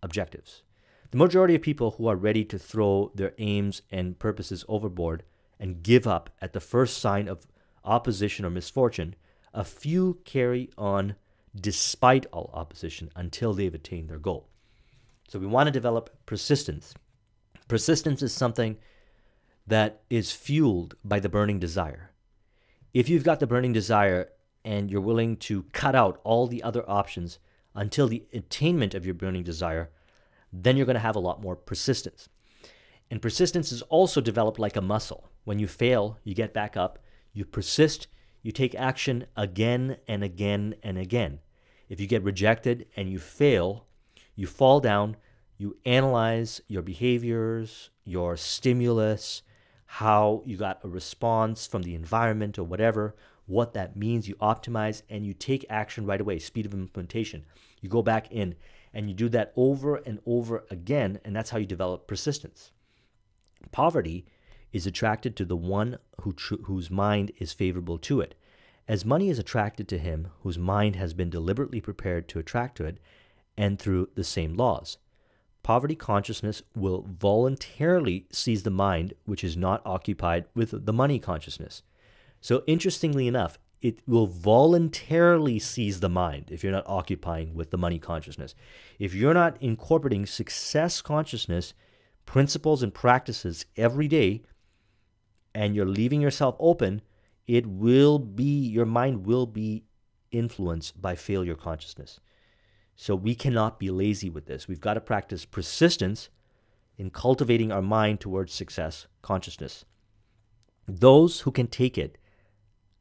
A: objectives. The majority of people who are ready to throw their aims and purposes overboard and give up at the first sign of opposition or misfortune, a few carry on despite all opposition until they've attained their goal. So we want to develop persistence. Persistence is something that is fueled by the burning desire. If you've got the burning desire and you're willing to cut out all the other options until the attainment of your burning desire, then you're going to have a lot more persistence. And persistence is also developed like a muscle. When you fail, you get back up, you persist, you take action again and again and again. If you get rejected and you fail, you fall down, you analyze your behaviors, your stimulus, how you got a response from the environment or whatever, what that means, you optimize, and you take action right away, speed of implementation. You go back in, and you do that over and over again, and that's how you develop persistence. Poverty is attracted to the one whose mind is favorable to it, as money is attracted to him whose mind has been deliberately prepared to attract to it, and through the same laws. Poverty consciousness will voluntarily seize the mind which is not occupied with the money consciousness. So interestingly enough, it will voluntarily seize the mind if you're not occupying with the money consciousness. If you're not incorporating success consciousness, principles and practices every day, and you're leaving yourself open, your mind will be influenced by failure consciousness. So we cannot be lazy with this. We've got to practice persistence in cultivating our mind towards success consciousness. Those who can take it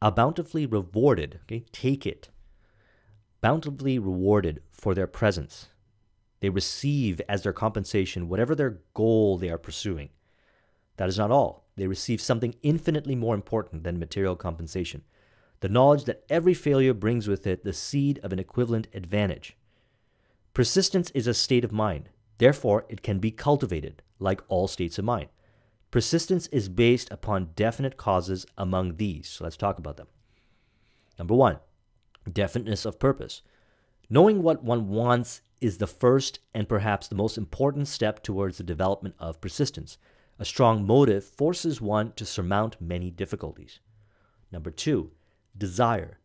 A: are bountifully rewarded. Okay, take it. Bountifully rewarded for their presence. They receive as their compensation whatever their goal they are pursuing. That is not all. They receive something infinitely more important than material compensation. The knowledge that every failure brings with it the seed of an equivalent advantage. Persistence is a state of mind. Therefore, it can be cultivated, like all states of mind. Persistence is based upon definite causes among these. So let's talk about them. Number 1, definiteness of purpose. Knowing what one wants is the first and perhaps the most important step towards the development of persistence. A strong motive forces one to surmount many difficulties. Number 2, desire.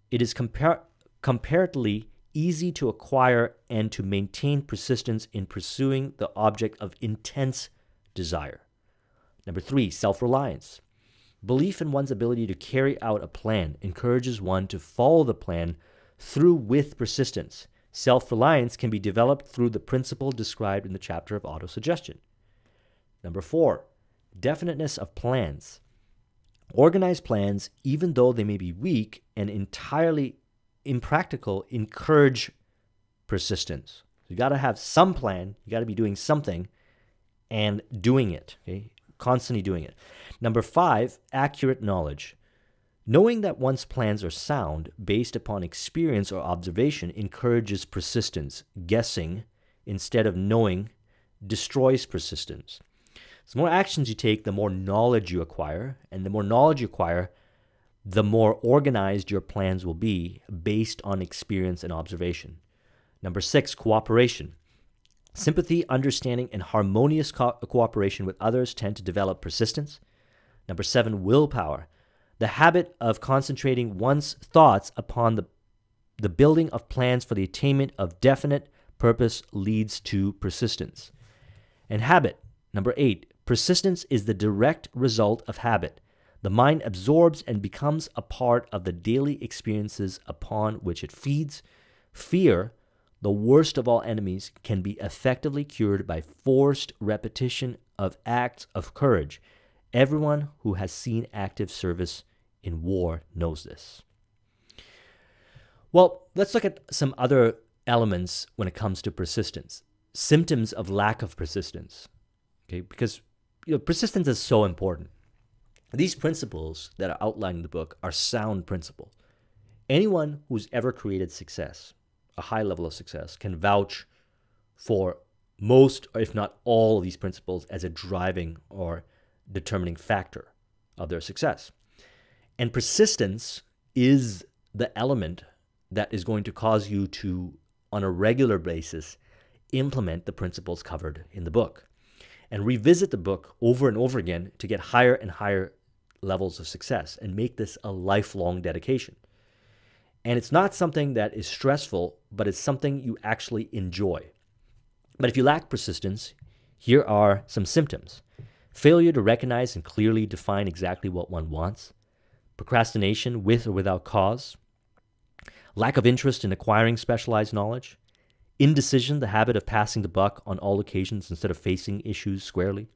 A: It is comparatively easy to acquire and to maintain persistence in pursuing the object of intense desire. Number 3, self-reliance. Belief in one's ability to carry out a plan encourages one to follow the plan through with persistence. Self-reliance can be developed through the principle described in the chapter of autosuggestion. Number 4, definiteness of plans. Organized plans, even though they may be weak and entirely impractical, encourage persistence. You got to have some plan. You got to be doing something and doing it, okay? Constantly doing it. Number 5, accurate knowledge. Knowing that one's plans are sound based upon experience or observation encourages persistence. Guessing instead of knowing destroys persistence. So the more actions you take, the more knowledge you acquire, and the more knowledge you acquire, the more organized your plans will be based on experience and observation. Number 6, cooperation. Sympathy, understanding, and harmonious cooperation with others tend to develop persistence. Number 7, willpower. The habit of concentrating one's thoughts upon the building of plans for the attainment of definite purpose leads to persistence. And habit. Number 8, persistence is the direct result of habit. The mind absorbs and becomes a part of the daily experiences upon which it feeds. Fear, the worst of all enemies, can be effectively cured by forced repetition of acts of courage. Everyone who has seen active service in war knows this. Well, let's look at some other elements when it comes to persistence. Symptoms of lack of persistence. Okay, because persistence is so important. These principles that are outlined in the book are sound principles. Anyone who's ever created success, a high level of success, can vouch for most, if not all, of these principles as a driving or determining factor of their success. And persistence is the element that is going to cause you to, on a regular basis, implement the principles covered in the book and revisit the book over and over again to get higher and higher levels of success and make this a lifelong dedication. And it's not something that is stressful, but it's something you actually enjoy. But if you lack persistence, here are some symptoms. Failure to recognize and clearly define exactly what one wants. Procrastination with or without cause. Lack of interest in acquiring specialized knowledge. Indecision, the habit of passing the buck on all occasions instead of facing issues squarely.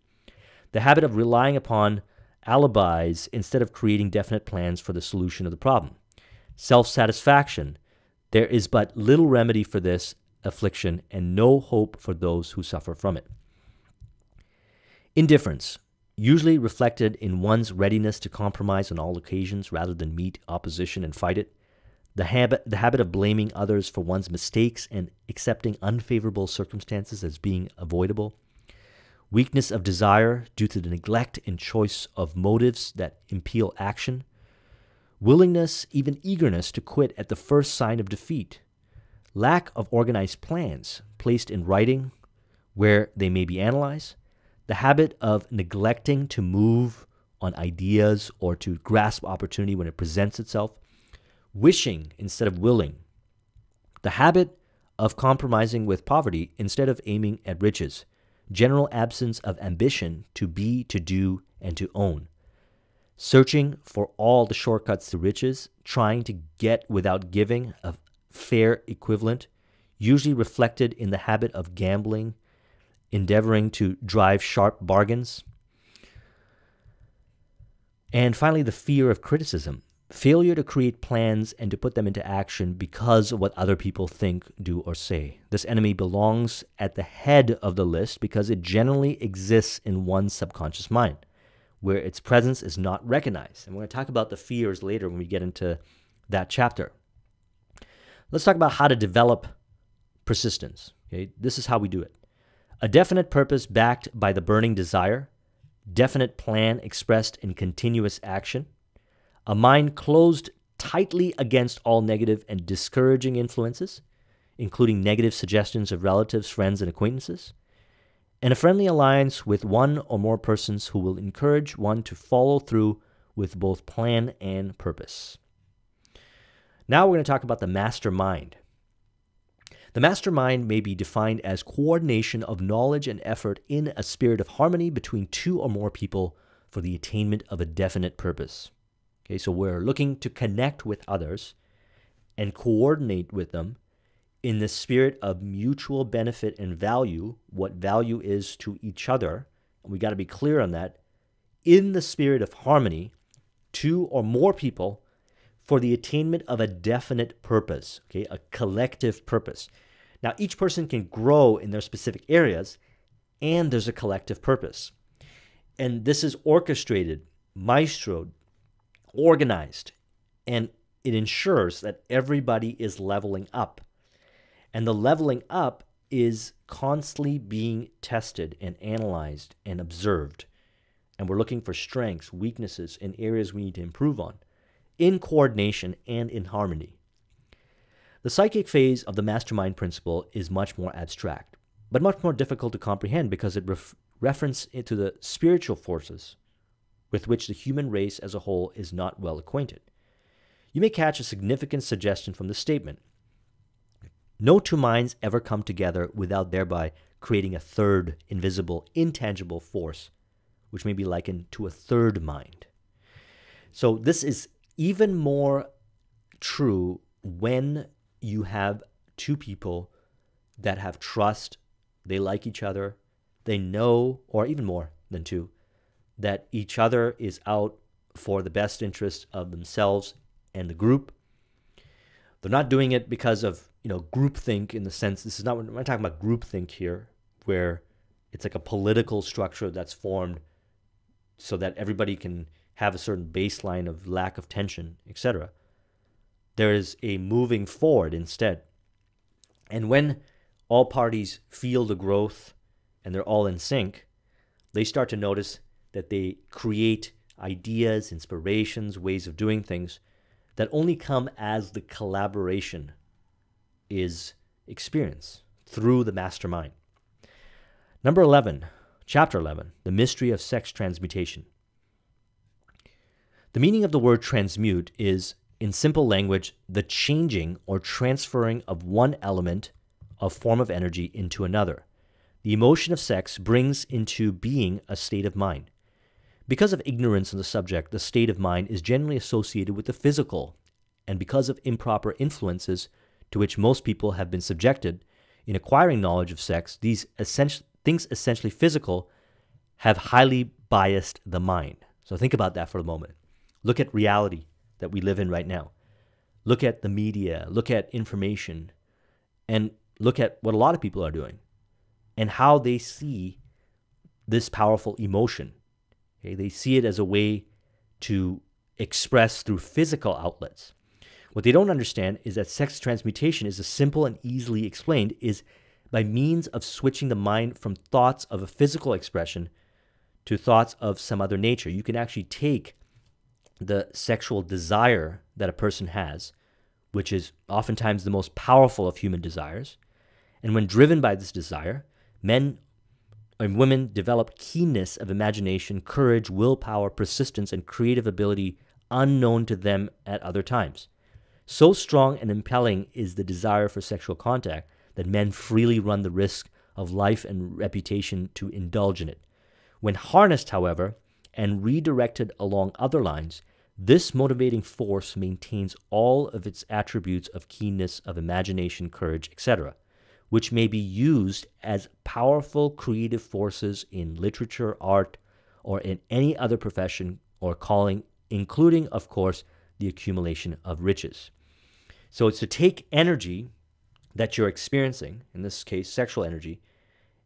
A: The habit of relying upon alibis instead of creating definite plans for the solution of the problem. Self-satisfaction. There is but little remedy for this affliction and no hope for those who suffer from it. Indifference, usually reflected in one's readiness to compromise on all occasions rather than meet opposition and fight it. The habit of blaming others for one's mistakes and accepting unfavorable circumstances as being avoidable. Weakness of desire due to the neglect and choice of motives that impel action. Willingness, even eagerness to quit at the first sign of defeat. Lack of organized plans placed in writing where they may be analyzed. The habit of neglecting to move on ideas or to grasp opportunity when it presents itself. Wishing instead of willing. The habit of compromising with poverty instead of aiming at riches. General absence of ambition to be, to do, and to own. Searching for all the shortcuts to riches, trying to get without giving a fair equivalent, usually reflected in the habit of gambling, endeavoring to drive sharp bargains. And finally, the fear of criticism. Failure to create plans and to put them into action because of what other people think, do, or say. This enemy belongs at the head of the list because it generally exists in one's subconscious mind, where its presence is not recognized. And we're going to talk about the fears later when we get into that chapter. Let's talk about how to develop persistence. Okay? This is how we do it. A definite purpose backed by the burning desire, definite plan expressed in continuous action, a mind closed tightly against all negative and discouraging influences, including negative suggestions of relatives, friends, and acquaintances, and a friendly alliance with one or more persons who will encourage one to follow through with both plan and purpose. Now we're going to talk about the mastermind. The mastermind may be defined as coordination of knowledge and effort in a spirit of harmony between two or more people for the attainment of a definite purpose. Okay, so we're looking to connect with others and coordinate with them in the spirit of mutual benefit and value, what value is to each other. And we got to be clear on that. In the spirit of harmony, two or more people for the attainment of a definite purpose, okay, a collective purpose. Now, each person can grow in their specific areas, and there's a collective purpose. And this is orchestrated, maestroed, organized, and it ensures that everybody is leveling up. And the leveling up is constantly being tested and analyzed and observed. And we're looking for strengths, weaknesses, and areas we need to improve on in coordination and in harmony. The psychic phase of the mastermind principle is much more abstract, but much more difficult to comprehend because it references to the spiritual forces with which the human race as a whole is not well acquainted. You may catch a significant suggestion from the statement. No two minds ever come together without thereby creating a third, invisible, intangible force, which may be likened to a third mind. So this is even more true when you have two people that have trust, they like each other, they know, or even more than two, that each other is out for the best interest of themselves and the group. They're not doing it because of, groupthink in the sense, this is not, we're not talking about groupthink here, where it's like a political structure that's formed so that everybody can have a certain baseline of lack of tension, etc. There is a moving forward instead. And when all parties feel the growth and they're all in sync, they start to notice that they create ideas, inspirations, ways of doing things that only come as the collaboration is experienced through the mastermind. Number 11, chapter 11, the mystery of sex transmutation. The meaning of the word transmute is, in simple language, the changing or transferring of one element of form of energy into another. The emotion of sex brings into being a state of mind. Because of ignorance on the subject, the state of mind is generally associated with the physical, and because of improper influences to which most people have been subjected in acquiring knowledge of sex, these things essentially physical have highly biased the mind. So think about that for a moment. Look at reality that we live in right now. Look at the media, look at information, and look at what a lot of people are doing and how they see this powerful emotion. Okay? They see it as a way to express through physical outlets. What they don't understand is that sex transmutation is as simple and easily explained is by means of switching the mind from thoughts of a physical expression to thoughts of some other nature. You can actually take the sexual desire that a person has, which is oftentimes the most powerful of human desires, and when driven by this desire, men and women develop keenness of imagination, courage, willpower, persistence, and creative ability unknown to them at other times. So strong and impelling is the desire for sexual contact that men freely run the risk of life and reputation to indulge in it. When harnessed, however, and redirected along other lines, this motivating force maintains all of its attributes of keenness of imagination, courage, etc., which may be used as powerful creative forces in literature, art, or in any other profession or calling, including, of course, the accumulation of riches. So it's to take energy that you're experiencing, in this case, sexual energy,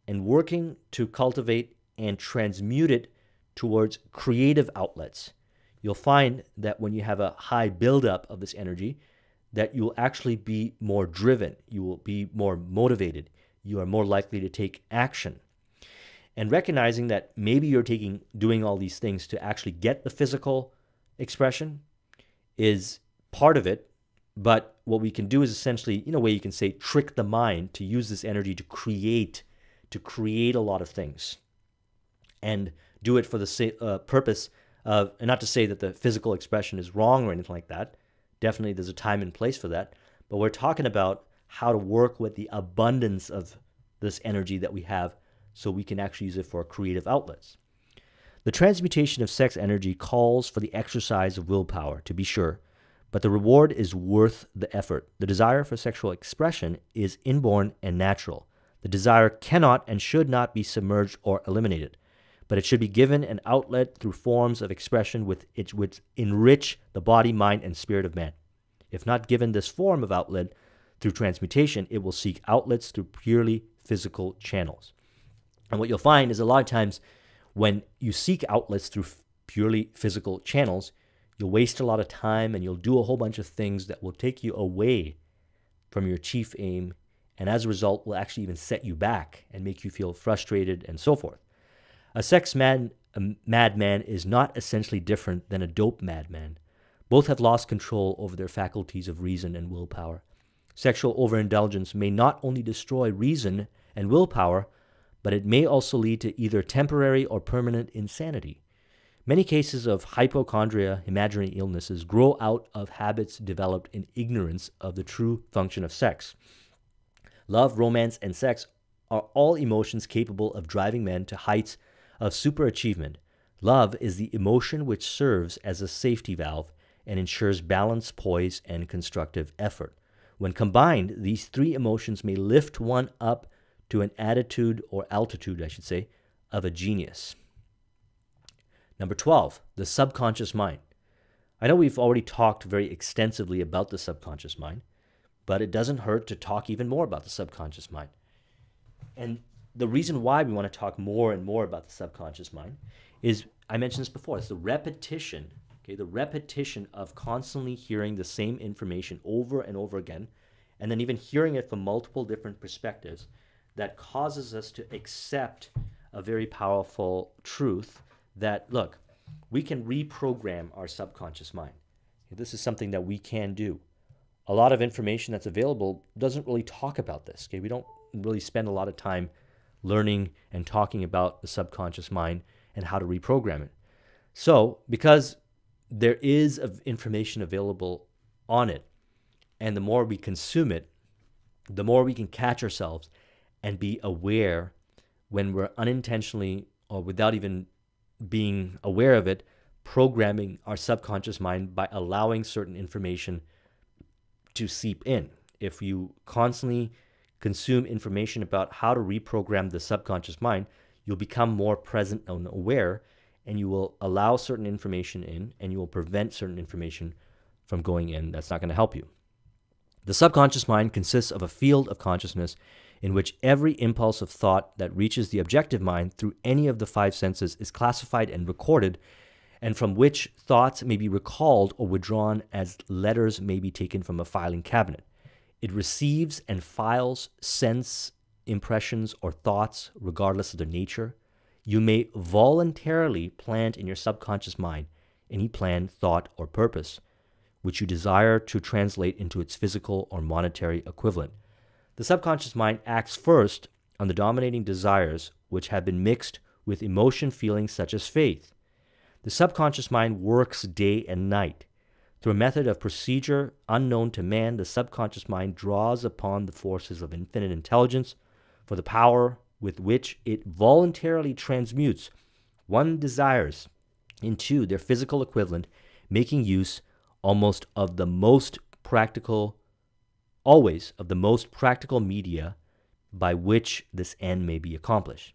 A: and working to cultivate and transmute it towards creative outlets. You'll find that when you have a high buildup of this energy, that you'll actually be more driven, you will be more motivated, you are more likely to take action. And recognizing that maybe you're doing all these things to actually get the physical expression is part of it, but what we can do is essentially, in a way you can say, trick the mind to use this energy to create a lot of things, and do it for the purpose of, and not to say that the physical expression is wrong or anything like that. Definitely there's a time and place for that, but we're talking about how to work with the abundance of this energy that we have so we can actually use it for creative outlets. The transmutation of sex energy calls for the exercise of willpower, to be sure, but the reward is worth the effort. The desire for sexual expression is inborn and natural. The desire cannot and should not be submerged or eliminated, but it should be given an outlet through forms of expression which enrich the body, mind, and spirit of man. If not given this form of outlet through transmutation, it will seek outlets through purely physical channels. And what you'll find is a lot of times when you seek outlets through purely physical channels, you'll waste a lot of time and you'll do a whole bunch of things that will take you away from your chief aim, and as a result will actually even set you back and make you feel frustrated and so forth. A sex madman is not essentially different than a dope madman. Both have lost control over their faculties of reason and willpower. Sexual overindulgence may not only destroy reason and willpower, but it may also lead to either temporary or permanent insanity. Many cases of hypochondria, imaginary illnesses, grow out of habits developed in ignorance of the true function of sex. Love, romance, and sex are all emotions capable of driving men to heights of superachievement. Love is the emotion which serves as a safety valve and ensures balance, poise, and constructive effort. When combined, these three emotions may lift one up to an attitude, or altitude, I should say, of a genius. Number 12, the subconscious mind. I know we've already talked very extensively about the subconscious mind, but it doesn't hurt to talk even more about the subconscious mind. And the reason why we want to talk more and more about the subconscious mind is, I mentioned this before, it's the repetition, the repetition of constantly hearing the same information over and over again, and then even hearing it from multiple different perspectives, that causes us to accept a very powerful truth that, look, we can reprogram our subconscious mind. This is something that we can do. A lot of information that's available doesn't really talk about this. We don't really spend a lot of time learning and talking about the subconscious mind and how to reprogram it. So, because there is information available on it, and the more we consume it, the more we can catch ourselves and be aware when we're unintentionally, or without even being aware of it, programming our subconscious mind by allowing certain information to seep in. If you constantly consume information about how to reprogram the subconscious mind, you'll become more present and aware, and you will allow certain information in, and you will prevent certain information from going in that's not going to help you. The subconscious mind consists of a field of consciousness in which every impulse of thought that reaches the objective mind through any of the five senses is classified and recorded, and from which thoughts may be recalled or withdrawn as letters may be taken from a filing cabinet. It receives and files sense impressions or thoughts regardless of their nature. You may voluntarily plant in your subconscious mind any plan, thought, or purpose which you desire to translate into its physical or monetary equivalent. The subconscious mind acts first on the dominating desires which have been mixed with emotion feelings such as faith. The subconscious mind works day and night. Through a method of procedure unknown to man, the subconscious mind draws upon the forces of infinite intelligence for the power with which it voluntarily transmutes one's desires into their physical equivalent, making use always of the most practical media by which this end may be accomplished.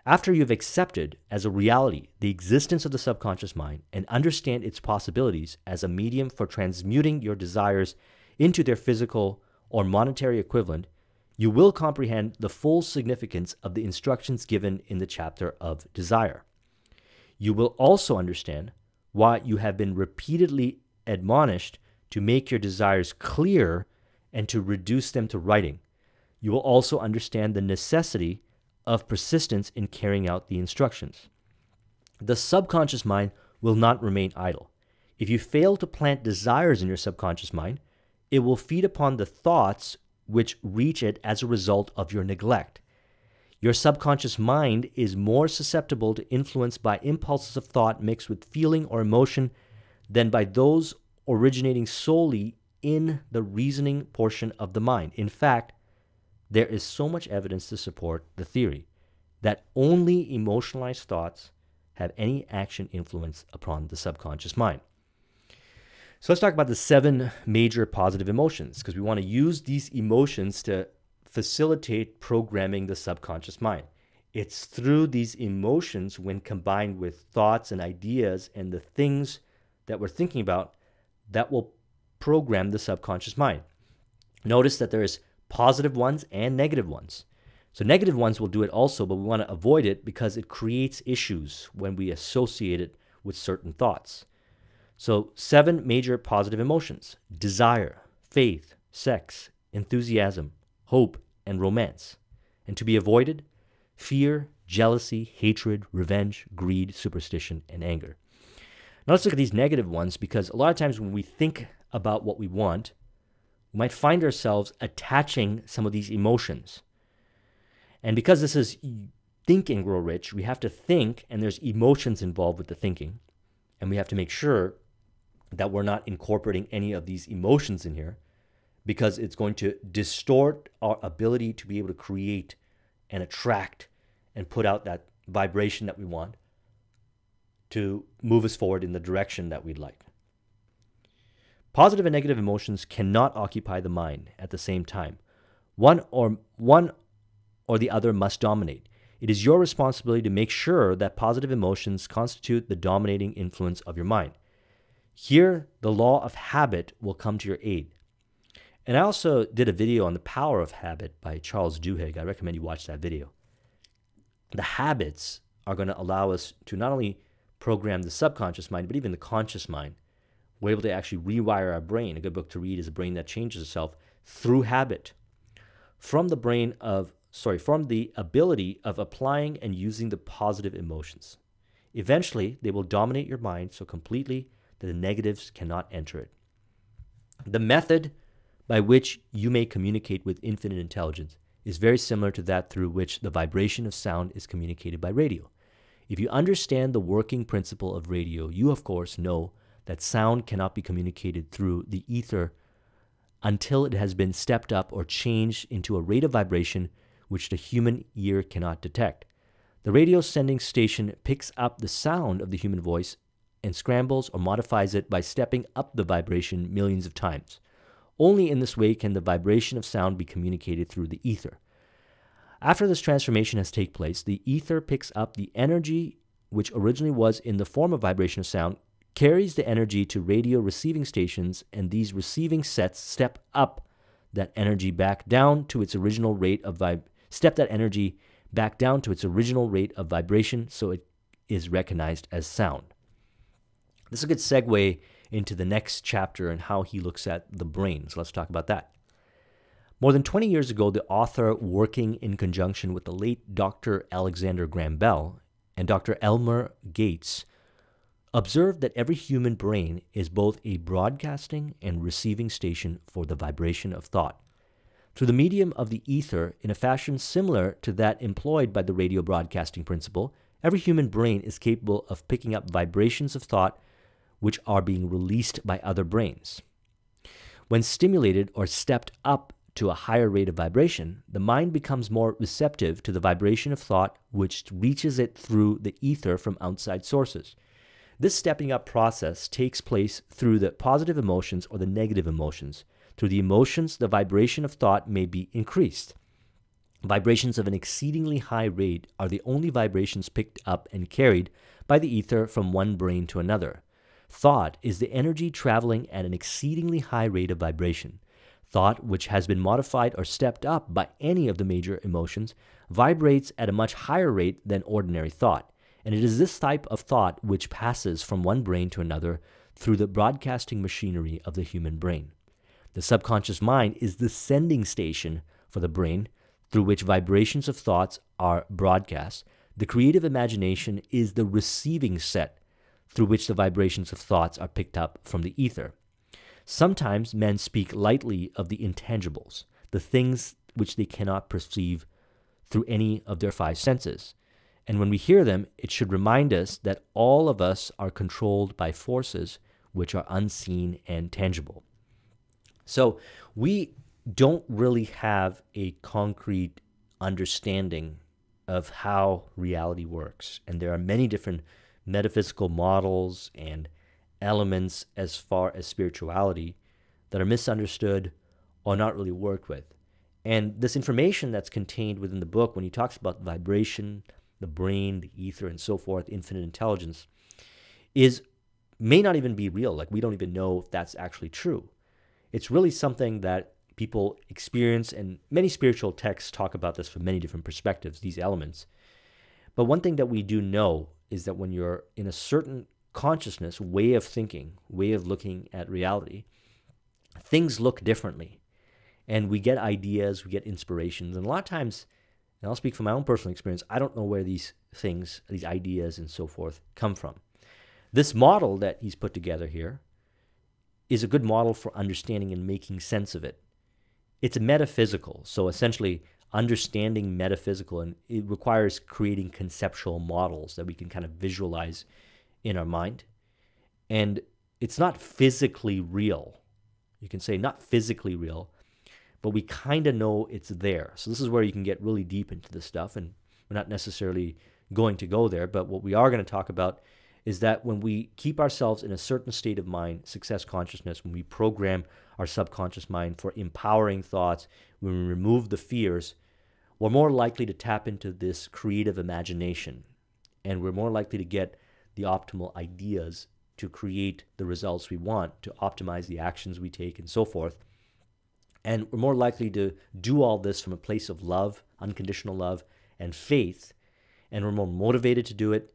A: After you've accepted as a reality the existence of the subconscious mind and understand its possibilities as a medium for transmuting your desires into their physical or monetary equivalent, you will comprehend the full significance of the instructions given in the chapter of desire. You will also understand why you have been repeatedly admonished to make your desires clear and to reduce them to writing. You will also understand the necessity of persistence in carrying out the instructions. The subconscious mind will not remain idle. If you fail to plant desires in your subconscious mind, it will feed upon the thoughts which reach it as a result of your neglect. Your subconscious mind is more susceptible to influence by impulses of thought mixed with feeling or emotion than by those originating solely in the reasoning portion of the mind. In fact, there is so much evidence to support the theory that only emotionalized thoughts have any action influence upon the subconscious mind. So let's talk about the 7 major positive emotions, because we want to use these emotions to facilitate programming the subconscious mind. It's through these emotions, when combined with thoughts and ideas and the things that we're thinking about, that will program the subconscious mind. Notice that there is positive ones and negative ones. So negative ones will do it also, but we want to avoid it because it creates issues when we associate it with certain thoughts. So 7 major positive emotions: desire, faith, sex, enthusiasm, hope, and romance. And to be avoided: fear, jealousy, hatred, revenge, greed, superstition, and anger. Now let's look at these negative ones, because a lot of times when we think about what we want, we might find ourselves attaching some of these emotions. And because this is Think and Grow Rich, we have to think, and there's emotions involved with the thinking. And we have to make sure that we're not incorporating any of these emotions in here, because it's going to distort our ability to be able to create and attract and put out that vibration that we want to move us forward in the direction that we'd like. Positive and negative emotions cannot occupy the mind at the same time. One or the other must dominate. It is your responsibility to make sure that positive emotions constitute the dominating influence of your mind. Here, the law of habit will come to your aid. And I also did a video on the power of habit by Charles Duhigg. I recommend you watch that video. The habits are going to allow us to not only program the subconscious mind, but even the conscious mind. We're able to actually rewire our brain. A good book to read is A Brain That Changes Itself through habit. From the ability of applying and using the positive emotions. Eventually, they will dominate your mind so completely that the negatives cannot enter it. The method by which you may communicate with infinite intelligence is very similar to that through which the vibration of sound is communicated by radio. If you understand the working principle of radio, you of course know that sound cannot be communicated through the ether until it has been stepped up or changed into a rate of vibration which the human ear cannot detect. The radio sending station picks up the sound of the human voice and scrambles or modifies it by stepping up the vibration millions of times. Only in this way can the vibration of sound be communicated through the ether. After this transformation has taken place, the ether picks up the energy which originally was in the form of vibration of sound, carries the energy to radio receiving stations, and these receiving sets step up that energy back down to its original rate of vibration so it is recognized as sound. This is a good segue into the next chapter and how he looks at the brain. So let's talk about that. More than 20 years ago, the author, working in conjunction with the late Dr. Alexander Graham Bell and Dr. Elmer Gates, observed that every human brain is both a broadcasting and receiving station for the vibration of thought. Through the medium of the ether, in a fashion similar to that employed by the radio broadcasting principle, every human brain is capable of picking up vibrations of thought which are being released by other brains. When stimulated or stepped up to a higher rate of vibration, the mind becomes more receptive to the vibration of thought which reaches it through the ether from outside sources. This stepping up process takes place through the positive emotions or the negative emotions. Through the emotions, the vibration of thought may be increased. Vibrations of an exceedingly high rate are the only vibrations picked up and carried by the ether from one brain to another. Thought is the energy traveling at an exceedingly high rate of vibration. Thought, which has been modified or stepped up by any of the major emotions, vibrates at a much higher rate than ordinary thought. And it is this type of thought which passes from one brain to another through the broadcasting machinery of the human brain. The subconscious mind is the sending station for the brain through which vibrations of thoughts are broadcast. The creative imagination is the receiving set through which the vibrations of thoughts are picked up from the ether. Sometimes men speak lightly of the intangibles, the things which they cannot perceive through any of their five senses. And when we hear them, it should remind us that all of us are controlled by forces which are unseen and tangible. So we don't really have a concrete understanding of how reality works. And there are many different metaphysical models and elements as far as spirituality that are misunderstood or not really worked with. And this information that's contained within the book, when he talks about vibration, the brain, the ether, and so forth, infinite intelligence, may not even be real. Like, we don't even know if that's actually true. It's really something that people experience, and many spiritual texts talk about this from many different perspectives, these elements. But one thing that we do know is that when you're in a certain consciousness, way of thinking, way of looking at reality, things look differently. And we get ideas, we get inspirations. And a lot of times, and I'll speak from my own personal experience, I don't know where these things, these ideas and so forth come from. This model that he's put together here is a good model for understanding and making sense of it. It's metaphysical. So essentially, understanding metaphysical, and it requires creating conceptual models that we can kind of visualize in our mind. And it's not physically real. You can say not physically real, but we kind of know it's there. So this is where you can get really deep into this stuff, and we're not necessarily going to go there, but what we are going to talk about is that when we keep ourselves in a certain state of mind, success consciousness, when we program our subconscious mind for empowering thoughts, when we remove the fears, we're more likely to tap into this creative imagination, and we're more likely to get the optimal ideas to create the results we want, to optimize the actions we take, and so forth. And we're more likely to do all this from a place of love, unconditional love, and faith, and we're more motivated to do it,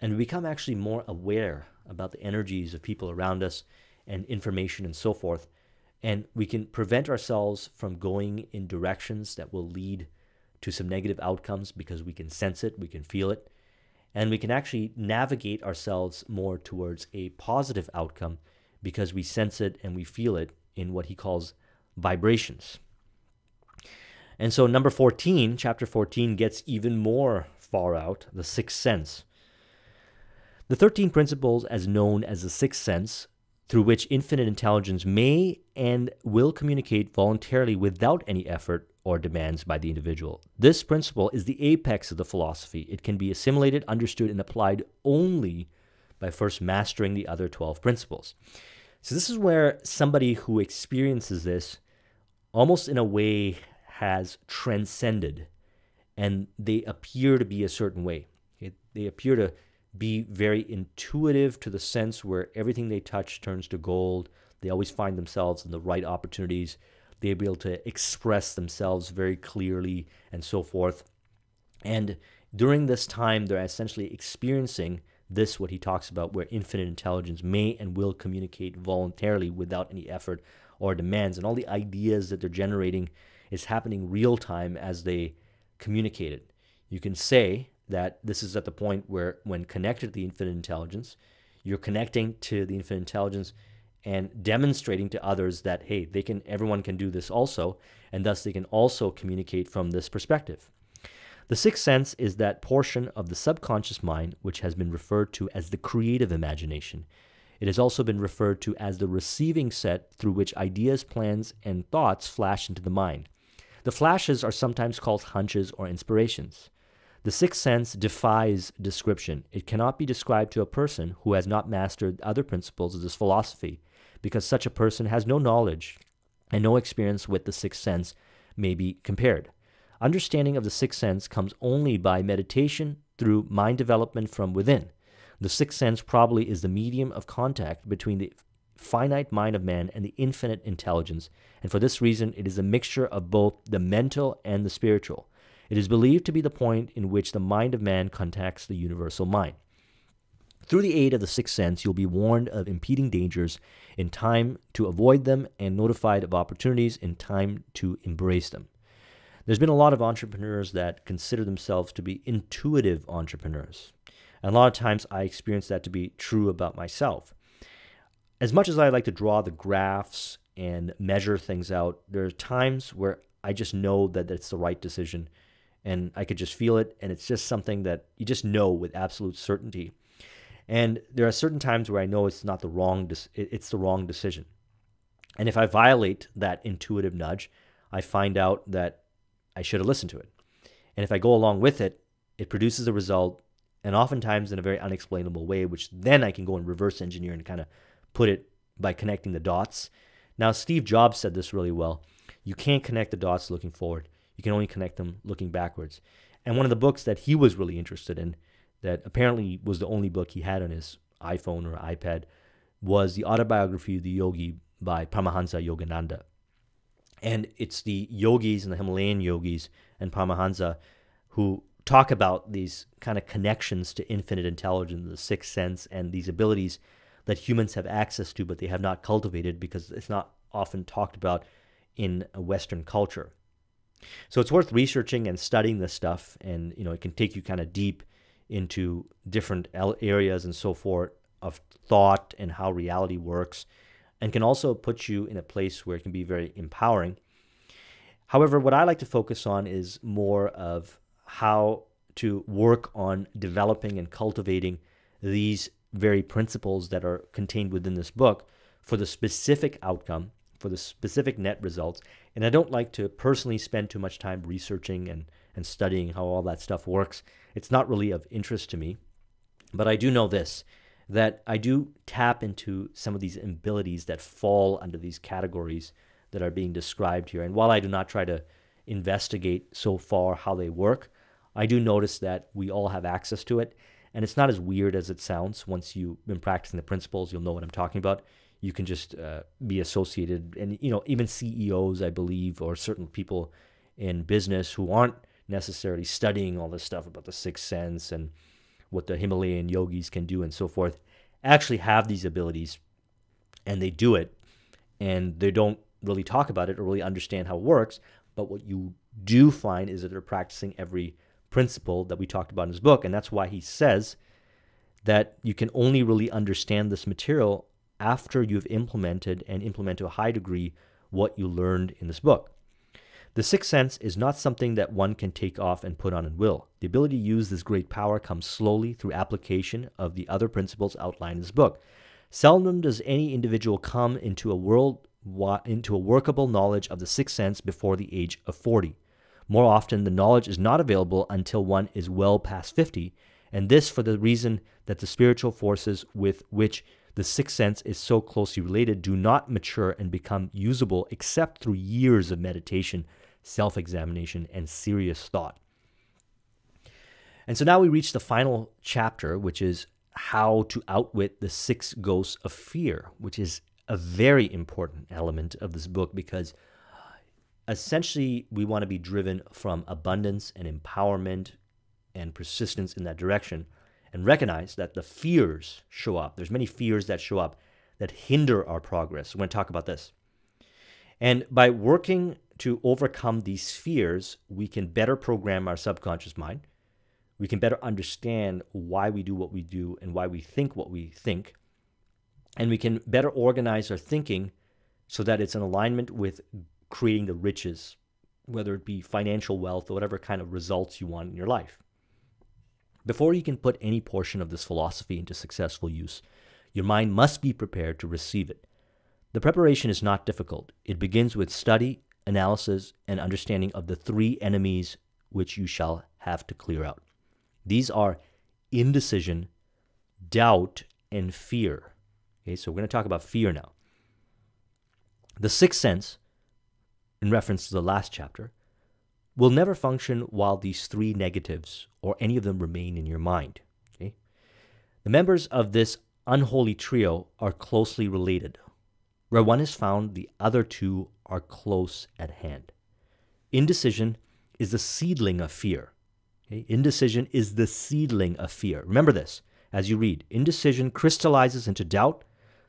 A: and we become actually more aware about the energies of people around us and information and so forth. And we can prevent ourselves from going in directions that will lead to some negative outcomes because we can sense it, we can feel it, and we can actually navigate ourselves more towards a positive outcome because we sense it and we feel it in what he calls vibrations. And so number 14, chapter 14, gets even more far out, the sixth sense. The 13 principles, as known as the sixth sense, through which infinite intelligence may and will communicate voluntarily without any effort or demands by the individual. This principle is the apex of the philosophy. It can be assimilated, understood, and applied only by first mastering the other 12 principles. So this is where somebody who experiences this almost in a way has transcended, and they appear to be a certain way. They appear to be very intuitive to the sense where everything they touch turns to gold. They always find themselves in the right opportunities. They're able to express themselves very clearly and so forth. And during this time, they're essentially experiencing this, what he talks about, where infinite intelligence may and will communicate voluntarily without any effort or demands. And all the ideas that they're generating is happening real time as they communicate it. You can say that this is at the point where, when connected to the infinite intelligence, you're connecting to the infinite intelligence and demonstrating to others that, hey, everyone can do this also, and thus they can also communicate from this perspective. The sixth sense is that portion of the subconscious mind which has been referred to as the creative imagination. It has also been referred to as the receiving set through which ideas, plans, and thoughts flash into the mind. The flashes are sometimes called hunches or inspirations. The sixth sense defies description. It cannot be described to a person who has not mastered other principles of this philosophy, because such a person has no knowledge and no experience with the sixth sense may be compared. Understanding of the sixth sense comes only by meditation through mind development from within. The sixth sense probably is the medium of contact between the finite mind of man and the infinite intelligence, and for this reason it is a mixture of both the mental and the spiritual. It is believed to be the point in which the mind of man contacts the universal mind. Through the aid of the sixth sense, you'll be warned of impeding dangers in time to avoid them and notified of opportunities in time to embrace them. There's been a lot of entrepreneurs that consider themselves to be intuitive entrepreneurs. And a lot of times I experience that to be true about myself. As much as I like to draw the graphs and measure things out, there are times where I just know that it's the right decision, and I could just feel it, and it's just something that you just know with absolute certainty. And there are certain times where I know it's not the wrong, it's the wrong decision. And if I violate that intuitive nudge, I find out that I should have listened to it. And if I go along with it, it produces a result, and oftentimes in a very unexplainable way, which then I can go and reverse engineer and kind of put it by connecting the dots. Now, Steve Jobs said this really well. You can't connect the dots looking forward. You can only connect them looking backwards. And one of the books that he was really interested in, that apparently was the only book he had on his iPhone or iPad, was the autobiography of the yogi by Paramahansa Yogananda. And it's the yogis and the Himalayan yogis and Paramahansa who talk about these kind of connections to infinite intelligence, the sixth sense, and these abilities that humans have access to, but they have not cultivated because it's not often talked about in a Western culture. So it's worth researching and studying this stuff, and it can take you kind of deep into different areas and so forth of thought and how reality works, and can also put you in a place where it can be very empowering. However, what I like to focus on is more of how to work on developing and cultivating these very principles that are contained within this book for the specific outcome, for the specific net results. And I don't like to personally spend too much time researching and studying how all that stuff works. It's not really of interest to me. But I do know this, that I do tap into some of these abilities that fall under these categories that are being described here. And while I do not try to investigate so far how they work, I do notice that we all have access to it. And it's not as weird as it sounds. Once you've been practicing the principles, you'll know what I'm talking about. You can just be associated. And, even CEOs, I believe, or certain people in business who aren't necessarily studying all this stuff about the sixth sense and what the Himalayan yogis can do and so forth, actually have these abilities, and they do it, and they don't really talk about it or really understand how it works. But what you do find is that they're practicing every principle that we talked about in his book, and that's why he says that you can only really understand this material after you've implemented to a high degree what you learned in this book. The sixth sense is not something that one can take off and put on at will. The ability to use this great power comes slowly through application of the other principles outlined in this book. Seldom does any individual come into a workable knowledge of the sixth sense before the age of 40. More often, the knowledge is not available until one is well past 50, and this for the reason that the spiritual forces with which the sixth sense is so closely related do not mature and become usable except through years of meditation, self-examination, and serious thought. And so now we reach the final chapter, which is how to outwit the 6 ghosts of fear, which is a very important element of this book, because essentially we want to be driven from abundance and empowerment and persistence in that direction, and recognize that the fears show up. There's many fears that show up that hinder our progress. We're going to talk about this. And by working to overcome these fears, we can better program our subconscious mind. We can better understand why we do what we do and why we think what we think. And we can better organize our thinking so that it's in alignment with creating the riches, whether it be financial wealth or whatever kind of results you want in your life. Before you can put any portion of this philosophy into successful use, your mind must be prepared to receive it. The preparation is not difficult. It begins with study, analysis, and understanding of the 3 enemies which you shall have to clear out. These are indecision, doubt, and fear. Okay, so we're going to talk about fear now. The sixth sense, in reference to the last chapter, will never function while these 3 negatives or any of them remain in your mind. Okay? The members of this unholy trio are closely related. Where one is found, the other 2 are close at hand. Indecision is the seedling of fear. Okay? Indecision is the seedling of fear. Remember this as you read. Indecision crystallizes into doubt.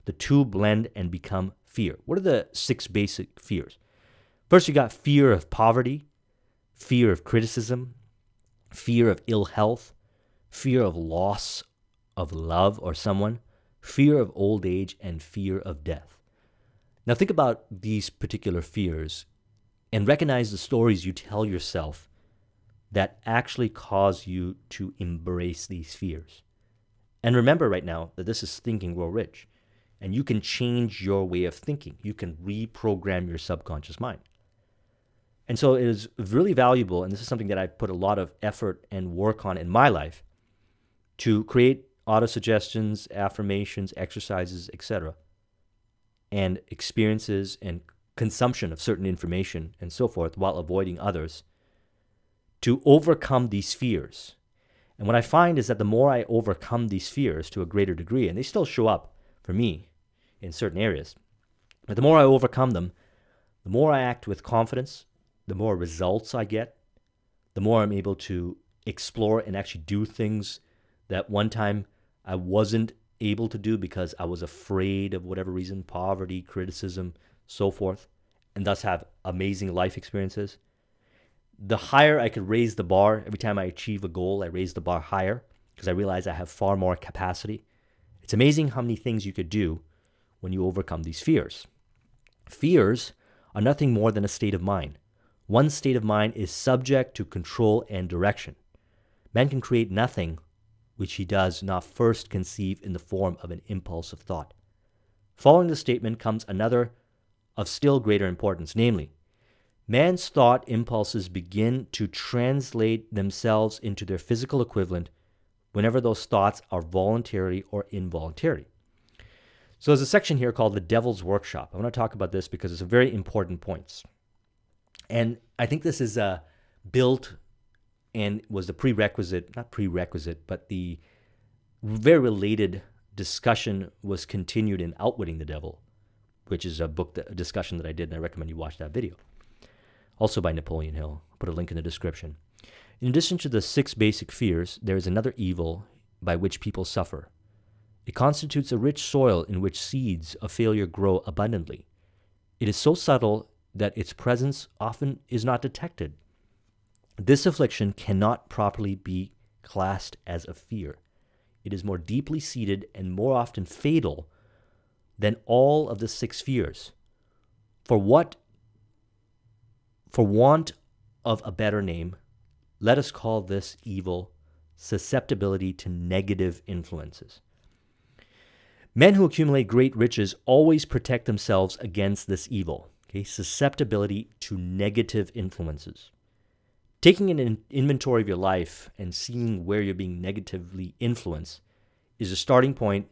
A: The 2 blend and become fear. What are the 6 basic fears? First, you got fear of poverty, fear of criticism, fear of ill health, fear of loss of love or someone, fear of old age, and fear of death. Now think about these particular fears and recognize the stories you tell yourself that actually cause you to embrace these fears. And remember right now that this is Think and Grow Rich, and you can change your way of thinking. You can reprogram your subconscious mind. And so it is really valuable, and this is something that I put a lot of effort and work on in my life, to create auto-suggestions, affirmations, exercises, etc., and experiences and consumption of certain information and so forth while avoiding others, to overcome these fears. And what I find is that the more I overcome these fears to a greater degree, and they still show up for me in certain areas, but the more I overcome them, the more I act with confidence, the more results I get, the more I'm able to explore and actually do things that one time I wasn't able to do because I was afraid of whatever reason, poverty, criticism, so forth, and thus have amazing life experiences. The higher I could raise the bar, every time I achieve a goal, I raise the bar higher because I realize I have far more capacity. It's amazing how many things you could do when you overcome these fears. Fears are nothing more than a state of mind. One's state of mind is subject to control and direction. Man can create nothing which he does not first conceive in the form of an impulse of thought. Following this statement comes another of still greater importance, namely, man's thought impulses begin to translate themselves into their physical equivalent whenever those thoughts are voluntary or involuntary. So there's a section here called the Devil's Workshop. I want to talk about this because it's a very important point. And I think this is built and was the prerequisite, not prerequisite, but the very related discussion was continued in Outwitting the Devil, which is a discussion that I did, and I recommend you watch that video. Also by Napoleon Hill. I'll put a link in the description. In addition to the 6 basic fears, there is another evil by which people suffer. It constitutes a rich soil in which seeds of failure grow abundantly. It is so subtle that its presence often is not detected. This affliction cannot properly be classed as a fear. It is more deeply seated and more often fatal than all of the 6 fears. For want of a better name, let us call this evil susceptibility to negative influences. Men who accumulate great riches always protect themselves against this evil, susceptibility to negative influences. Taking an inventory of your life and seeing where you're being negatively influenced is a starting point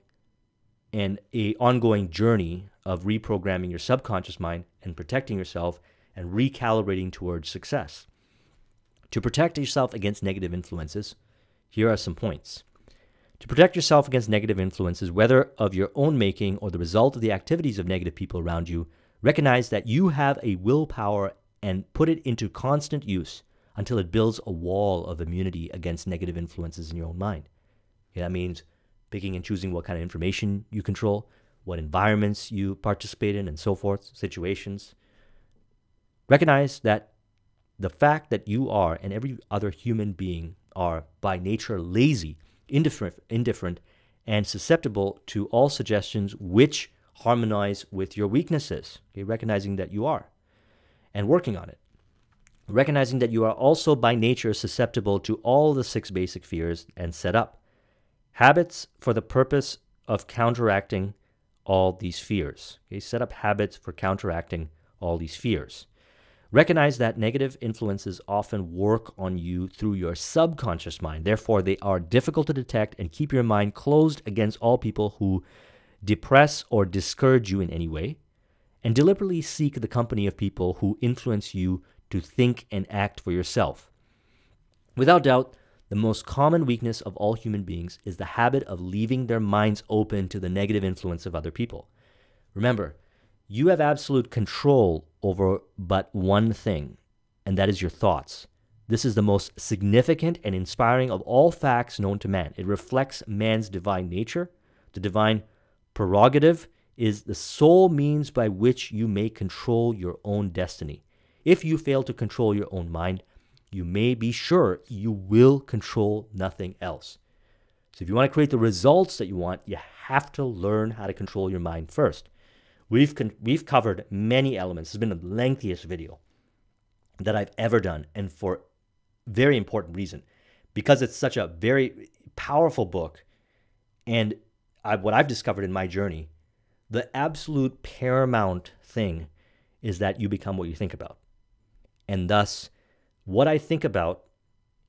A: and an ongoing journey of reprogramming your subconscious mind and protecting yourself and recalibrating towards success. To protect yourself against negative influences, here are some points. To protect yourself against negative influences, whether of your own making or the result of the activities of negative people around you, recognize that you have a willpower and put it into constant use until it builds a wall of immunity against negative influences in your own mind. That means picking and choosing what kind of information you control, what environments you participate in, and so forth, situations. Recognize that the fact that you are, and every other human being are, by nature lazy, indifferent, and susceptible to all suggestions which harmonize with your weaknesses. Recognizing that you are, and working on it. Recognizing that you are also by nature susceptible to all the 6 basic fears, and set up habits for the purpose of counteracting all these fears. Set up habits for counteracting all these fears. Recognize that negative influences often work on you through your subconscious mind. Therefore, they are difficult to detect, and keep your mind closed against all people who depress or discourage you in any way, and deliberately seek the company of people who influence you to think and act for yourself. Without doubt, the most common weakness of all human beings is the habit of leaving their minds open to the negative influence of other people. Remember, you have absolute control over but one thing, and that is your thoughts. This is the most significant and inspiring of all facts known to man. It reflects man's divine nature. The divine prerogative is the sole means by which you may control your own destiny. If you fail to control your own mind, you may be sure you will control nothing else. So if you want to create the results that you want, you have to learn how to control your mind first. We've covered many elements. It's been the lengthiest video that I've ever done, and for very important reason, because it's such a very powerful book. And what I've discovered in my journey, the absolute paramount thing is that you become what you think about. And thus, what I think about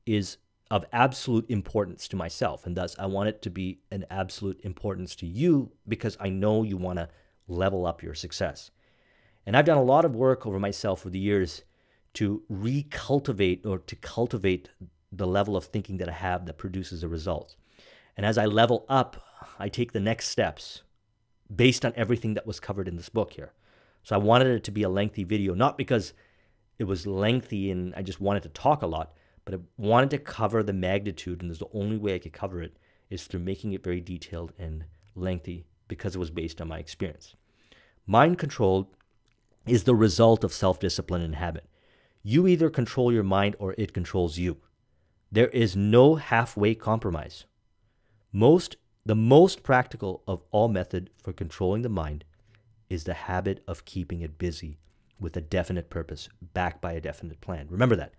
A: is of absolute importance to myself. And thus, I want it to be an absolute importance to you, because I know you want to level up your success. And I've done a lot of work over myself over the years to recultivate or to cultivate the level of thinking that I have that produces a result. And as I level up, I take the next steps based on everything that was covered in this book here. So I wanted it to be a lengthy video, not because it was lengthy and I just wanted to talk a lot, but I wanted to cover the magnitude, and there's the only way I could cover it is through making it very detailed and lengthy, because it was based on my experience. Mind control is the result of self-discipline and habit. You either control your mind or it controls you. There is no halfway compromise. The most practical of all method for controlling the mind is the habit of keeping it busy with a definite purpose, backed by a definite plan. Remember that.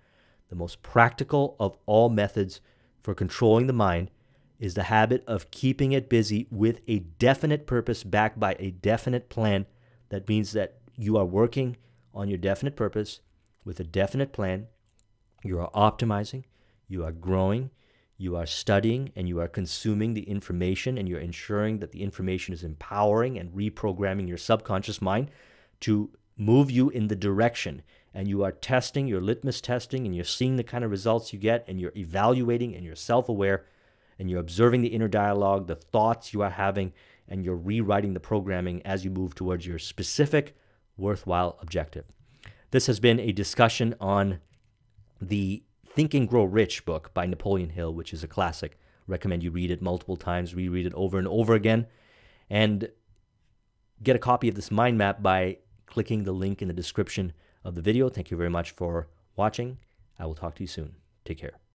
A: The most practical of all methods for controlling the mind is the habit of keeping it busy with a definite purpose backed by a definite plan. That means that you are working on your definite purpose with a definite plan. You are optimizing, you are growing, you are studying, and you are consuming the information, and you're ensuring that the information is empowering and reprogramming your subconscious mind to move you in the direction. And you are testing, you're litmus testing, and you're seeing the kind of results you get, and you're evaluating, and you're self-aware, and you're observing the inner dialogue, the thoughts you are having, and you're rewriting the programming as you move towards your specific, worthwhile objective. This has been a discussion on the Think and Grow Rich book by Napoleon Hill, which is a classic. Recommend you read it multiple times, reread it over and over again, and get a copy of this mind map by clicking the link in the description of the video. Thank you very much for watching. I will talk to you soon. Take care.